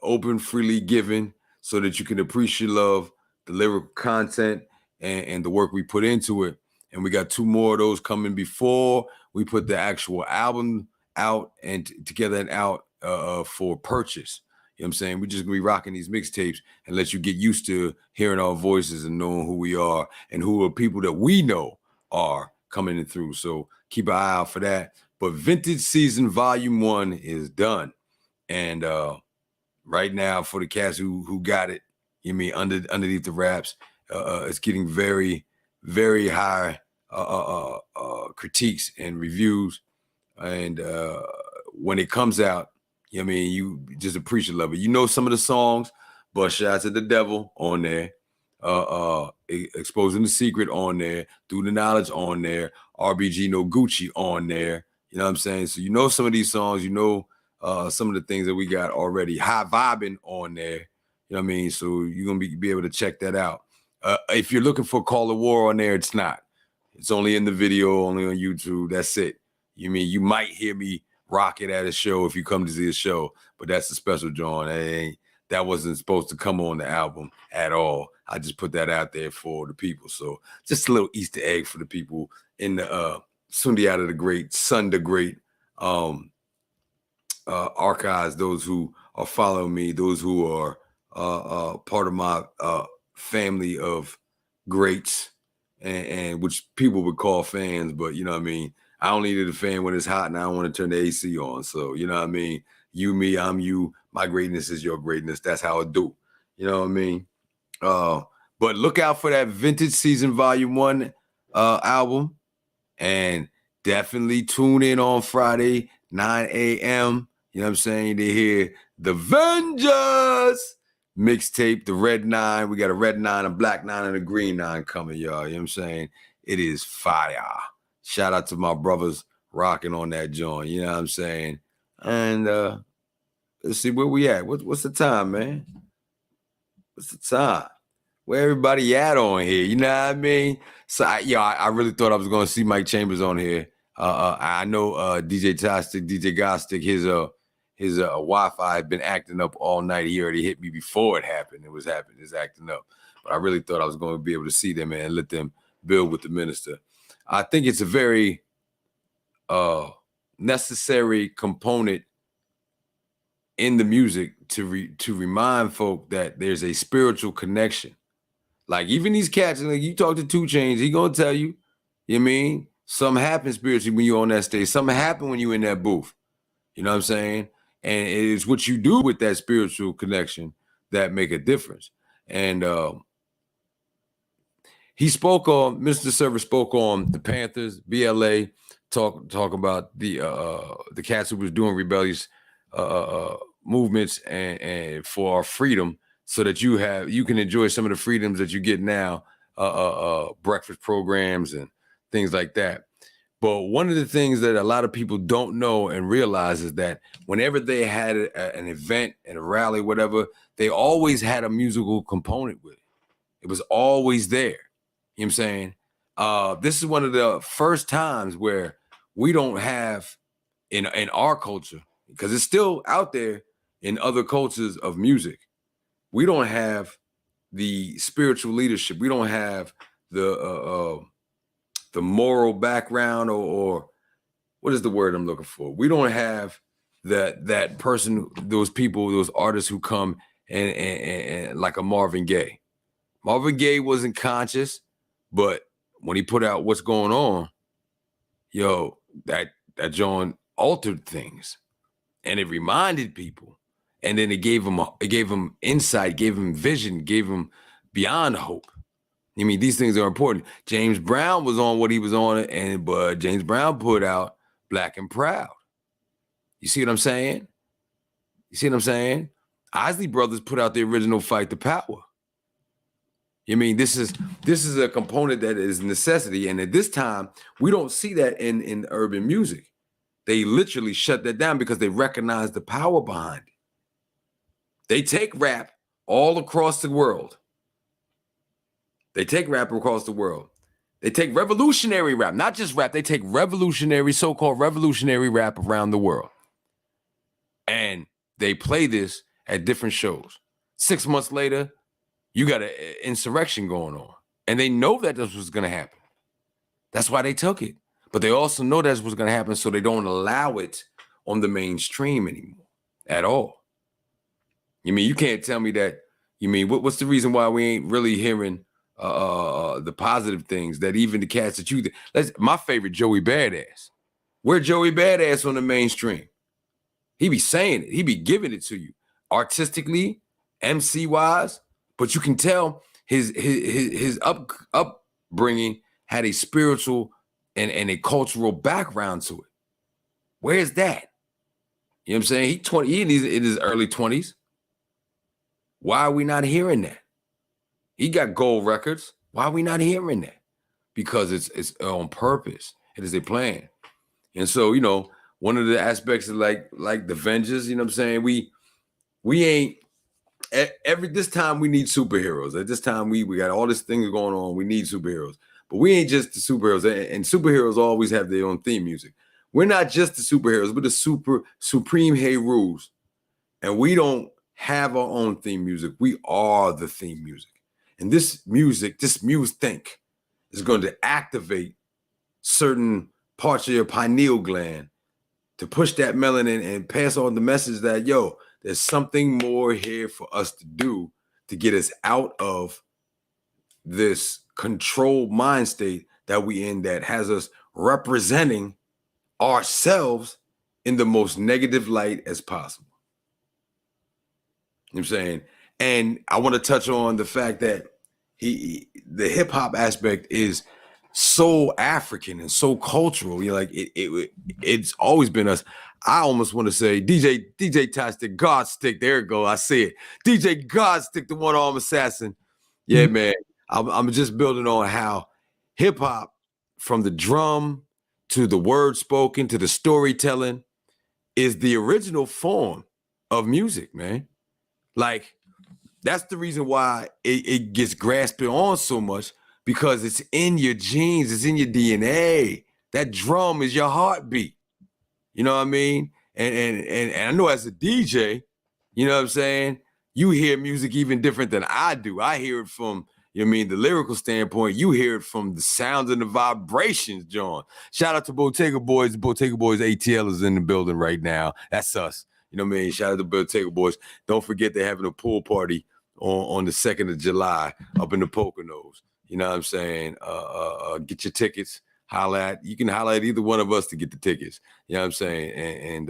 open, freely given, so that you can appreciate love, the lyrical content, and the work we put into it. And we got 2 more of those coming before we put the actual album out and together and out for purchase. You know what I'm saying? We're just going to be rocking these mixtapes and let you get used to hearing our voices and knowing who we are and who are people that we know are coming in through. So keep an eye out for that. But Vintage Season Volume 1 is done. And right now, for the cats who got it, underneath the wraps, it's getting very, very high critiques and reviews. And when it comes out, you just appreciate love it. Some of the songs, but Shots at the Devil on there, Exposing the Secret on there, Through the Knowledge on there, RBG No Gucci on there. You know what I'm saying? So some of these songs, some of the things that we got already. High Vibing on there. You know what I mean? So you're going to be able to check that out. If you're looking for Call of War on there, it's not. It's only in the video, only on YouTube. That's it. You might hear me rock it at a show if you come to see a show, but that's a special joint. That wasn't supposed to come on the album at all. I just put that out there for the people. So just a little Easter egg for the people in the Sundi Out of the Great, Sun the Great archives, those who are following me, those who are part of my family of greats, and which people would call fans, but you know what I mean? I only need a fan when it's hot and I don't want to turn the AC on. So, you know what I mean? You, me, I'm you. My greatness is your greatness. That's how I do. You know what I mean? But look out for that Vintage Season Volume 1 album. And definitely tune in on Friday, 9 a.m. You know what I'm saying? To hear the Avengers mixtape, the Red 9. We got a Red 9, a Black 9, and a Green 9 coming, y'all. You know what I'm saying? It is fire. Shout out to my brothers rocking on that joint. You know what I'm saying? And let's see where we at. What's the time, man? What's the time? Where everybody at on here? You know what I mean? So, I really thought I was going to see Mike Chambers on here. I know DJ Tastic, DJ Gostic, his Wi-Fi had been acting up all night. He already hit me before it happened. It's acting up. But I really thought I was going to be able to see them and let them build with the minister. I think it's a very necessary component in the music to remind folk that there's a spiritual connection. Like even these cats, like you talk to 2 Chainz, he gonna tell you, you know what I mean? Something happens spiritually when you're on that stage. Something happened when you're in that booth. You know what I'm saying? And it is what you do with that spiritual connection that make a difference. And Mr. Server spoke on the Panthers, BLA, talk about the cats who was doing rebellious movements and for our freedom, so that you can enjoy some of the freedoms that you get now, breakfast programs and things like that. But one of the things that a lot of people don't know and realize is that whenever they had an event and a rally, whatever, they always had a musical component with it. It was always there. You know what I'm saying? This is one of the first times where we don't have in our culture, because it's still out there in other cultures of music, we don't have the spiritual leadership. We don't have the moral background or what is the word I'm looking for? We don't have that person, those people, those artists who come and like a Marvin Gaye. Marvin Gaye wasn't conscious, but when he put out What's Going On, yo, that John altered things, and it reminded people, and then it gave him insight, gave him vision, gave him beyond hope. I mean, these things are important. James Brown was on what he was on, but James Brown put out Black and Proud. You see what I'm saying? Isley Brothers put out the original Fight the Power. You mean this is a component that is necessity, and at this time we don't see that in urban music. They literally shut that down because they recognize the power behind it. They take rap all across the world. They take revolutionary rap, not just rap. They take revolutionary, so-called revolutionary rap around the world. And they play this at different shows. 6 months later, you got an insurrection going on. And they know that this was going to happen. That's why they took it. But they also know that's what's going to happen, so they don't allow it on the mainstream anymore at all. You mean, you can't tell me that, you mean, what's the reason why we ain't really hearing the positive things that even the cats that my favorite, Joey Badass. Where Joey Badass on the mainstream? He be saying it. He be giving it to you artistically, MC wise, but you can tell his upbringing had a spiritual and a cultural background to it. Where is that? You know what I'm saying? He in his early 20s. Why are we not hearing that? He got gold records. Why are we not hearing that? Because it's on purpose. It is a plan. And so, you know, one of the aspects of like the Avengers, you know what I'm saying? We ain't this time we need superheroes. At this time we got all this thing going on. We need superheroes. But we ain't just the superheroes. And superheroes always have their own theme music. We're not just the superheroes, we're the supreme Hey Rules. And we don't have our own theme music. We are the theme music. And this music, this Muse think, is going to activate certain parts of your pineal gland to push that melanin and pass on the message that, yo, there's something more here for us to do to get us out of this controlled mind state that we in, that has us representing ourselves in the most negative light as possible. You know what I'm saying? And I want to touch on the fact that the hip hop aspect is so African and so cultural. You know, like it's always been us. I almost want to say DJ Tastic, God Stick. There it go. I see it. DJ God Stick, the one arm assassin. Yeah, man. I'm just building on how hip hop, from the drum to the word spoken to the storytelling, is the original form of music, man. Like, that's the reason why it gets grasped on so much, because it's in your genes, it's in your DNA. That drum is your heartbeat. You know what I mean? And I know as a DJ, you know what I'm saying, you hear music even different than I do. I hear it from, you know what I mean, the lyrical standpoint. You hear it from the sounds and the vibrations, John. Shout out to Bottega Boys. Bottega Boys ATL is in the building right now. That's us. You know what I mean? Shout out to Bottega Boys. Don't forget they're having a pool party on the 2nd of July up in the Poconos. You know what I'm saying? Get your tickets. You can holler at either one of us to get the tickets. You know what I'm saying? And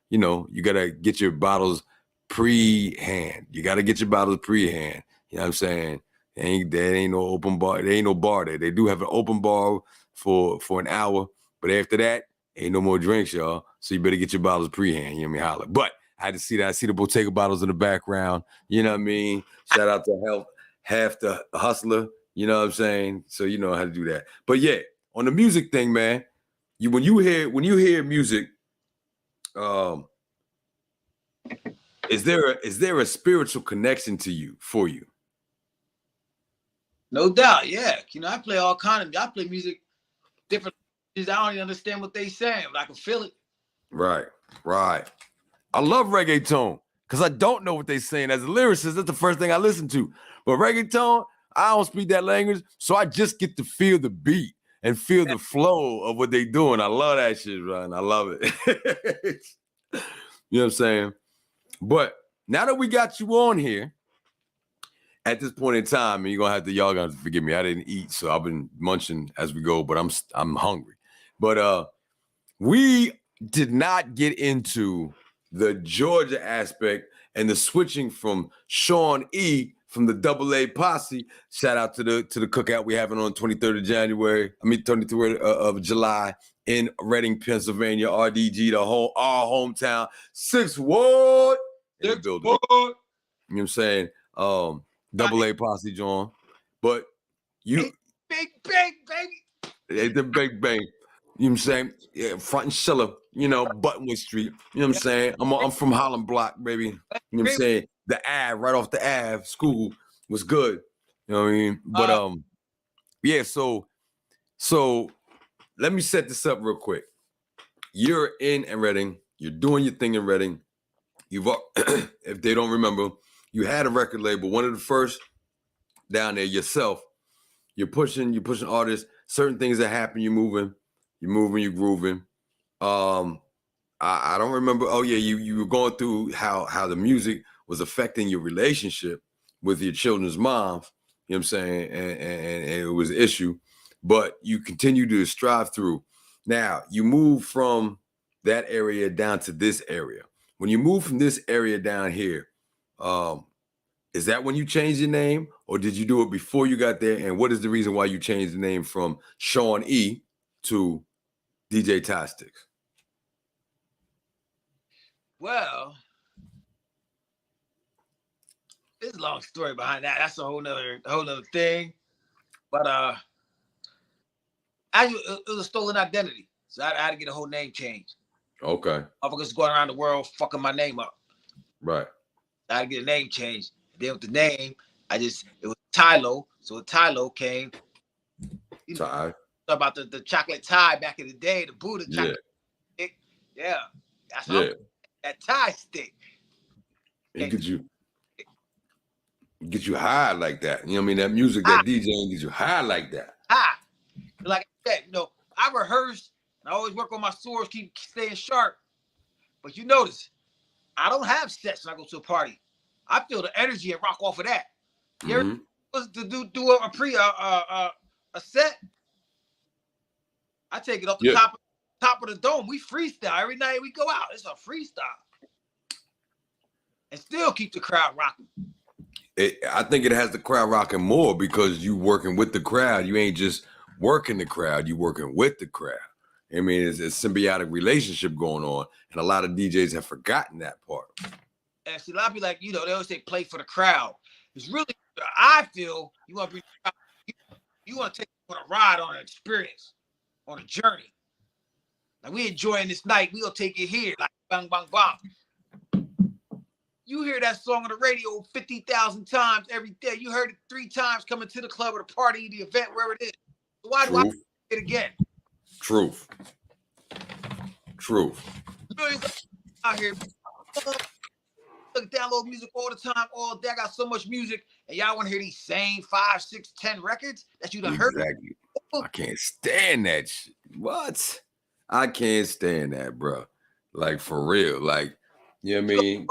you know, you gotta get your bottles pre-hand. You gotta get your bottles pre-hand. You know what I'm saying? There ain't no open bar. There ain't no bar there. They do have an open bar for an hour, but after that, ain't no more drinks, y'all. So you better get your bottles pre-hand. You know what I mean? Holler. But I had to see that. I see the Bottega bottles in the background. You know what I mean? Shout out to Half the Hustler. You know what I'm saying? So you know how to do that. But yeah, on the music thing, man, when you hear music, is there a spiritual connection for you? No doubt, yeah. You know, I play all kind of. I play music different. I don't even understand what they saying, but I can feel it. Right. I love reggaeton because I don't know what they're saying. As a lyricist, that's the first thing I listen to. But reggaeton, I don't speak that language, so I just get to feel the beat and feel the flow of what they doing. I love that shit, Ron. I love it. You know what I'm saying? But now that we got you on here, at this point in time, and y'all gonna have to forgive me. I didn't eat, so I've been munching as we go, but I'm hungry. But we did not get into the Georgia aspect and the switching from Sean E from the AA Posse. Shout out to the cookout we having on 23rd of January. 23rd of July in Reading, Pennsylvania. RDG, our hometown, 6th Ward in the building. You know what I'm saying? AA Posse, John. But you Big bang, baby. It's the big bang. You know what I'm saying? Yeah, front and Schiller, you know, Buttonwood Street. You know what I'm saying? I'm from Holland Block, baby. You know what I'm saying? The Ave, right off the Ave, school was good. You know what I mean? But yeah, so let me set this up real quick. You're in Reading, you're doing your thing in Reading. You've if they don't remember, you had a record label, one of the first down there yourself. You're pushing artists, certain things that happen, you're moving, you're grooving. I don't remember. Oh yeah, you were going through how the music was affecting your relationship with your children's moms. You know what I'm saying? And it was an issue, but you continue to strive through. Now you move from that area down to this area. When you move from this area down here, is that when you changed your name, or did you do it before you got there? And what is the reason why you changed the name from Sean E to DJ Ty Sticks? Well, there's a long story behind that. That's a whole nother thing. But it was a stolen identity, so I had to get a whole name change. Okay. Motherfuckers going around the world fucking my name up. Right. I had to get a name change. Then with the name, it was Tylo. So Tylo came. You know, Ty. about the chocolate tie back in the day, the Buddha chocolate stick. Yeah. That's what that tie stick. It get you high like that. You know what I mean? That music, that DJing gets you high like that. Like I said, you know, I rehearse and I always work on my swords, keep staying sharp. But you notice, I don't have sets when I go to a party. I feel the energy and rock off of that. You ever was to do a set? I take it off the top of the dome. We freestyle every night we go out. It's a freestyle. And still keep the crowd rocking. I think it has the crowd rocking more because you working with the crowd. You ain't just working the crowd, you working with the crowd. I mean, it's a symbiotic relationship going on. And a lot of DJs have forgotten that part. And see, a lot of people, like, you know, they always say play for the crowd. It's really, I feel you want to be, you want to take on a ride, on an experience, on a journey. Like, we enjoying this night, we gonna take it here, like bang, bang, bang. You hear that song on the radio 50,000 times every day. You heard it 3 times coming to the club or the party, the event, wherever it is. So why do I do it again? Truth. Millions out here. Download music all the time, all day. I got so much music, and y'all want to hear these same 5, 6, 10 records that you done heard. Exactly. I can't stand that shit. What? I can't stand that, bro. Like, for real. Like, you know what I mean?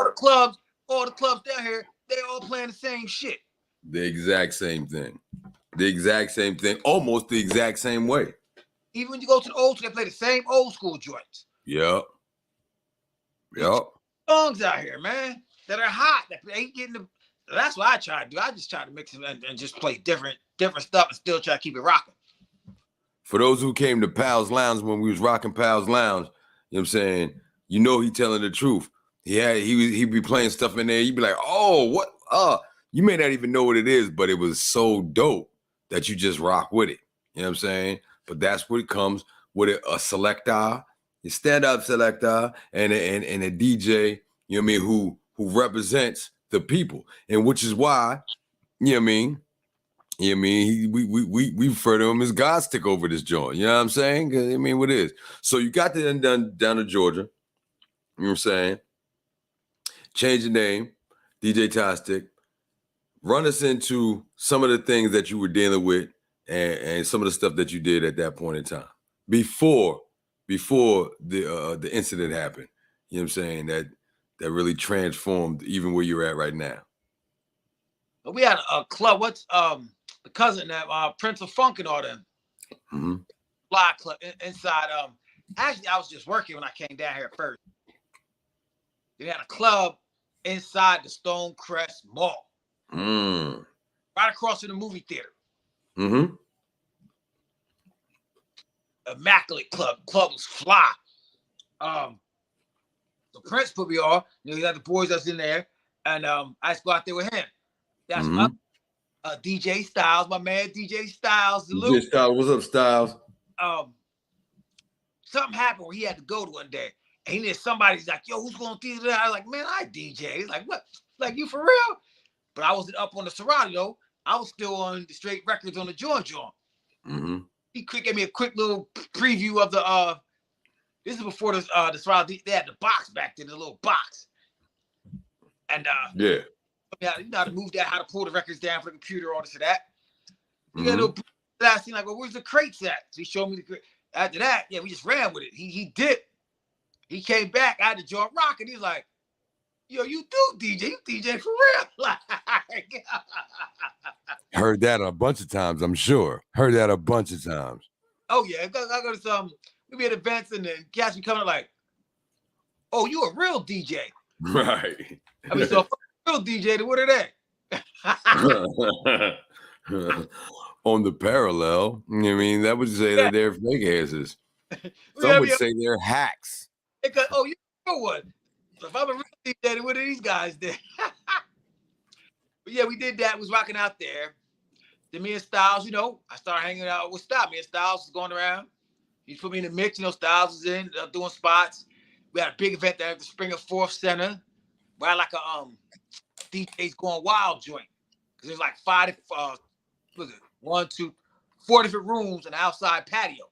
All the clubs down here, they all playing the same shit. The exact same thing. Almost the exact same way. Even when you go to the old school, they play the same old school joints. Yep. Yup. Songs out here, man, that are hot, that ain't getting the. That's what I try to do. I just try to mix it and just play different stuff and still try to keep it rocking. For those who came to Pal's Lounge when we was rocking Pal's Lounge, you know what I'm saying? You know he telling the truth. He'd be playing stuff in there. You'd be like, oh, what? You may not even know what it is, but it was so dope that you just rock with it. You know what I'm saying? But that's what comes with a selector, a stand-up selector, and a DJ, you know what I mean, who represents the people. And which is why, you know what I mean? You know what I mean? We refer to him as God stick over this joint. You know what I'm saying? I mean, what it is. So you got that done down to Georgia. You know what I'm saying? Change the name, DJ Tastic. Run us into some of the things that you were dealing with and some of the stuff that you did at that point in time. Before the incident happened. You know what I'm saying? That really transformed even where you're at right now. We had a club. What's the cousin that Prince of Funk and all them? Mm-hmm. Fly club inside. Actually, I was just working when I came down here first. They had a club inside the Stonecrest Mall. Right across from the movie theater. Mm-hmm. Immaculate club. Club was fly. So Prince put me on. You know, he had the boys that's in there, and I just go out there with him. That's DJ Styles, my man, DJ Styles. DJ Styles, what's up, Styles? Something happened where he had to go to one day, and he needed somebody. He's like, "Yo, who's going to DJ?" I was like, "Man, I DJ." He's like, "What? Like you for real?" But I wasn't up on the Serato, though. I was still on the straight records on the joint. Mm-hmm. He gave me a quick little preview of the. This is before the Serato. They had the box back then, the little box. And yeah, you know how to move that, how to pull the records down for the computer, all this and that. You got a little last thing like, well, where's the crates at? So he showed me the crate. After that, yeah, we just ran with it. He did. He came back. I had the joint rocking. He's like, "Yo, you do DJ? You DJ for real?" Like, heard that a bunch of times. I'm sure. Heard that a bunch of times. Oh yeah, I go to some. We be at events and then cats be coming like, "Oh, you a real DJ?" Right. I mean, so if I'm a real DJ, then what are they? On the parallel, you know what I mean, that would say that they're fake asses. Some would say they're hacks. Because, oh, you know what? So if I'm a real DJ, then what are these guys did? But yeah, we did that. We was rocking out there. Then me and Styles, you know, I started hanging out with Styles. Me and Styles was going around. He put me in the mix. You know, Styles was in doing spots. We had a big event there at the Springer Fourth Center. We had like a DJ's Going Wild joint. Because there's like 4 different rooms and an outside patio.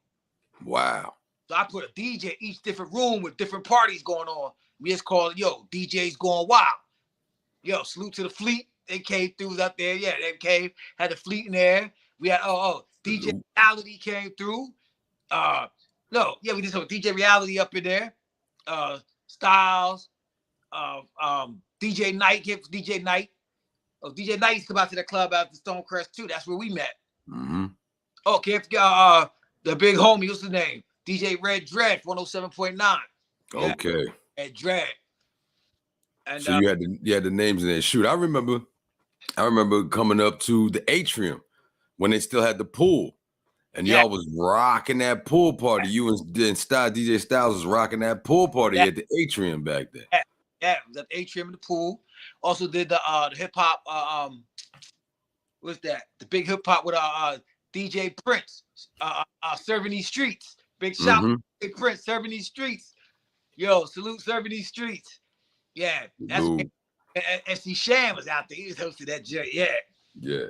Wow. So I put a DJ each different room with different parties going on. We just called it, yo, DJ's Going Wild. Yo, salute to the fleet. They came through, was up there. Yeah, they came, had the fleet in there. We had, DJ Reality came through. We just have DJ Reality up in there. Styles. DJ Knight, DJ Knight. Oh, DJ Knight used to come out to the club out the Stonecrest too. That's where we met. Mm-hmm. Oh, can't forget the big homie, what's his name? DJ Red Dread, 107.9. Okay. Red Dread. And so you had the names in there. Shoot, I remember coming up to the atrium when they still had the pool. And y'all was rocking that pool party. You and Style, DJ Styles was rocking that pool party at the atrium back then. Yeah, it was at the atrium in the pool. Also did the hip hop. What's that? The big hip hop with DJ Prince. Serving these streets. Big shout out to Prince serving these streets. Yo, salute serving these streets. Yeah, that's and see Shan was out there. He was hosting that joint. Yeah.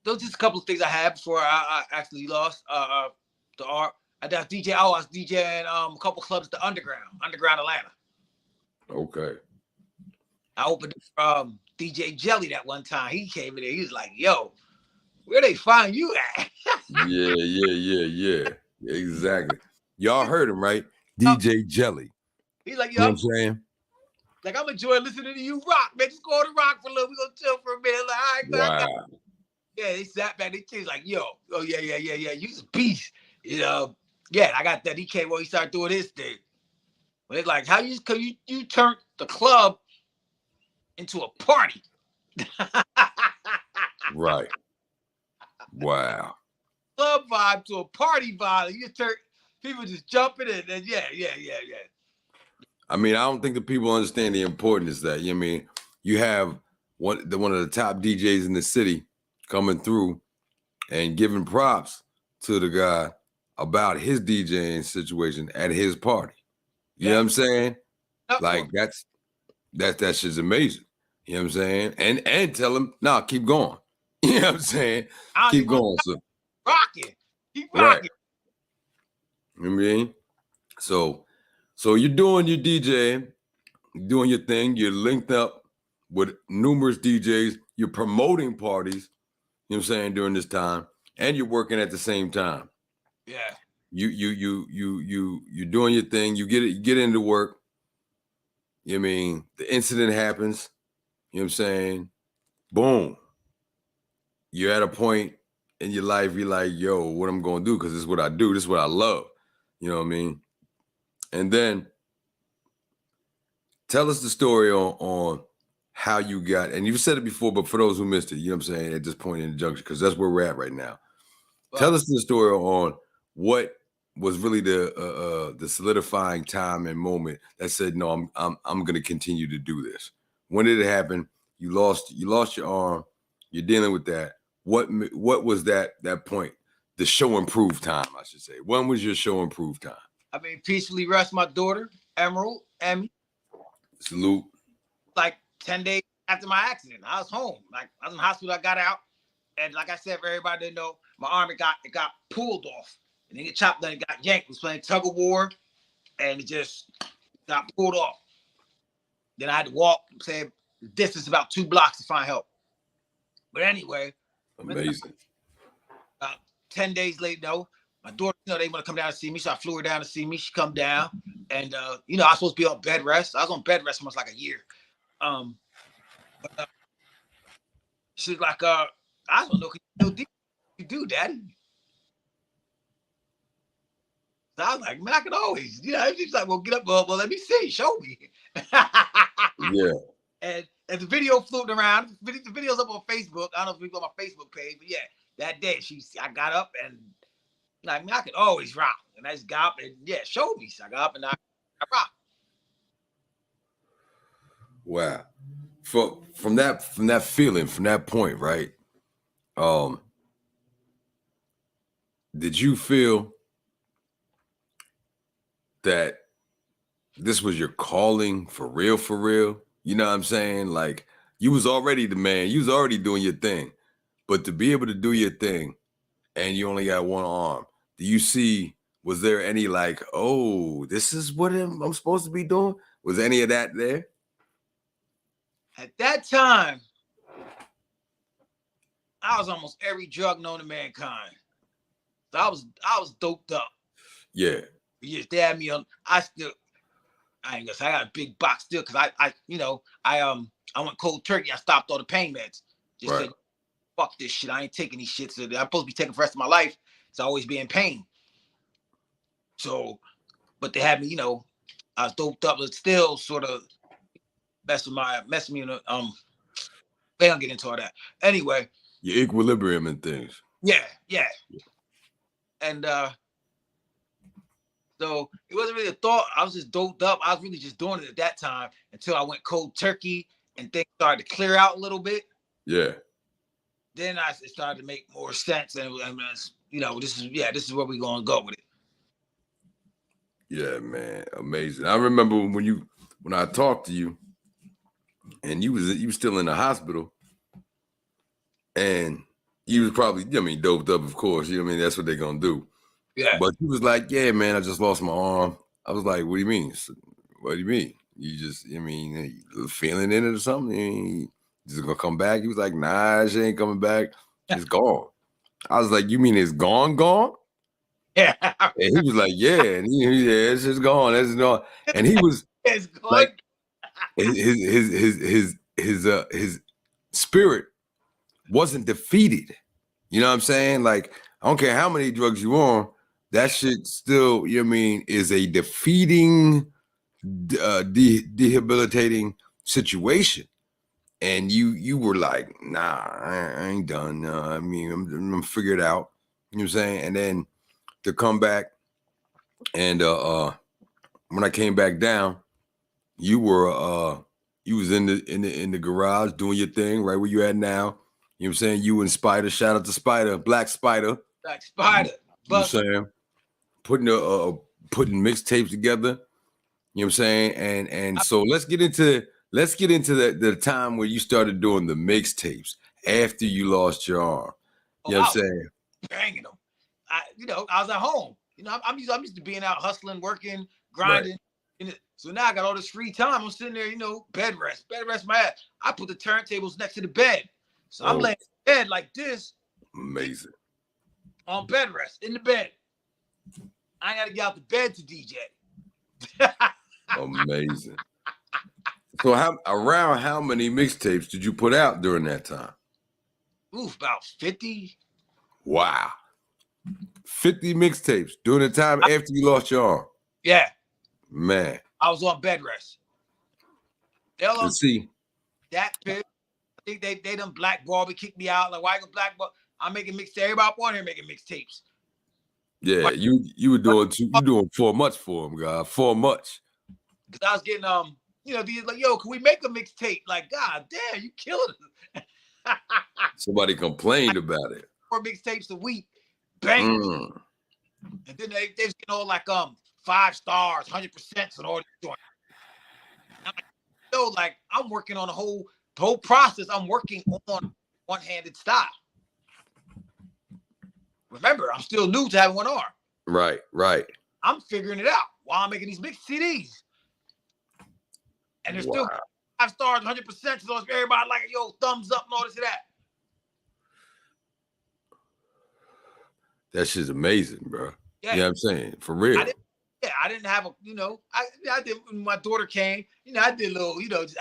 Those just a couple of things I had before I actually lost the art. I was DJing a couple clubs at the Underground Atlanta. Okay. I opened DJ Jelly that one time. He came in there. He was like, "Yo, where they find you at?" Yeah. Exactly. Y'all heard him, right? DJ Jelly. He's like, "Yo, you know what I'm saying? Like, I'm enjoying listening to you rock, man. Just go on to rock for a little. We gonna chill for a minute." Like, all right, wow. Yeah, they sat back. They changed like, "Yo, yeah. You's a beast." You know. Yeah, I got that. He came when he started doing his thing. But it's like, how you turned the club into a party. Right. Wow. Club vibe to a party vibe. You turn people just jumping in and yeah. I mean, I don't think the people understand the importance of that. You know what I mean? You have one of the top DJs in the city coming through and giving props to the guy about his DJing situation at his party. You know what I'm saying? Like that shit's amazing. You know what I'm saying? And tell him, nah, keep going. You know what I'm saying? Keep going. So rocking. Keep rocking. Right. You know what I mean? So you're doing your DJing, doing your thing, you're linked up with numerous DJs, you're promoting parties, you know what I'm saying, during this time, and you're working at the same time. Yeah. You're doing your thing, you get into work. You know what I mean? The incident happens, you know what I'm saying? Boom. You're at a point in your life, you're like, yo, what I'm gonna do? Because this is what I do, this is what I love. You know what I mean? And then tell us the story on how you got, and you've said it before, but for those who missed it, you know what I'm saying, at this point in the junction, because that's where we're at right now. Well, tell us the story on what was really the solidifying time and moment that said, no, I'm going to continue to do this. When did it happen? You lost your arm. You're dealing with that. What was that point? The show improved time, I should say. When was your show improved time? I mean, peacefully rest my daughter, Emerald, Emmy. Salute. Like 10 days after my accident, I was home. Like I was in the hospital, I got out. And like I said, for everybody to know, my arm, it got pulled off. And then it chopped down, it got yanked. It was playing tug of war. And it just got pulled off. Then I had to walk, say, the distance about 2 blocks to find help. But anyway. Amazing. About 10 days later, though, my daughter, they want to come down to see me. So I flew her down to see me. She come down. And, I was supposed to be on bed rest. I was on bed rest almost like a year. She's like, I don't know what you do, Daddy. So I was like, man, I can always, she's like, well, get up, well, let me see, show me. Yeah. And the video floating around, the video's up on Facebook. I don't know if it's on my Facebook page, but yeah, that day I got up and like, man, I could always rock. And I just got up and yeah, showed me. So I got up and I rocked. Wow. From that feeling, from that point, right? Did you feel that this was your calling for real? You know what I'm saying? Like you was already the man, you was already doing your thing, but to be able to do your thing and you only got one arm, was there any like, oh, this is what I'm supposed to be doing? Was any of that there? At that time, I was almost every drug known to mankind. So I was doped up. Yeah. You just had me on. I ain't gonna say I got a big box still because I went cold turkey. I stopped all the pain meds. Just said, fuck this shit. I ain't taking these shits. So I'm supposed to be taking for the rest of my life. So I always be in pain. So, but they had me, I was doped up, but still sort of messing me in the they don't get into all that. Anyway. Your equilibrium and things. Yeah. And so it wasn't really a thought. I was just doped up. I was really just doing it at that time until I went cold turkey and things started to clear out a little bit. Yeah. Then it started to make more sense. And this is where we're gonna go with it. Yeah, man. Amazing. I remember when I talked to you and you was still in the hospital and you was probably, doped up, of course. That's what they're gonna do. Yeah. But he was like, yeah, man, I just lost my arm. I was like, what do you mean? What do you mean? You just, feeling in it or something? Just gonna come back? He was like, nah, she ain't coming back. It's gone. I was like, you mean it's gone? Yeah. And he was like, yeah. And it's just gone. It's gone. And he was it's gone. Like, his spirit wasn't defeated. You know what I'm saying? Like, I don't care how many drugs you on, that shit still, is a defeating debilitating situation, and you were like, nah, I ain't done. I mean, I'm gonna figure it out. You know what I'm saying? And then to come back, and when I came back down, you was in the garage doing your thing, right where you at now. You know what I'm saying? You and Spider, shout out to Spider, Black Spider. Black Spider. You know what I'm saying? Putting mixtapes together. You know what I'm saying? And so let's get into the time where you started doing the mixtapes after you lost your arm. You know what I'm saying? Banging them. I was at home. I'm used to being out hustling, working, grinding. Right. So now I got all this free time. I'm sitting there, bed rest my ass. I put the turntables next to the bed. So I'm laying in bed like this. Amazing. On bed rest, in the bed. I got to get out the bed to DJ. Amazing. So around how many mixtapes did you put out during that time? Oof, about 50. Wow. 50 mixtapes during the time after you lost your arm. Yeah. Man. I was on bed rest. Let's see. That pit. I think they done blackballed me, kicked me out. Like, why you blackball? I'm making mixtapes. Everybody on here making mixtapes. Yeah, you were doing doing 4 much for him, God. 4 much. Because I was getting these like, yo, can we make a mixtape? Like, God damn, you killed us. Somebody complained about it. 4 mixtapes a week. Bang. And then they was getting all like 5 stars, 100% and all this joint. Like I'm working on the whole process. I'm working on one-handed style. Remember, I'm still new to having one arm. Right. I'm figuring it out while I'm making these mixed CDs. And there's still 5 stars, 100%. So everybody like, yo, thumbs up and all this and that. That shit's amazing, bro. Yeah. You know what I'm saying? For real. I didn't have I did when my daughter came, I did a little, just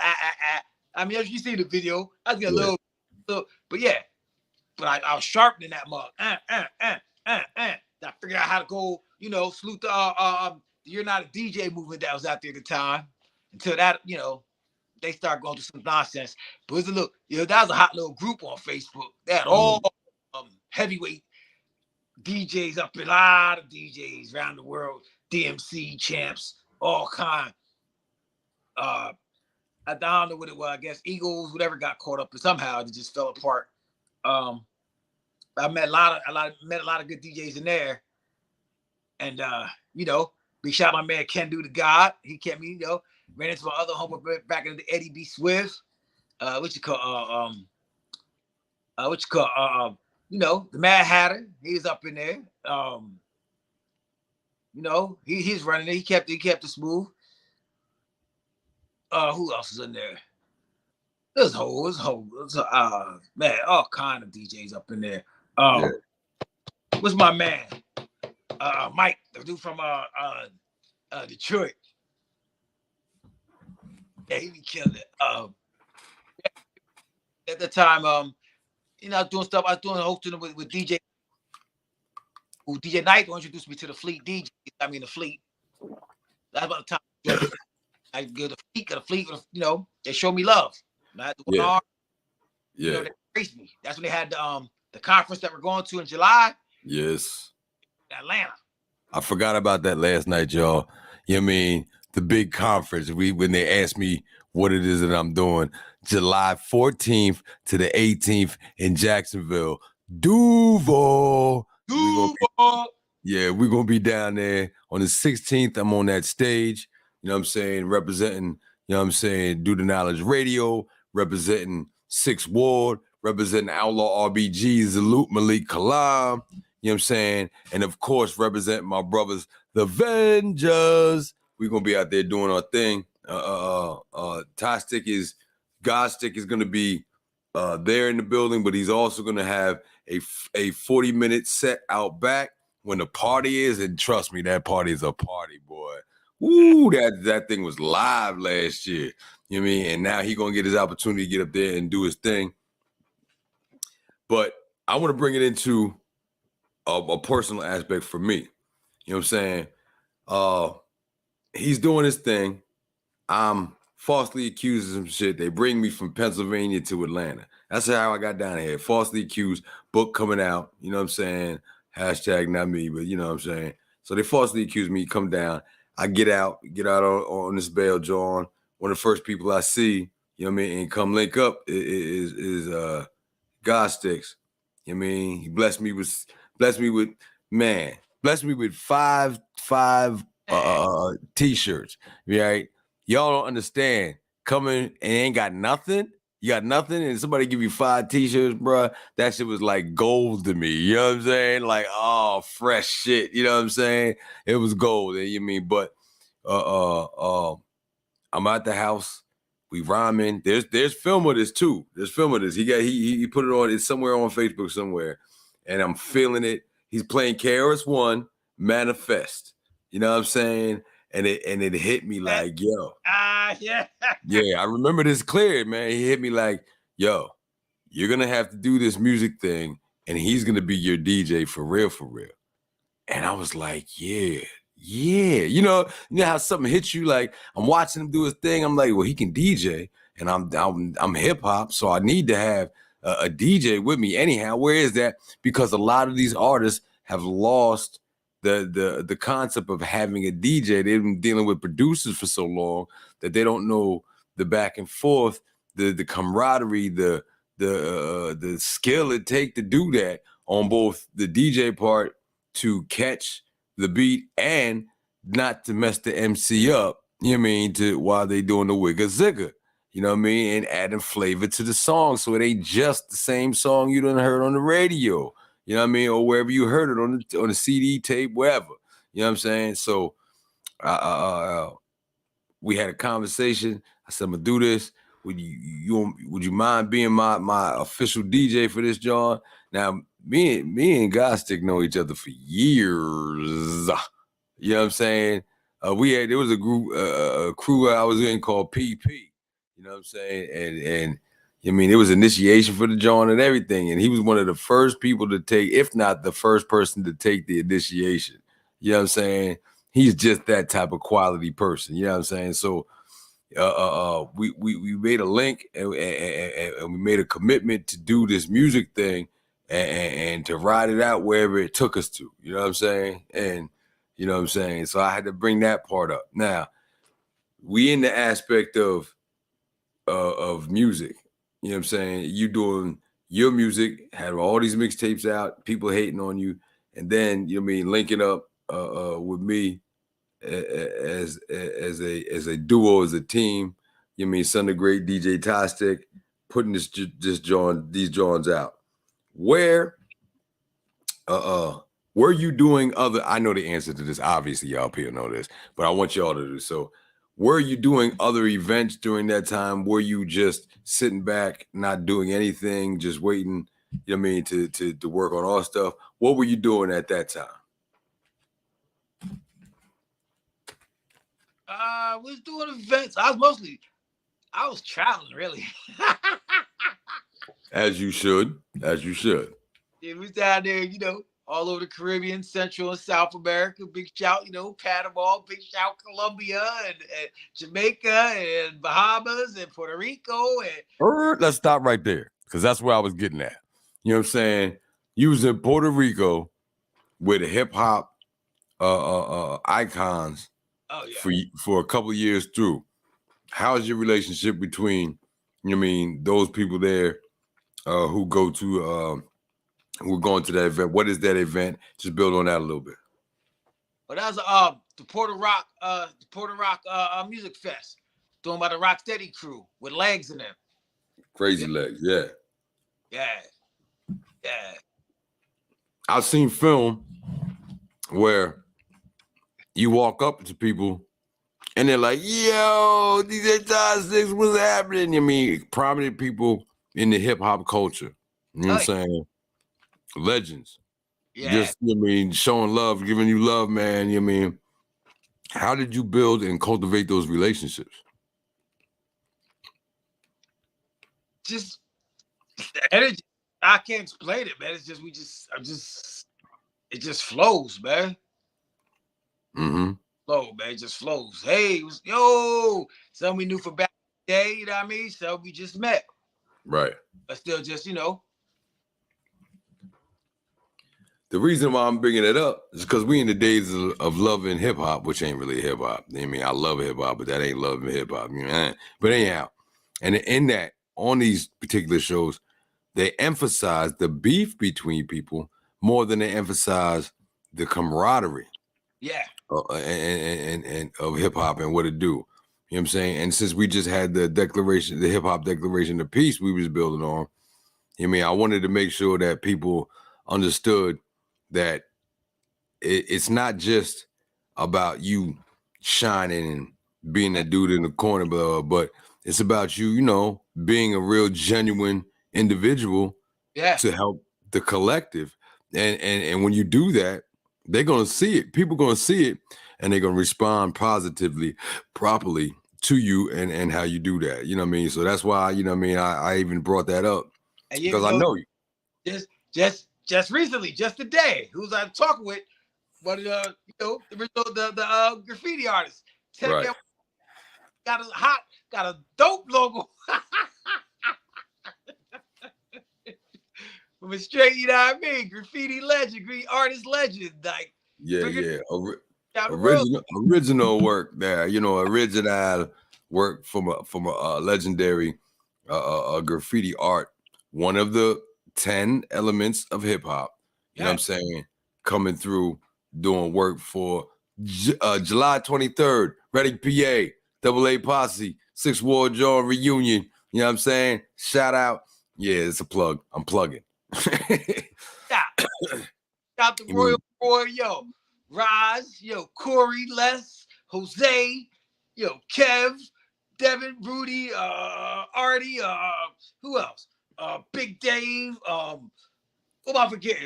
I mean, as you see the video, I did a little, but yeah. But I was sharpening that mug. I figured out how to go, salute the You're Not a DJ movement that was out there at the time. Until that, they start going through some nonsense. But it was a little, that was a hot little group on Facebook. They had all heavyweight DJs up in, a lot of DJs around the world, DMC champs, all kind. I don't know what it was. I guess Eagles, whatever, got caught up, but somehow it just fell apart. I met a lot of good DJs in there, and big shout out my man Ken Do the God. He kept me, ran into my other homie back in the Eddie B. Swift. The Mad Hatter. He was up in there. He's running it. He kept it smooth. Who else is in there? There's whole man, all kind of DJs up in there. What's my man? Mike, the dude from Detroit. Yeah, he be killing it. At the time, I was doing stuff. I was doing hosting with DJ. Who DJ Knight introduced me to the Fleet DJ. I mean the Fleet. That's about the time I go to the Fleet. They show me love. And I had the one arm. Yeah. They embraced me. That's when they had the conference that we're going to in July. Yes. Atlanta. I forgot about that last night, y'all. You know what I mean? The big conference. When they asked me what it is that I'm doing, July 14th to the 18th in Jacksonville. Duval. We're going to be down there. On the 16th, I'm on that stage, representing, Do the Knowledge Radio, representing 6th Ward, representing Outlaw RBG, Zaloot Malik Kalam, and of course, representing my brothers, the Vengers. We're going to be out there doing our thing. God Stick is going to be there in the building, but he's also going to have a 40-minute set out back when the party is, and trust me, that party is a party, boy. Woo, that thing was live last year. You know what I mean? And now he's going to get his opportunity to get up there and do his thing. But I want to bring it into a personal aspect for me. You know what I'm saying? He's doing his thing. I'm falsely accused of some shit. They bring me from Pennsylvania to Atlanta. That's how I got down here. Falsely accused, book coming out. You know what I'm saying? Hashtag not me, but you know what I'm saying? So they falsely accuse me, come down. I get out on this bail, John. One of the first people I see, you know what I mean, and come link up is God Sticks. You know what I mean? He blessed me with five t-shirts, right? Y'all don't understand. Coming and ain't got nothing. You got nothing, and somebody give you 5 t-shirts, bro. That shit was like gold to me. You know what I'm saying? Like, oh, fresh shit. You know what I'm saying? It was gold. You know what I mean? But I'm at the house. We rhyming. There's film of this too. There's film of this. He put it on. It's somewhere on Facebook somewhere, and I'm feeling it. He's playing KRS-One Manifest. You know what I'm saying? And it hit me like, yo. Yeah. Yeah, I remember this clear, man. He hit me like, yo, you're going to have to do this music thing, and he's going to be your DJ for real, for real. And I was like, yeah. You know how something hits you, like, I'm watching him do his thing. I'm like, well, he can DJ, and I'm hip-hop, so I need to have a DJ with me anyhow. Where is that? Because a lot of these artists have lost the concept of having a DJ. They've been dealing with producers for so long that they don't know the back and forth, the camaraderie, the skill it take to do that on both the DJ part to catch the beat and not to mess the MC up. You know what I mean? While they doing the wigga zigga. You know what I mean? And adding flavor to the song, so it ain't just the same song you done heard on the radio. You know what I mean? Or wherever you heard it on the CD tape, wherever. You know what I'm saying? So we had a conversation. I said, I'm gonna do this. Would you mind being my official DJ for this, John? Now, me and Godstick know each other for years. You know what I'm saying? There was a crew I was in called PP. You know what I'm saying? And I mean, it was initiation for the John and everything. And he was one of the first people to take, if not the first person to take the initiation. You know what I'm saying? He's just that type of quality person. You know what I'm saying? So we made a link and we made a commitment to do this music thing and to ride it out wherever it took us to. You know what I'm saying? And you know what I'm saying? So I had to bring that part up. Now, we in the aspect of music. You know what I'm saying? You doing your music, had all these mixtapes out, people hating on you, and then you know what I mean, linking up with me as a duo, as a team. You know what I mean, son of great DJ Tostick, putting these Johns out. Where were you doing other? I know the answer to this. Obviously, y'all people know this, but I want y'all to do so. Were you doing other events during that time? Were you just sitting back, not doing anything, just waiting, you know what I mean, to work on all stuff? What were you doing at that time? I was doing events. I was traveling, really. As you should. Yeah, we was down there, you know, all over the Caribbean, Central and South America. Big shout, you know, Panama, big shout, Colombia and Jamaica and Bahamas and Puerto Rico. And let's stop right there, because that's where I was getting at. You know what I'm saying? You was in Puerto Rico with hip hop icons for a couple of years through. How's your relationship between, you know what I mean, those people there who go to we're going to that event? What is that event? Just build on that a little bit. Well, that was the Puerto Rock Music Fest, doing by the Rocksteady crew with Legs in them. Crazy Legs, yeah. I've seen film where you walk up to people and they're like, yo, DJ Tostick, what's happening? I mean, prominent people in the hip hop culture. You know what I'm saying? Legends. Yeah. Just, you know what I mean, showing love, giving you love, man. You know what I mean? How did you build and cultivate those relationships? Just the energy. I can't explain it, man. It's just it just flows, man. Mm-hmm. flow, man. It just flows. Hey, yo, some we knew for back in the day, you know what I mean? So we just met. Right. But still just, you know. The reason why I'm bringing it up is because we in the days of loving hip hop, which ain't really hip hop. I mean, I love hip hop, but that ain't loving hip hop. You know? But anyhow, and in that, on these particular shows, they emphasize the beef between people more than they emphasize the camaraderie. Yeah. And of hip hop and what it do. You know what I'm saying? And since we just had the hip hop declaration of peace we was building on, I mean, I wanted to make sure that people understood that it's not just about you shining and being that dude in the corner, but it's about you, you know, being a real genuine individual to help the collective. And when you do that, they're going to see it. People going to see it, and they're going to respond positively, properly to you and how you do that. You know what I mean? So that's why, you know what I mean, I even brought that up because I know you. Just recently, just today, who's I'm talking with, but you know, the graffiti artist. Right. Got a dope logo. From a straight, you know what I mean? Graffiti legend, artist legend, like original work there. You know, original work from a legendary graffiti art. One of the 10 elements of hip hop. You know what I'm saying? Coming through, doing work for July 23rd, Reading, PA, Double A Posse, 6th Ward John reunion. You know what I'm saying? Shout out. Yeah, it's a plug. I'm plugging. Got the Royal Boy, yo, Raz, yo, Corey, Les, Jose, yo, Kev, Devin, Rudy, Artie, who else? Big Dave, who am I forgetting?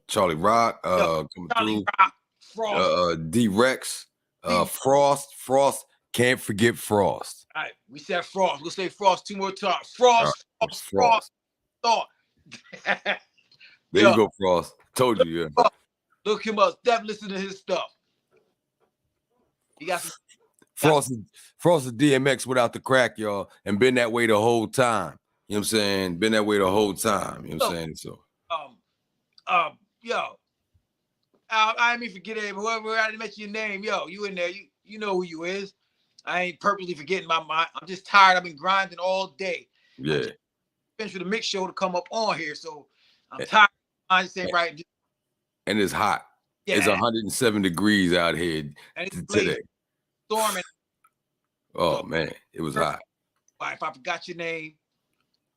Charlie Rock, Charlie Rock, Frost, D-Rex, Frost, can't forget Frost. All right, we said Frost. We'll say Frost 2 more times. Frost. Thought. There you go, Frost. Told you, yeah. Look him up. Steph, listen to his stuff. He got some. Frost is DMX without the crack, y'all, and been that way the whole time. You know what I'm saying? Been that way the whole time. You know what I'm saying? So, yo, I didn't mean forget it. Whoever I didn't mention your name, yo, you in there? You know who you is. I ain't purposely forgetting my mind. I'm just tired. I've been grinding all day. Yeah. Finished with the mix show to come up on here, so I'm tired. I just ain't right. And it's hot. Yeah. It's 107 degrees out here today. Storming. Oh man, it was hot. All right, if I forgot your name,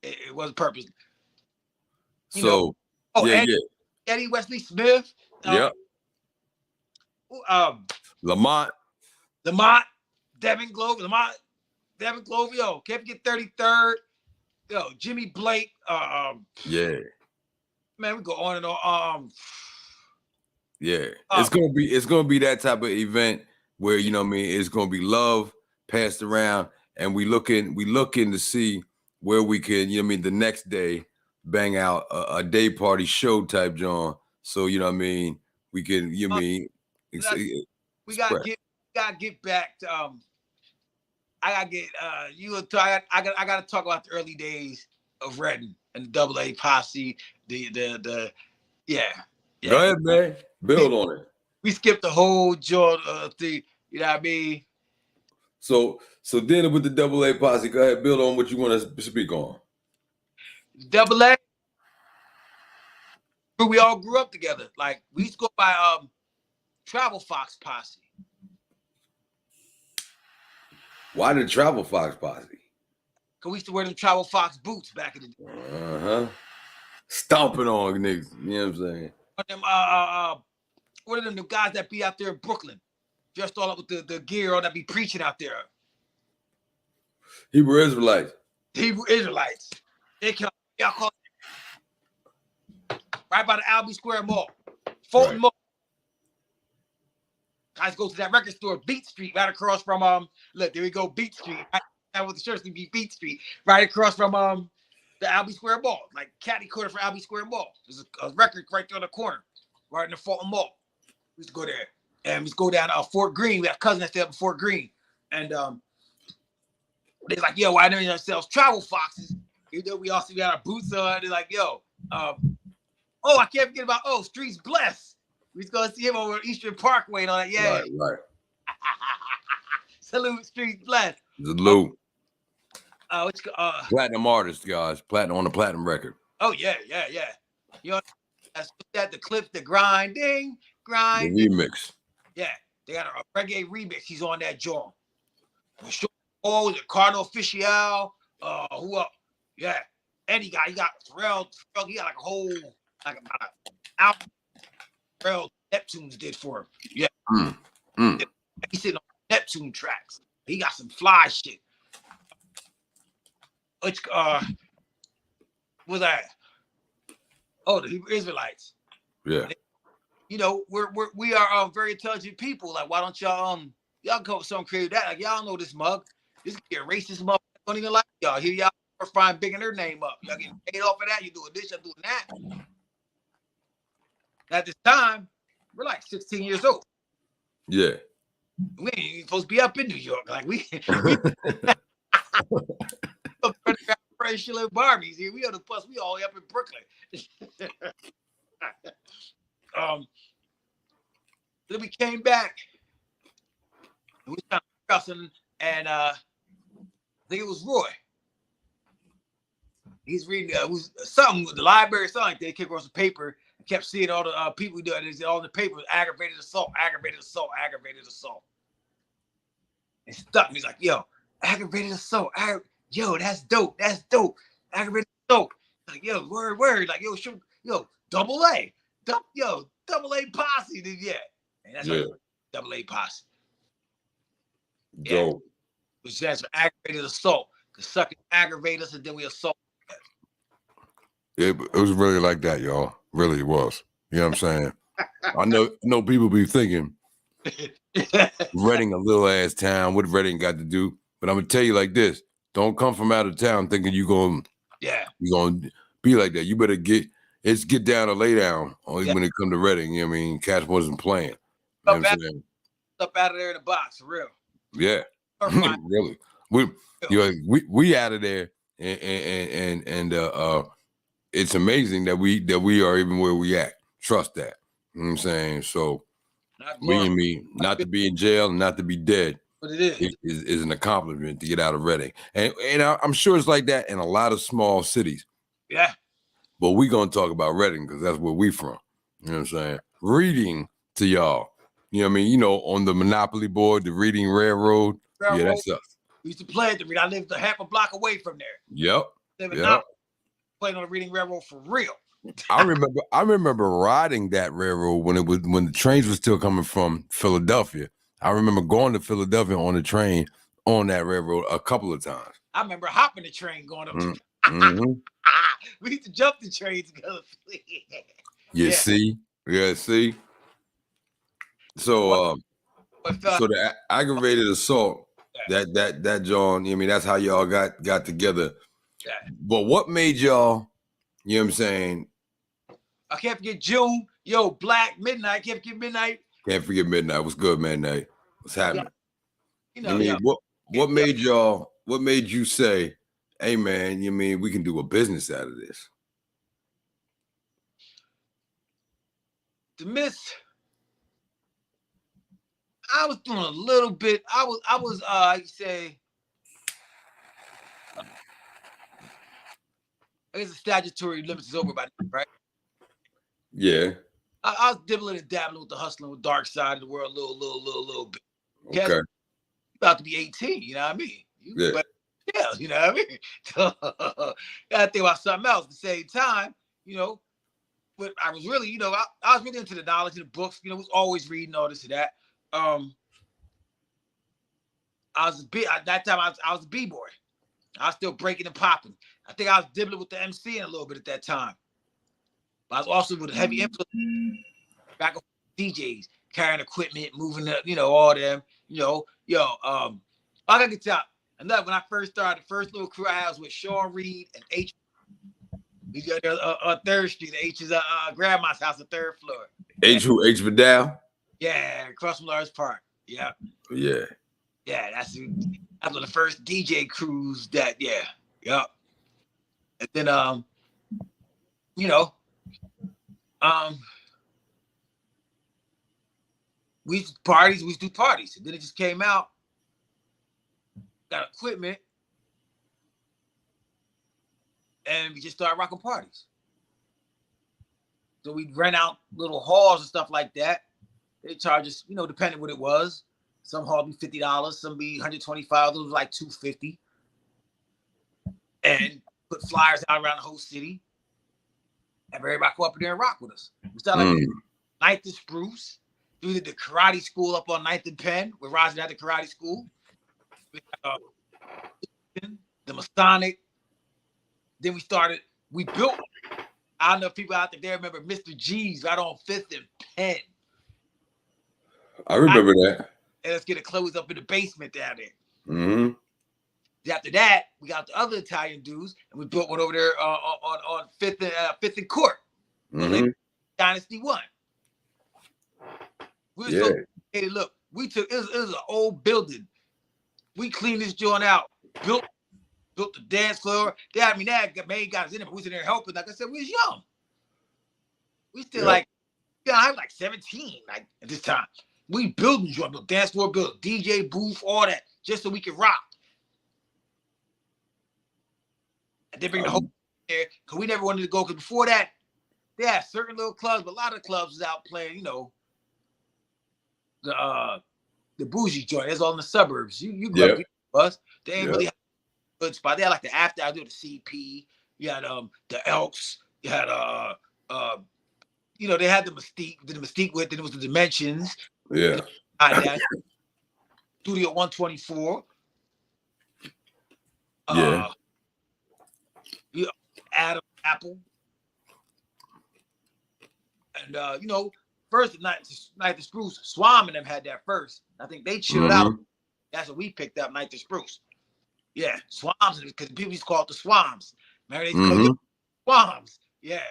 it wasn't purpose. Eddie Wesley Smith. Lamont, Devin Glover, yo, can't forget 33rd. Yo, Jimmy Blake. Man, we go on and on. It's gonna be that type of event where, you know what I mean, it's gonna be love passed around, and we looking to see where we can, you know what I mean, the next day bang out a day party show type John. So, you know what I mean, we can, you know what I mean, we gotta get back to I gotta talk about the early days of Reading and the Double A Posse. Go ahead, man. Build on it. We skipped the whole Jordan thing, you know what I mean? So dealing with the Double A Posse, go ahead, build on what you want to speak on. Double A, we all grew up together. Like, we used to go by Travel Fox Posse. Why the Travel Fox Posse? Because we used to wear them Travel Fox boots back in the day. Stomping on niggas, you know what I'm saying? What are them the guys that be out there in Brooklyn? Dressed all up with the gear on that be preaching out there. Hebrew Israelites. They call right by the Albee Square Mall. Fulton Mall. Guys go to that record store, Beat Street, right across from look, there we go, Beat Street. Right with the church to be Beat Street, right across from the Albee Square Mall, like catty corner for Albee Square Mall. There's a record right there on the corner, right in the Fulton Mall. We used to go there, and we used to go down Fort Greene. We had a cousin that stayed up in Fort Greene, and they're like, yo, why don't you sell travel foxes? You know, we also got our boots on. They're like, yo, I can't forget about Streets Blessed. We was gonna see him over Eastern Parkway and all that. Yeah, right. Salute, Streets Blessed. Salute. Platinum artist, guys. Platinum on the platinum record. Oh yeah. You know, that's that the clip, the grinding. The remix. Yeah, they got a reggae remix. He's on that joint. Oh, the Cardinal Official. Who up? Yeah, and he got Pharrell. He got like a whole about an album. Pharrell Neptunes did for him. Yeah, He's sitting on Neptune tracks. He got some fly shit. Which was that? Oh, the Hebrew Israelites. Yeah. You know, we are very intelligent people. Like, why don't y'all come up with something creative that? Like, y'all know this mug. This is a racist mug. Don't even like y'all. Here y'all are frying bigging their name up. Y'all getting paid off of that. You doing this, y'all doing that. At this time, we're like 16 years old. Yeah. We ain't supposed to be up in New York. Like we racial Barbies here. We on the bus. We all up in Brooklyn. Then we came back. We was kind of discussing, and I think it was Roy. He's reading something with the library, something like that. He came across the paper and kept seeing all the people doing it. All the papers, aggravated assault. And stuck. He's like, yo, aggravated assault. Yo, that's dope. Aggravated assault. Like, yo, word. Like, yo, double A. Double A posse. Yeah. And that's like double A posse. Dope. Which stands for aggravated assault. Because suckers aggravate us and then we assault. It was really like that, y'all. Really, it was. You know what I'm saying? I know people be thinking Reading a little ass town. What Reading got to do? But I'm gonna tell you like this: don't come from out of town thinking you're gonna be like that. You better get down or lay down. Only when it come to Reading. You know what I mean? Cats wasn't playing. You know what I'm saying? Up out of there in the box, for real. Yeah, really. We out of there, and it's amazing that we are even where we at. Trust that. You know what I'm saying? So not to be in jail and not to be dead. But it is an accomplishment to get out of Reading. And I'm sure it's like that in a lot of small cities. Yeah. But we're gonna talk about Reading because that's where we from. You know what I'm saying? Reading to y'all. You know what I mean? You know, on the Monopoly board, the Reading Railroad. Yeah, that's us. We used to play at the Reading. I lived a half a block away from there. Yep. Playing on the Reading Railroad for real. I remember riding that railroad when the trains were still coming from Philadelphia. I remember going to Philadelphia on the train on that railroad a couple of times. I remember hopping the train going up. Mm-hmm. We used to jump the train to go. See. So the aggravated assault, that John, I mean, that's how y'all got together. Yeah. But what made y'all, you know what I'm saying? I can't forget June. Yo, Black Midnight. Can't forget Midnight. Can't forget Midnight. What's good, Midnight? What's happening? You know, I mean, what made y'all? What made you say, "Hey, man, you mean we can do a business out of this"? The Miss. I was doing a little bit. I was. You say. I guess the statutory limits is over by now, right? Yeah. I was dibbling and dabbling with the hustling with dark side of the world a little bit. Okay. You're about to be 18, you know what I mean? You know what I mean? So, gotta think about something else at the same time, you know. But I was really, I was really into the knowledge of the books, was always reading all this and that. I was a B-boy. I was still breaking and popping. I think I was dibbling with the MCing a little bit at that time. But I was also with a heavy influence back with DJs, carrying equipment, moving all them, I gotta get to another when I first started, the first little crew I had was with Sean Reed and H. We got on 3rd Street. H is grandma's house, the 3rd floor. H Vidal? Yeah, across from Lawrence Park. Yeah. Yeah. Yeah, that's one of the first DJ crews that, yeah. And then, you know, we used to do parties. And then it just came out, got equipment, and we just started rocking parties. So we'd rent out little halls and stuff like that. They charge us, you know, depending what it was. Some halls be $50, some be $125, those was like $250. And put flyers out around the whole city. Have everybody go up there and rock with us. We started like 9th and Spruce. We did the karate school up on 9th and Penn, where Roger had the karate school. The Masonic. Then we built, I don't know if people out there remember Mr. G's right on 5th and Penn. I remember that. And let's get it closed up in the basement down there. Mm-hmm. After that, we got the other Italian dudes, and we built one over there on 5th and Court. Mm-hmm. Dynasty 1. Hey, look, it was an old building. We cleaned this joint out, built the dance floor. That main guys in it, but we was in there helping. Like I said, we was young. We still I was like 17 like at this time. We building joint, built dance floor, built DJ booth, all that, just so we could rock. And they bring the whole there because we never wanted to go. Because before that, they had certain little clubs, but a lot of clubs was out playing, you know, the bougie joint. That's all in the suburbs. You grew up with us. They ain't really have a good spot. They had like the after I do the CP. You had the Elks. You had you know, they had the Mystique with, then it was the Dimensions. Yeah. Studio 124. Adam Apple. And you know, first night the Spruce, Swam and them had that first. I think they chilled out. That's what we picked up, Night the Spruce. Yeah, Swams, because people used to call it the Swams. Remember they used to call it Swams. Yeah.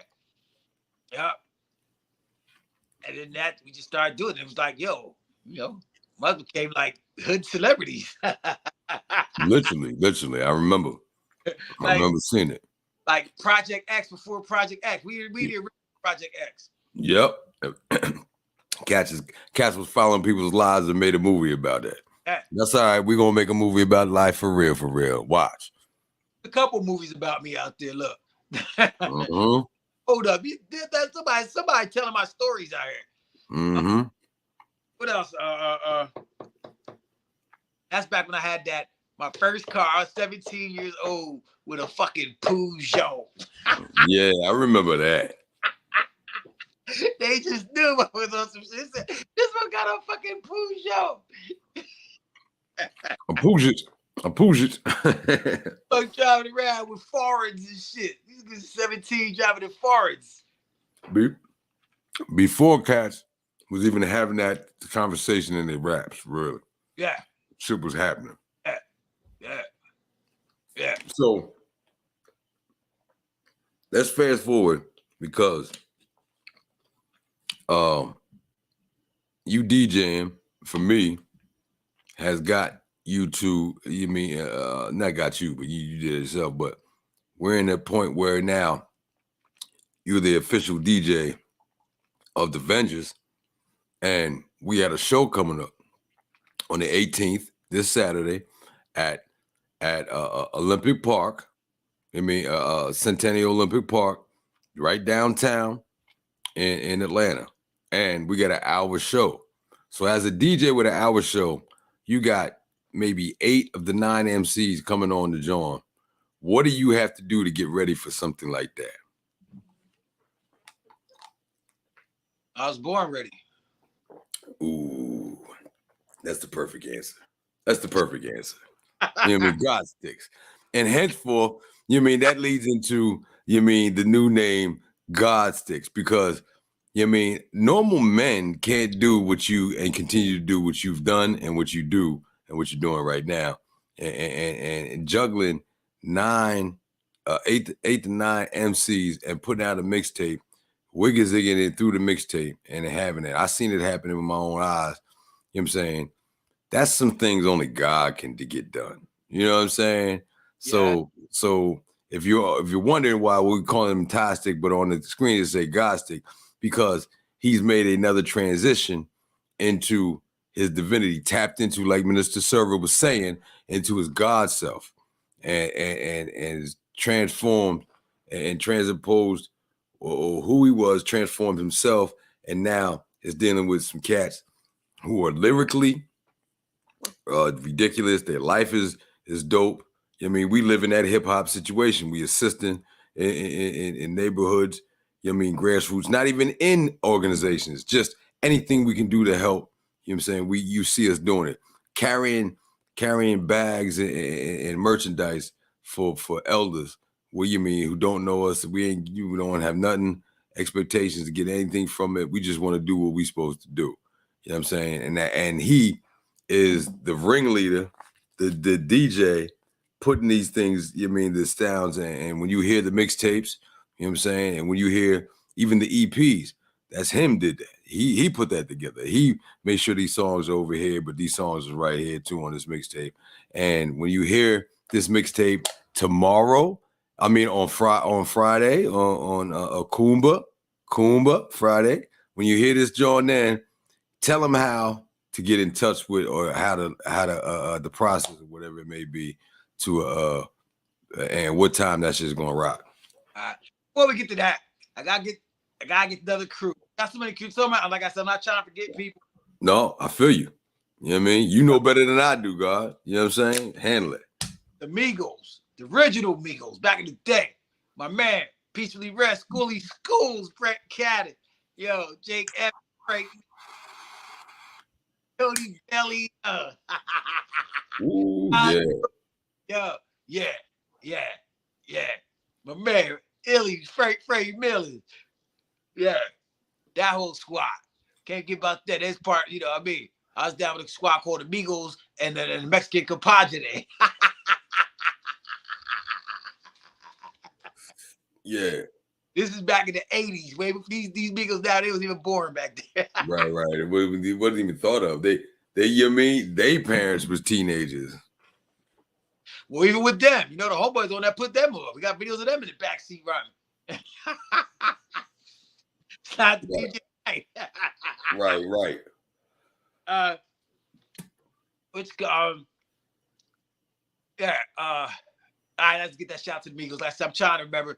And then that we just started doing it. It was like, yo, you know, mother became like hood celebrities. literally. I remember. I remember seeing it. Like Project X before Project X. We the original Project X. Yep. Cats was following people's lives and made a movie about that. That's all right. We're gonna make a movie about life for real. Watch. A couple movies about me out there. Look. Hold up. Somebody telling my stories out here. What else? That's back when I had my first car. I was 17 years old with a fucking Peugeot. Yeah, I remember that. They just knew I was on some shit. This one got a fucking Peugeot. A Peugeot. I'm driving around with foreigns and shit. These guys 17 driving in foreigns. Before Cats was even having that conversation in their raps, really. Yeah. Shit was happening. Yeah. So let's fast forward because you DJing for me has got you to, not got you, but you did it yourself, but we're in that point where now you're the official DJ of the Vengers, and we had a show coming up on the 18th, this Saturday, at Olympic Park. Centennial Olympic Park, right downtown in Atlanta. And we got an hour show. So as a DJ with an hour show, you got maybe 8 of the 9 MCs coming on the joint. What do you have to do to get ready for something like that? I was born ready. Ooh, that's the perfect answer. God sticks. And henceforth, that leads into, the new name God sticks, because, normal men can't do what you and continue to do what you've done and what you do and what you're doing right now. And juggling 8 to 9 MCs and putting out a mixtape wiggle-zigging it through the mixtape and having it. I seen it happening with my own eyes. You know what I'm saying? That's some things only God can get done. You know what I'm saying? Yeah. So if you're wondering why we call him Tastic, but on the screen it say Godstic, because he's made another transition into his divinity, tapped into, like Minister Server was saying, into his God self, and is transformed and transposed, or who he was, transformed himself, and now is dealing with some cats who are lyrically ridiculous. Their life is dope. I mean, we live in that hip hop situation. We assisting in neighborhoods. I mean, grassroots, not even in organizations, just anything we can do to help. You know what I'm saying? You see us doing it, carrying bags and merchandise for elders. What you mean? Who don't know us? We don't have nothing expectations to get anything from it. We just want to do what we supposed to do. You know what I'm saying? And he is the ringleader, the DJ, putting these things, the sounds, and when you hear the mixtapes, you know what I'm saying? And when you hear even the EPs, that's him did that. He put that together. He made sure these songs are over here, but these songs are right here too on this mixtape. And when you hear this mixtape tomorrow, on Friday, on Kumba Friday, when you hear this joint, then tell them how to get in touch with, or how to the process or whatever it may be to and what time that shit's gonna rock. Before we get to that, I gotta get another crew. Got so many crews. Like I said, I'm not trying to forget people. No, I feel you. You know what I mean? You know better than I do, God. You know what I'm saying? Handle it. The Migos, the original Migos, back in the day. My man, Peacefully Rest, Schools, Brett Cadden, yo, Jake F. Frank, Cody Belly. Ooh, yeah. My man, Illy, Freddie Miller. Yeah, that whole squad. Can't give about that. That's part, I was down with a squad called the Migos and the Mexican compadre. Yeah. This is back in the 80s. Way these Migos down there was even born back there. Right. It wasn't even thought of. They parents was teenagers. Well, even with them, the homeboys on that put them up. We got videos of them in the backseat running. Not the DJ. Right. All right, let's get that shout to the Migos. I'm trying to remember.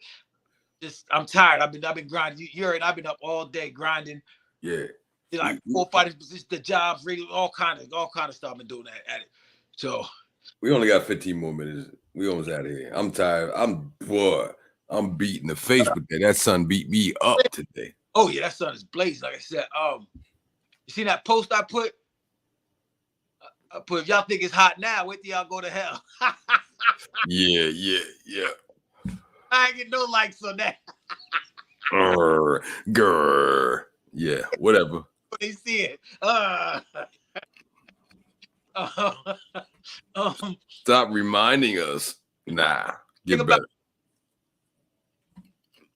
I'm tired. I've been grinding. I've been up all day grinding. Yeah. Like 4 or 5 positions, the jobs, radio, all kind of stuff. I've been doing that at it. So we only got 15 more minutes. We almost out of here. I'm tired. I'm beating the face with that. That sun beat me up today. Oh yeah, that sun is blazing. Like I said, you see that post I put? If y'all think it's hot now, wait till y'all go to hell. Yeah. I ain't get no likes on that. Grr. Yeah, whatever. They see it. Stop reminding us. Nah, get better.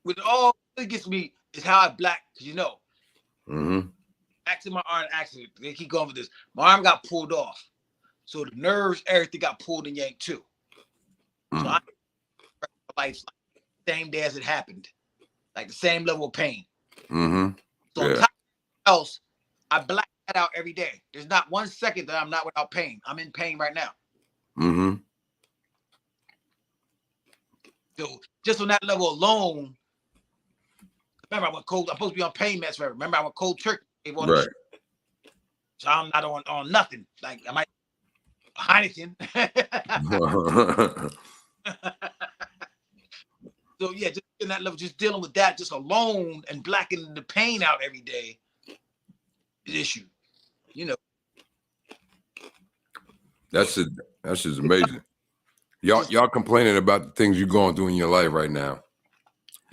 With all it gets me is how I black, because Mm-hmm. Accident my arm, accident. They keep going with this. My arm got pulled off. So the nerves, everything got pulled and yanked too. So I life same day as it happened. Like the same level of pain. Mm-hmm. So on top of else, I black that out every day. There's not 1 second that I'm not without pain. I'm in pain right now. Mm-hmm. So just on that level alone, remember I went cold. I'm supposed to be on pain meds forever. Remember I went cold turkey. Right. So I'm not on nothing. Like I might Heineken. So yeah, just in that level, just dealing with that just alone and blacking the pain out every day is issue. That's just amazing. Y'all complaining about the things you're going through in your life right now.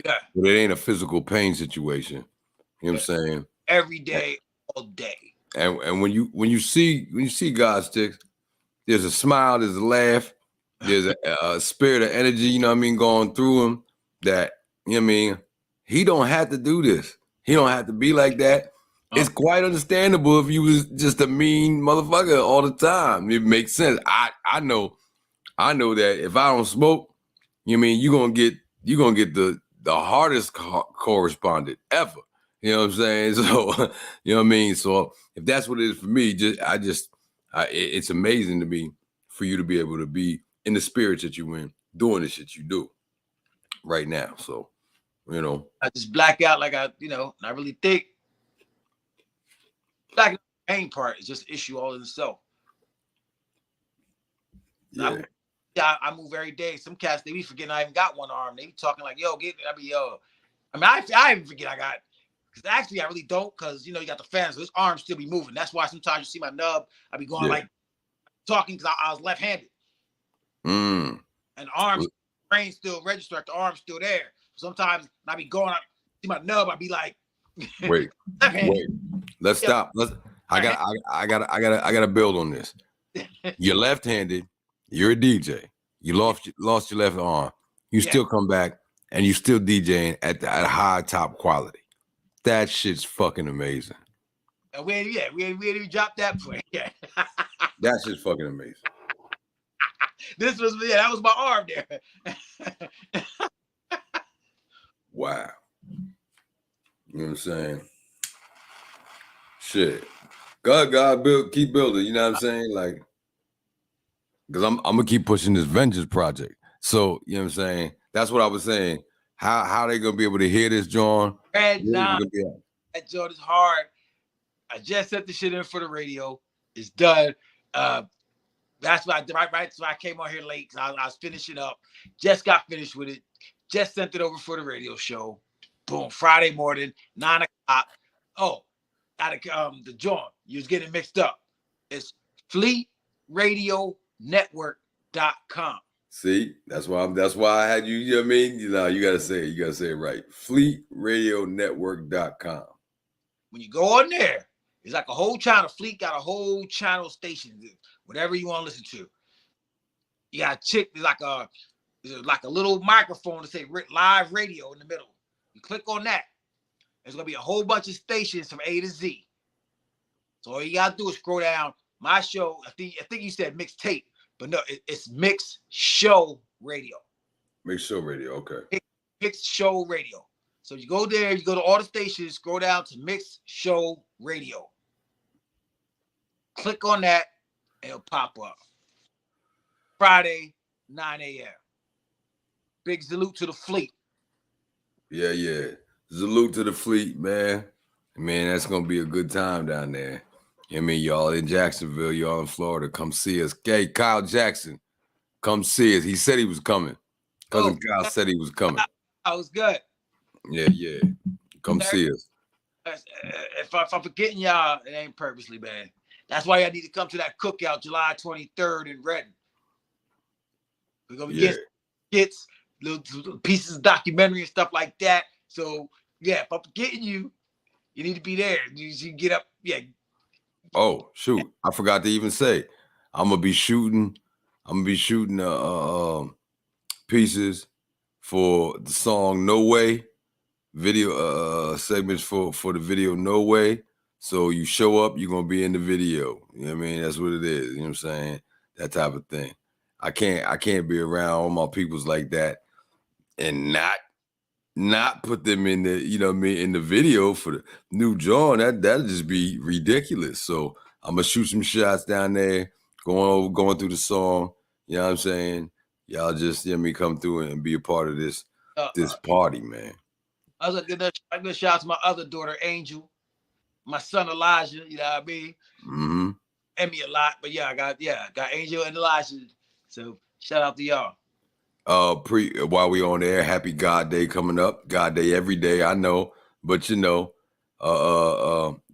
Yeah. But it ain't a physical pain situation. You know what I'm saying? Every day, all day. And when you see God sticks, there's a smile, there's a laugh, there's a spirit of energy, going through him that, he don't have to do this. He don't have to be like that. It's quite understandable if you was just a mean motherfucker all the time. It makes sense. I know that if I don't smoke, you know what I mean, you're gonna get the hardest correspondent ever. You know what I'm saying? So you know what I mean? So if that's what it is for me, it's amazing to me for you to be able to be in the spirit that you in, doing the shit you do right now. So, you know. I just black out like I really think. Black the main part is just an issue all in itself. Yeah. I move every day. Some cats, they be forgetting I even got one arm. They be talking like, yo, I mean, I even forget I got, because actually I really don't, because, you got the fans, so his arm still be moving. That's why sometimes you see my nub, I be going like, talking because I was left-handed. And arms, brain still register, the arm's still there. Sometimes I be going, I see my nub, I be like, wait, let's stop. I gotta build on this. You're left-handed. You're a DJ. You lost your left arm. You still come back and you still DJing at high top quality. That shit's fucking amazing. And we ain't dropped that point. Yeah. That shit's fucking amazing. That was my arm there. Wow. You know what I'm saying? Shit. God keep building, you know what I'm saying? Like, because I'm gonna keep pushing this vengeance project. So, you know what I'm saying? That's what I was saying. How they gonna be able to hear this, John? That joint is hard. I just set the shit in for the radio. It's done. That's why I came on here late, because I was finishing up. Just got finished with it. Just sent it over for the radio show. Boom. Friday morning, 9 o'clock. Oh, the joint. You was getting mixed up. It's fleetradionetwork.com. See, that's why I had you. You know what I mean? You gotta say it right. Fleetradionetwork.com. When you go on there, it's like a whole channel. Fleet got a whole channel station, whatever you want to listen to. You got a chick, there's like a little microphone to say live radio in the middle. You click on that. There's gonna be a whole bunch of stations from A to Z. So all you gotta do is scroll down. My show, I think you said mixtape, but no, it's Mix Show Radio. Mix Show Radio, okay. Mix Show Radio. So you go there, you go to all the stations, scroll down to Mix Show Radio. Click on that, and it'll pop up. Friday, 9 a.m. Big salute to the fleet. Yeah. Salute to the fleet, man. Man, that's gonna be a good time down there. I mean, y'all in Jacksonville, y'all in Florida, come see us. Hey, Kyle Jackson, come see us. He said he was coming. Cousin Kyle said he was coming. I was good. Yeah. Come see us. If I'm forgetting y'all, it ain't purposely, man. That's why y'all need to come to that cookout July 23rd in Redden. We're gonna get skits, little pieces of documentary and stuff like that. So yeah, if I'm forgetting you, you need to be there. You can get up. Yeah. Oh shoot! I forgot to even say, I'm gonna be shooting pieces for the song "No Way," video segments for the video "No Way." So you show up, you're gonna be in the video. You know what I mean? That's what it is. You know what I'm saying? That type of thing. I can't be around all my peoples like that and not put them in the, you know what I mean, in the video for the new John. That'll just be ridiculous. So I'm gonna shoot some shots down there, going through the song. You know what I'm saying? Y'all just, you know what I mean, come through and be a part of this party, man. I was gonna shout out to my other daughter, Angel, my son Elijah, you know what I mean? Mm-hmm. Emmy a lot, but I got Angel and Elijah. So shout out to y'all. While we on air, happy God Day coming up. God Day every day, I know, but they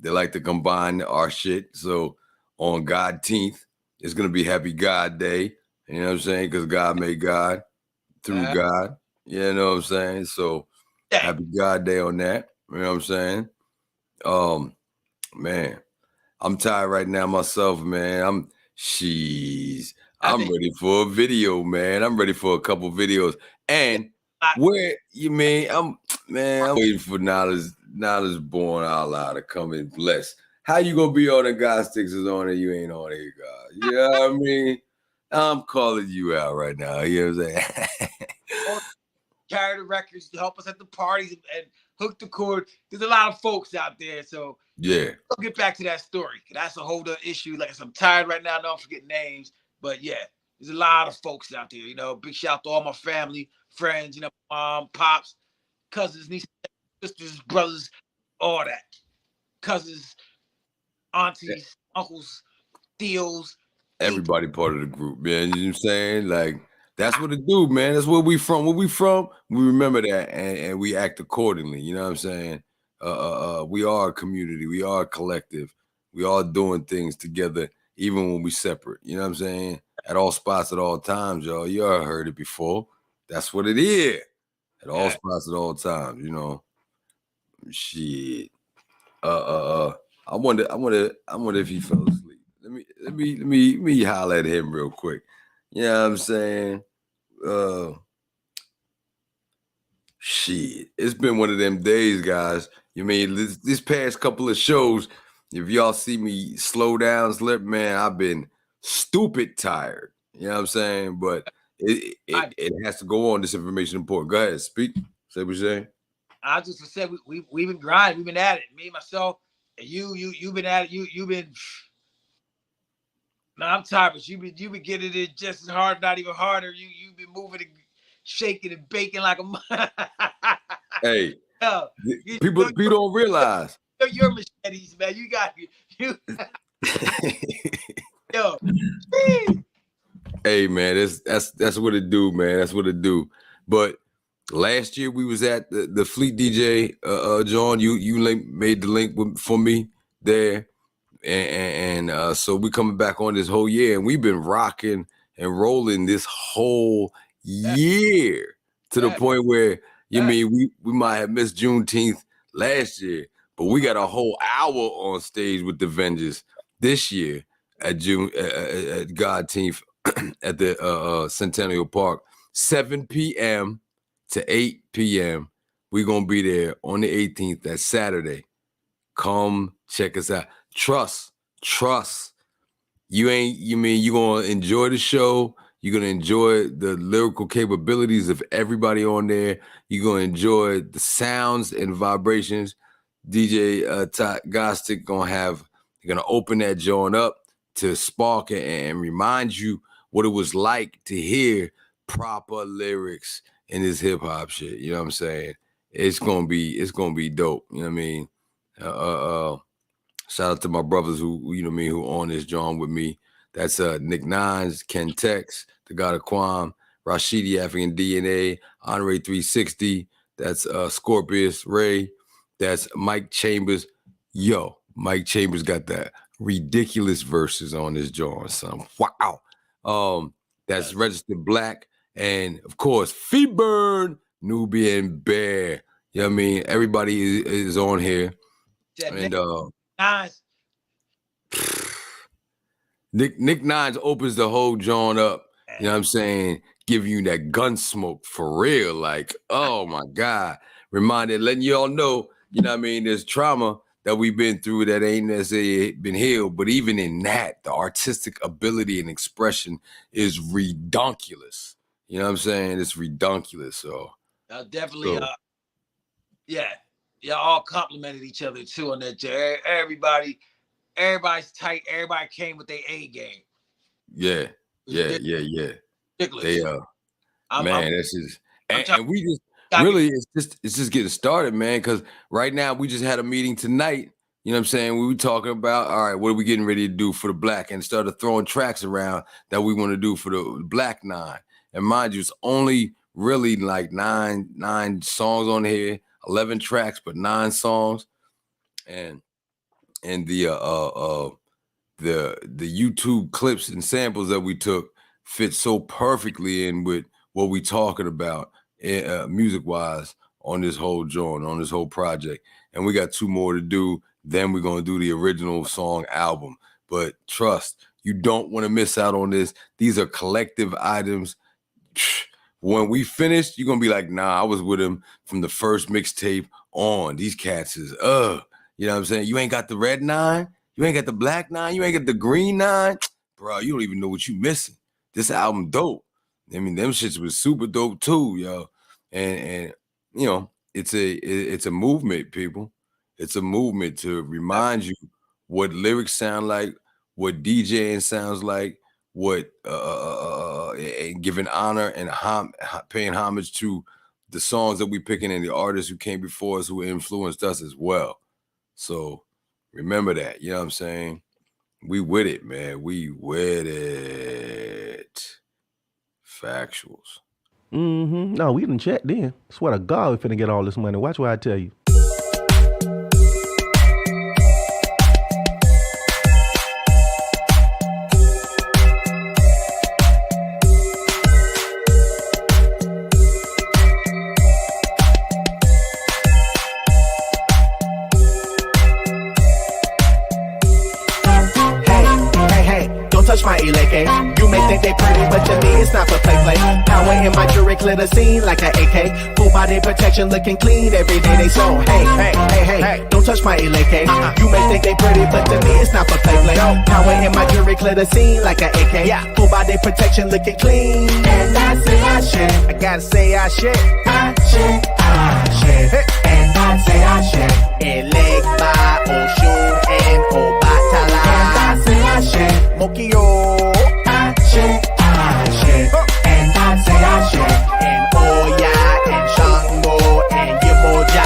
like to combine our shit. So on God-teenth, it's gonna be Happy God Day. You know what I'm saying? Because God made God through God. You know what I'm saying? So Happy God Day on that. You know what I'm saying? Man, I'm tired right now myself, man. I'm ready for a video, man. I'm ready for a couple videos. And where you mean? I'm waiting for Nallah's knowledgebornallah to come and bless. How you gonna be on the God Sticks is on it? You ain't on it, God. You know what I mean? I'm calling you out right now. You know what I'm saying? Carry the records to help us at the parties and hook the cord. There's a lot of folks out there, so yeah. We'll get back to that story. That's a whole other issue. Like I'm tired right now. Don't forget names, but yeah, there's a lot of folks out there. You know, big shout out to all my family, friends. You know, mom, pops, cousins, nieces, sisters, brothers, all that. Cousins, aunties, uncles, tios. Everybody part of the group, man. You know what I'm saying? Like, that's what it do, man. That's where we from. Where we from, we remember that and we act accordingly. You know what I'm saying? We are a community. We are a collective. We are doing things together, even when we separate. You know what I'm saying? At all spots, at all times, y'all. You all heard it before. That's what it is. At all spots, at all times. You know. Shit. I wonder if he fell asleep. Let me holler at him real quick. You know what I'm saying? Shit. It's been one of them days, guys. You mean this past couple of shows, if y'all see me slow down, slip, man, I've been stupid tired. You know what I'm saying? But it has to go on. This information important. Go ahead, speak. Say what you're saying. I just said we've been grinding. We've been at it. Me, myself, and you've been at it. You've been. No, I'm tired, but you've been getting it just as hard, not even harder. You've been moving and shaking and baking like a. Hey, people don't realize. You're machetes, man. You got you. Yo. Hey, man, that's what it do, man. That's what it do. But last year we was at the Fleet DJ, John. You made the link for me there. And so we coming back on this whole year, and we've been rocking and rolling this whole year to the point where mean we might have missed Juneteenth last year, but we got a whole hour on stage with the Vengeance this year at Godteenth at the Centennial Park, 7 p.m. to 8 p.m. We're gonna be there on the 18th. That's Saturday. Come check us out. Trust. You're gonna enjoy the show. You're gonna enjoy the lyrical capabilities of everybody on there. You're gonna enjoy the sounds and vibrations. DJ Gostic gonna open that joint up to spark and remind you what it was like to hear proper lyrics in this hip hop shit. You know what I'm saying? It's gonna be dope. You know what I mean? Shout out to my brothers who on this joint with me. That's Nick Nines, Ken Tex, the God of Quam, Rashidi African DNA, Andre 360. That's Scorpius Ray. That's Mike Chambers. Yo, Mike Chambers got that ridiculous verses on this joint, son. Wow. That's Registered Black. And of course, Feedburn, Nubian Bear. You know what I mean? Everybody is on here. And Nines. Nick Nines opens the whole joint up. You know what I'm saying? Giving you that gun smoke for real. Like, oh my God. Letting y'all know, you know what I mean? There's trauma that we've been through that ain't necessarily been healed. But even in that, the artistic ability and expression is redonkulous. You know what I'm saying? It's redonkulous. So definitely, y'all all complimented each other too on that. Everybody's tight. Everybody came with their A game. Yeah. Ridiculous. They this is and we just really it's just getting started, man. Because right now we just had a meeting tonight. You know what I'm saying? We were talking about, all right, what are we getting ready to do for the Black, and started throwing tracks around that we want to do for the Black 9. And mind you, it's only really like nine songs on here, 11 tracks, but 9 songs. And the YouTube clips and samples that we took fit so perfectly in with what we talking about music-wise on this whole joint, on this whole project. And we got 2 more to do. Then we're going to do the original song album. But trust, you don't want to miss out on this. These are collective items. When we finish, you're going to be like, nah, I was with him from the first mixtape on. These cats is, you know what I'm saying? You ain't got the red 9, you ain't got the black 9, you ain't got the green 9. Bro, you don't even know what you missing. This album dope. I mean, them shits was super dope too, yo. And you know, it's a movement, people. It's a movement to remind you what lyrics sound like, what DJing sounds like, what and giving honor and paying homage to the songs that we picking and the artists who came before us who influenced us as well. So remember that, you know what I'm saying? We with it, man. We with it. Factuals. No, we didn't check then. Swear to God, we finna get all this money. Watch what I tell you. Touch my eleke. You may think they pretty, but to me it's not for play. Power in my jewelry, glitter scene like an AK. Full body protection, looking clean every day they so. Hey, don't touch my eleke. You may think they pretty, but to me it's not for play. Power in my jewelry, glitter scene like an AK. Full body protection, looking clean. And I say I shit. I gotta say I shit. I shit. And I say I shit. Elegba, Oshun, and Obatala. And I say I shit. Mokio, I shit, and I say I shit, and Oya, and Shango, and Yemoja.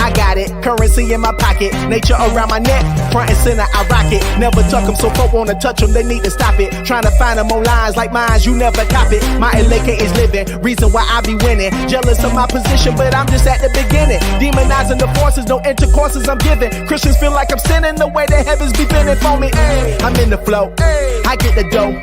I got it, currency in my pocket, nature around my neck, front and center I rock it. Never tuck them, so folk wanna touch them, they need to stop it. Trying to find them on lines like mine, you never cop it. My eleke is living, reason why I be winning. Jealous of my position, but I'm just at the beginning. Demonizing the forces, no intercourses I'm giving. Christians feel like I'm sinning the way the heavens be bending for me. I'm in the flow, I get the dough,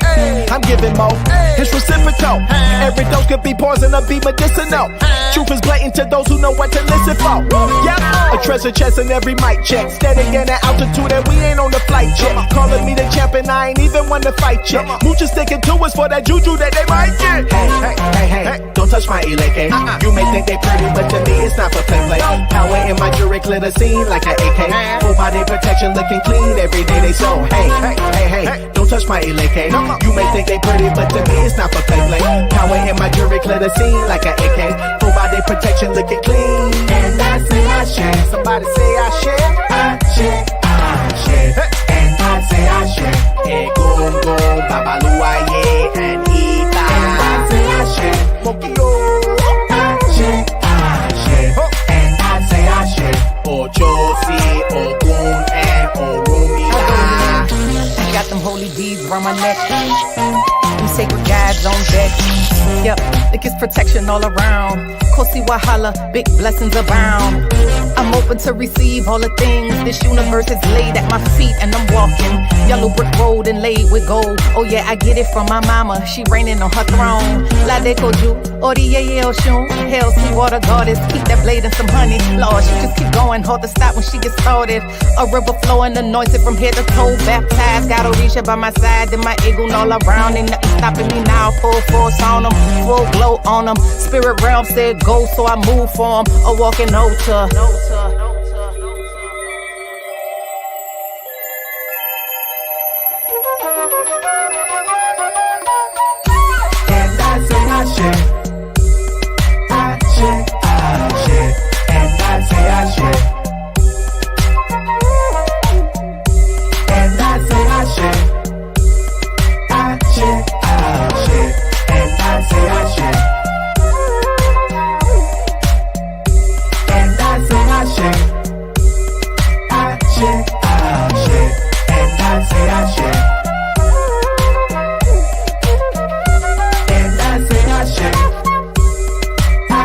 I'm giving more, it's reciprocal. Every dose could be poison or be medicinal. Truth is blatant to those who know what to listen for. Yep, a treasure chest in every mic check. Steady in the altitude and we ain't on the flight yet. Calling me the champion, I ain't even won the fight yet. Mooch is sticking to us for that juju that they might get. Hey, don't touch my eleke. You may think they pretty, but to me it's not for play. Power in my jewelry, glitter scene like an AK. Full body protection, looking clean every day they so. Hey, don't touch my eleke. You may think they pretty, but to me it's not for play. Power in my jewelry, glitter scene like an AK. Full body protection, looking clean. And I say I shit. Somebody say I shit. I shit. And I say I shit. Egongo, Babaluaye, and Ita. And I say I shit. Mokio, I shit. And I say I shit. Ochosi, Ogun, and Orumila. Got them holy beads around my neck. Them sacred guides on deck. Yep, it gets protection all around. Kosi Wahala, big blessings abound. I'm open to receive all the things this universe has laid at my feet, and I'm walking yellow brick road and laid with gold. Oh yeah, I get it from my mama, she reigning on her throne. La de Koju, Oriye Oshun, hell sweet water goddess, keep that blade and some honey. Lord, she just keep going, hard to stop when she gets started. A river flowing, anointed from head to toe, baptized, got Orisha by my side, then my eagle all around, ain't nothing stopping me now. Full force on them, full glow on them. Spirit realm said go, so I move for them. A walking altar. And I say I shit. I shit. And I say I shit. And I say I shit. I shit. And I say I shit. And I say I shit. I shit. And I say I shit. And I say I shit. I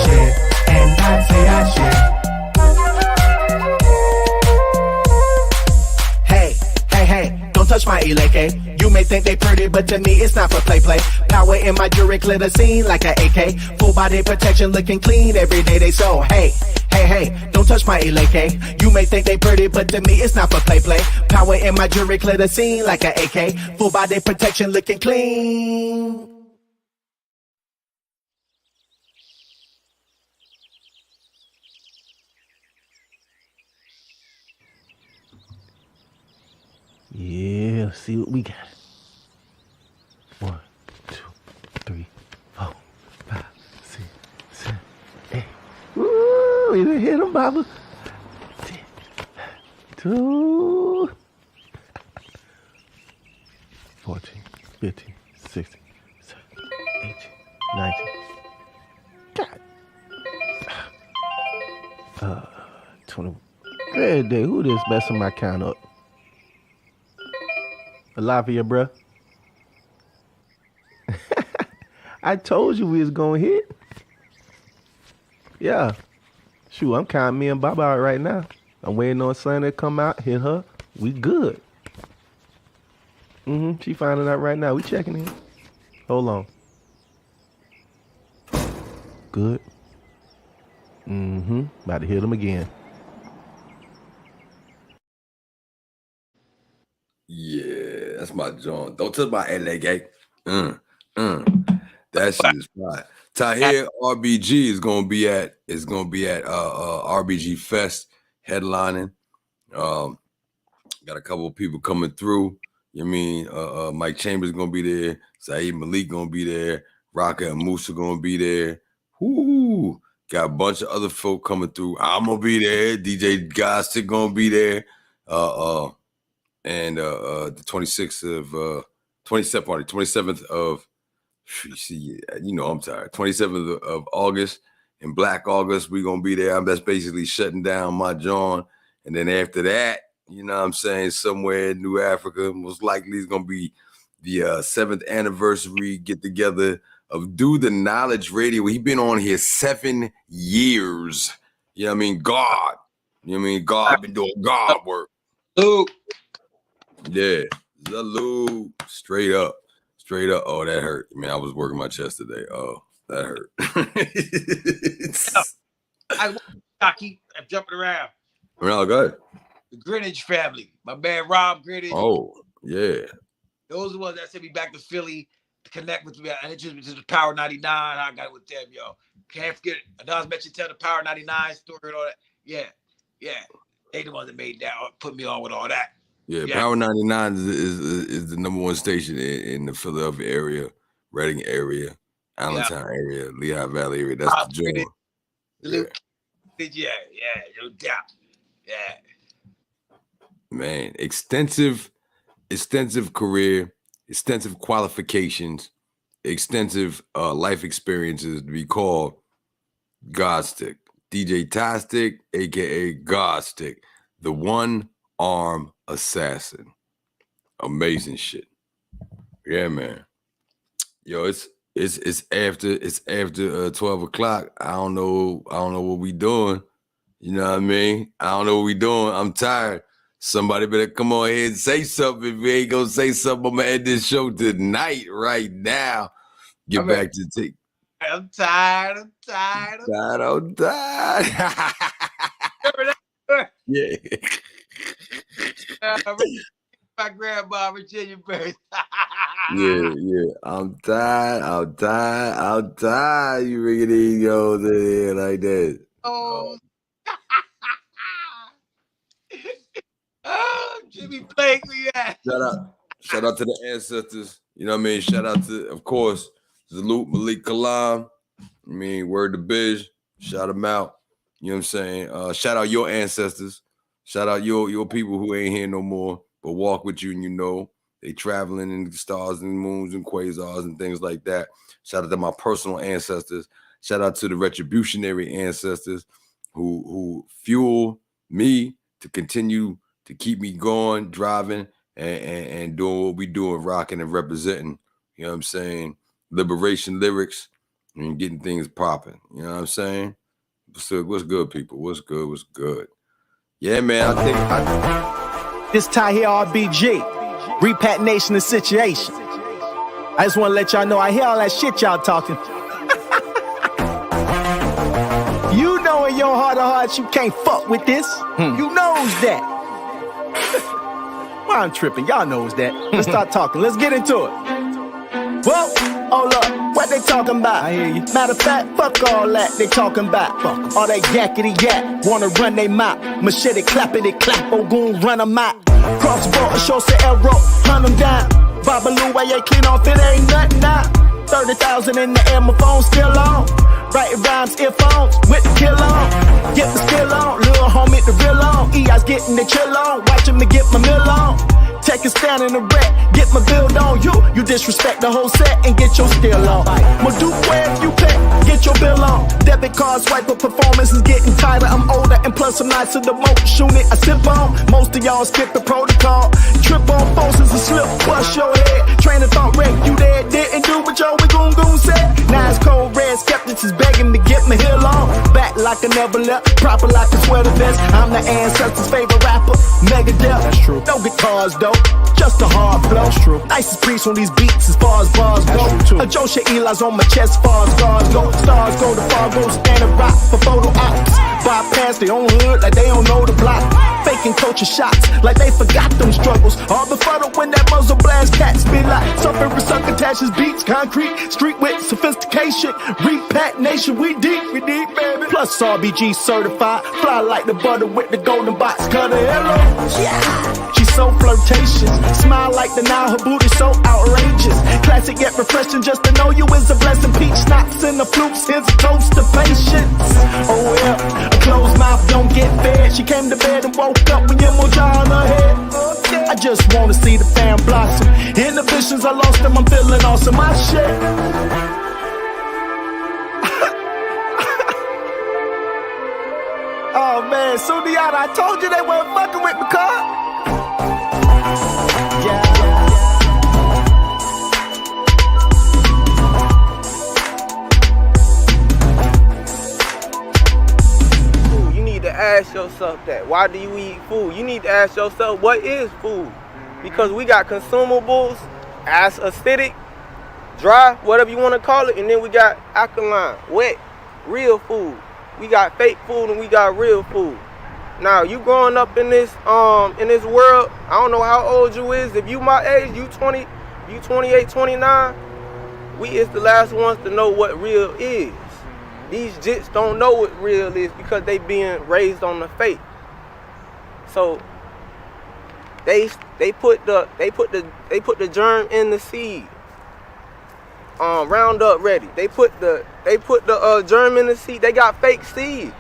shit. And I say I shit. Hey, don't touch my eleke. You may think they pretty, but to me it's not for play. Power in my jewelry, glitter scene like an AK. Full body protection, looking clean every day they so. Hey, don't touch my eleke. You may think they pretty, but to me it's not for play. Power in my jewelry, glitter scene like an AK. Full body protection, looking clean. Yeah, let's see what we got. 1, 2, 3, 4, 5, 6, 7, 8. Woo, we done hit him, Baba. 10, 2, 14, 15, 16, 17, 18, 19. God. 20. Good day. Who this messing my count up? Alafia, bruh. I told you we was gonna hit. Yeah. Shoot, I'm counting me and Baba out right now. I'm waiting on Sunday to come out, hit her. We good. She finding out right now. We checking in. Hold on. Good. About to hit him again. Yeah, that's my joint. Don't touch my LA gay. That shit is fine. Tahir RBG is gonna be at RBG Fest headlining. Got a couple of people coming through. You know what I mean? Mike Chambers gonna be there. Saeed Malik gonna be there. Raka and Musa gonna be there. Woo! Got a bunch of other folk coming through. I'm gonna be there. DJ Gostick gonna be there. And the 27th of, you know, I'm tired. 27th of August, in Black August, we gonna be there. That's basically shutting down my joint. And then after that, you know what I'm saying, somewhere in New Africa, most likely it's gonna be the 7th anniversary get together of Do the Knowledge Radio. He been on here 7 years. You know what I mean? God. You know what I mean? God been doing God work. Luke. Yeah. Salute. Straight up. Straight up. Oh, that hurt. Man, I was working my chest today. Oh, that hurt. I'm jumping around. Well, go ahead. The Greenwich family. My man Rob Greenwich. Oh, yeah. Those are the ones that sent me back to Philly to connect with me. And introduced me to the Power 99. I got it with them, yo. Can't forget it. Adas mentioned tell the Power 99 story and all that. Yeah. They the ones that made that, put me on with all that. Yeah, Power 99 is the number one station in the Philadelphia area, Reading area, Allentown area, Lehigh Valley area. That's the joint. Yeah, no doubt. Yeah. Man, extensive career, extensive qualifications, extensive life experiences to be called Godstick. DJ Tostick, aka Godstick, the one-arm assassin. Amazing shit. Yeah, man. Yo, it's after 12 o'clock. I don't know what we doing. You know what I mean? I don't know what we doing. I'm tired. Somebody better come on here and say something. If we ain't gonna say something, I'm gonna end this show tonight, right now. Get back to take. I'm tired. Yeah. My grandma, Virginia birth. Yeah. I'm tired. You bring it in, yo, there like that. Oh, Jimmy Blake, yeah. Shout out to the ancestors. You know what I mean? Shout out to, of course, Zaloot Malik Kalam. I mean, word to Biz. Shout them out. You know what I'm saying? Shout out your ancestors. Shout out your people who ain't here no more, but walk with you and you know they traveling in the stars and moons and quasars and things like that. Shout out to my personal ancestors. Shout out to the retributionary ancestors who fuel me to continue to keep me going, driving, and doing what we doing, rocking and representing. You know what I'm saying? Liberation lyrics and getting things popping. You know what I'm saying? So what's good, people? What's good? Yeah, man. This Tahir RBG, repatriation the situation. I just want to let y'all know I hear all that shit y'all talking. You know in your heart of hearts you can't fuck with this. You knows that. Why I'm tripping? Y'all knows that. Let's start talking. Let's get into it. Whoa, hold up. What they talking about? I hear you. Matter of fact, fuck all that they talking about. Fuck all that yakety yak. Wanna run they mouth. Machete clappity clap. Oh, goon run them out. Cross the border, show say arrow, hunt them down. Babaloo, I ain't clean off, it ain't nothing now. 30,000 in the air, my phone still on. Writing rhymes, earphones, with the kill on. Get the skill on, little homie, the real on. E.I.'s getting the chill on, watching me get my meal on. Take a stand in the wreck, get my build on. You disrespect the whole set and get your skill on. My Duke where if you pay, get your bill on. Debit card swipe up, performance is getting tighter. I'm older and plus I'm nice to the motion it I sip on. Most of y'all skip the protocol. Trip on forces and slip, bust your head. Train of thought wreck, you there, didn't do what your goon said. Now it's cold red, skeptics is begging to get my heel on. Back like I never left, proper like a sweater vest. I'm the ancestors' favorite rapper, Megadeth. That's true. No guitars though, just a hard flow. That's true. Nicest priest on these beats as far as bars go. A Joshua Eli's on my chest as far as scars go. Stars go to Fargo, stand and rock for photo ops. Bypass their own hood like they don't know the block. Faking culture shots like they forgot them struggles. All the fuddle when that muzzle blast cats be like. Suffering succotashes, beats, concrete, street with sophistication. Repack nation, we deep, baby. Plus RBG certified, fly like the butter with the golden box cutter. Hello, yeah. She's so flirtatious, smile like the Nile, her booty so outrageous. Classic yet refreshing, just to know you is a blessing. Peach schnapps in the flukes, here's a toast to patience. Oh well, a closed mouth don't get fed. She came to bed and woke up with your moja on her head. I just wanna see the fam blossom. Inhibitions, I lost them, I'm feeling awesome. My shit. Oh man, Sundiata, I told you they weren't fucking with me, cuz. You need to ask yourself that. Why do you eat food? You need to ask yourself, what is food? Because we got consumables, as acidic, dry, whatever you want to call it, and then we got alkaline, wet, real food. We got fake food and we got real food. Now, you growing up in this world, I don't know how old you is. If you my age, you 20, you 28, 29, we is the last ones to know what real is. These jits don't know what real is because they being raised on the fake. So they put the germ in the seed. Roundup ready. They put the germ in the seed. They got fake seeds.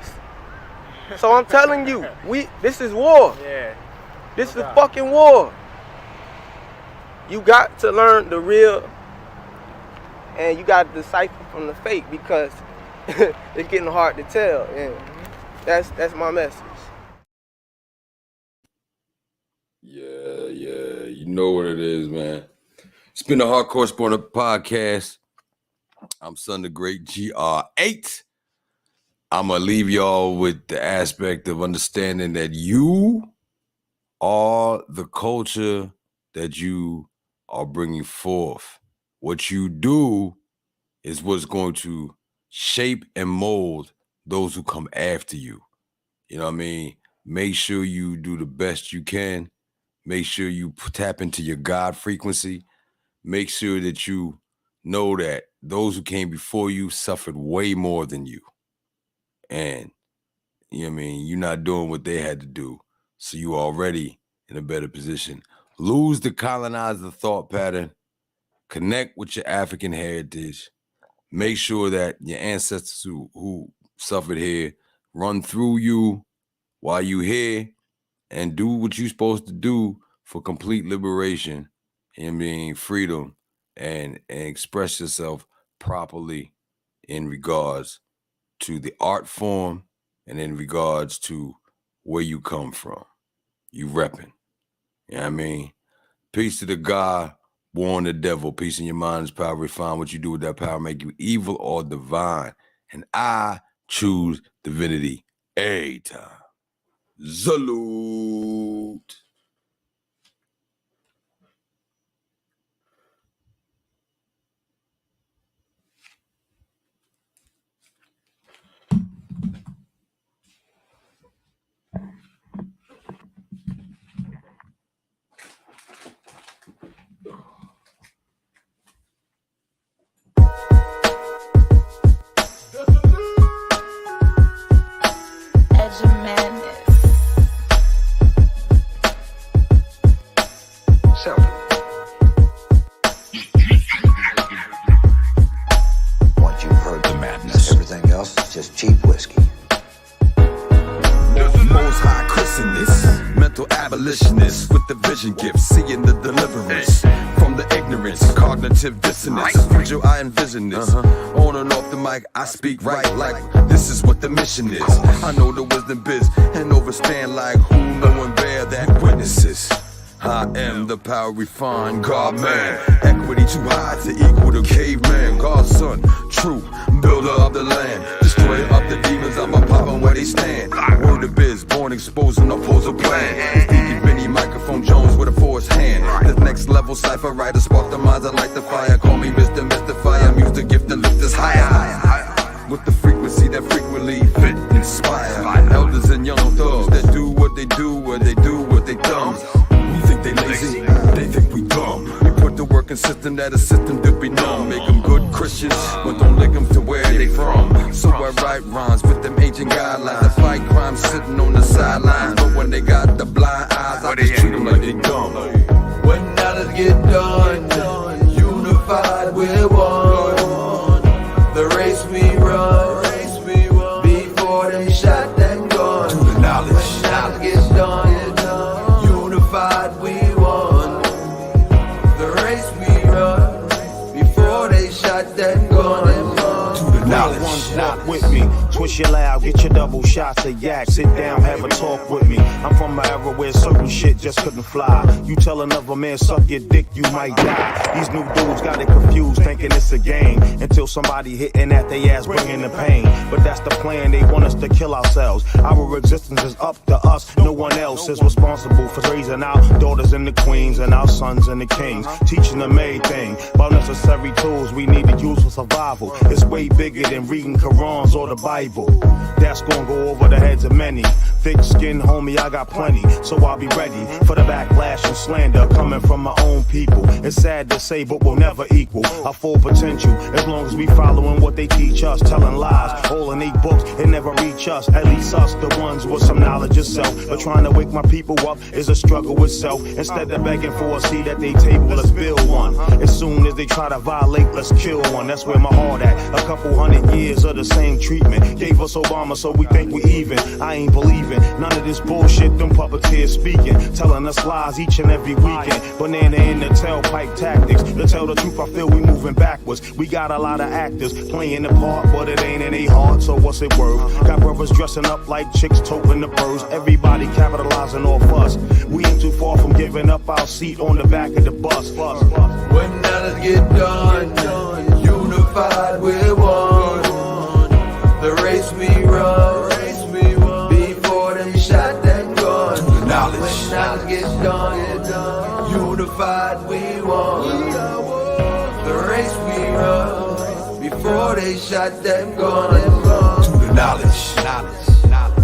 So I'm telling you, this is war. Yeah. This is fucking war. You got to learn the real, and you got to decipher from the fake because it's getting hard to tell. And that's my message. Yeah, you know what it is, man. It's been the Hardcorrespondent Podcast. I'm son the great GR8. I'm going to leave y'all with the aspect of understanding that you are the culture that you are bringing forth. What you do is what's going to shape and mold those who come after you. You know what I mean? Make sure you do the best you can. Make sure you tap into your God frequency. Make sure that you know that those who came before you suffered way more than you. And, you know what I mean, you're not doing what they had to do. So you already in a better position. Lose the colonizer thought pattern. Connect with your African heritage. Make sure that your ancestors who suffered here run through you while you're here and do what you're supposed to do for complete liberation and being freedom and express yourself properly in regards to the art form and in regards to where you come from. You repping. You know what I mean? Peace to the God, born the devil. Peace in your mind's power. Refine what you do with that power. Make you evil or divine. And I choose divinity every time. Salute. abolitionist with the vision gift, seeing the deliverance from the ignorance, cognitive dissonance. Future, I envision this. On and off the mic, I speak right like this is what the mission is. I know the wisdom biz and overstand like who, know and bear that witnesses. I am the power refined, God man. Equity too high to equal the caveman. God's son, true builder of the land. Destroyer of the demons, I'm a poppin' where they stand. Word of biz, born exposing, oppose a plan. Speaking Benny, microphone Jones with a force hand. The next level cipher writer, spark the minds, I light the fire. Call me Mr. Mystifier, Muse the gift to lift us higher. With the frequency that frequently fit, inspire. Elders and young thugs that do what they do, where they do what they thumbs. We think they lazy, they think we dumb. We put the work in system that a system to be numb. Make them good Christians, but don't link them to where they from. So I write rhymes with them ancient guidelines. I fight crime sitting on the sidelines. But when they got the blind eyes, I just treat them like they dumb. When knowledge get done, unified we're one. The race we run, before they shot that gun. To the knowledge. When knowledge gets done, unified we won. The race we run, before they shot that gun. To the knowledge. Ones walk with me, twist your loud, get your double shots of yak. Sit down, have a talk with me. I'm from an era where certain shit just couldn't fly. You tell another man suck your dick, you might die. These new dudes got it confused, thinking it's a game, until somebody hitting at their ass, bringing the pain. But that's the plan, they want us to kill ourselves. Our existence is up to us, no one else is responsible for raising our daughters and the queens and our sons and the kings. Teaching them everything about necessary tools we need to use for survival. It's way bigger than reading Qurans or the Bible. That's gonna go over the heads of many. Thick skin, homie, I got plenty, so I'll be ready for the backlash and slander coming from my own people. It's sad to say, but we'll never equal our full potential as long as we following what they teach us, telling lies, all in 8 books, it never reach us. At least us, the ones with some knowledge of self. But trying to wake my people up is a struggle with self. Instead of begging for a seat at their table, let's build one. As soon as they try to violate, let's kill one. That's where my heart at. A couple 100 years of the same treatment gave us Obama, so we think we even. I ain't believing none of this bullshit, them puppeteers speaking, telling us lies each and every weekend. Banana in the tailpipe tactics. To tell the truth, I feel we moving backwards. We got a lot of actors playing the part, but it ain't in their heart, so what's it worth? Got brothers dressing up like chicks, toting the purse. Everybody capitalizing off us. We ain't too far from giving up our seat on the back of the bus. When knowledge get done, unified we're one. The race we run, before they shot that gun. Knowledge. When knowledge gets done, unified we won. The race we run, before they shot that gun. To the knowledge.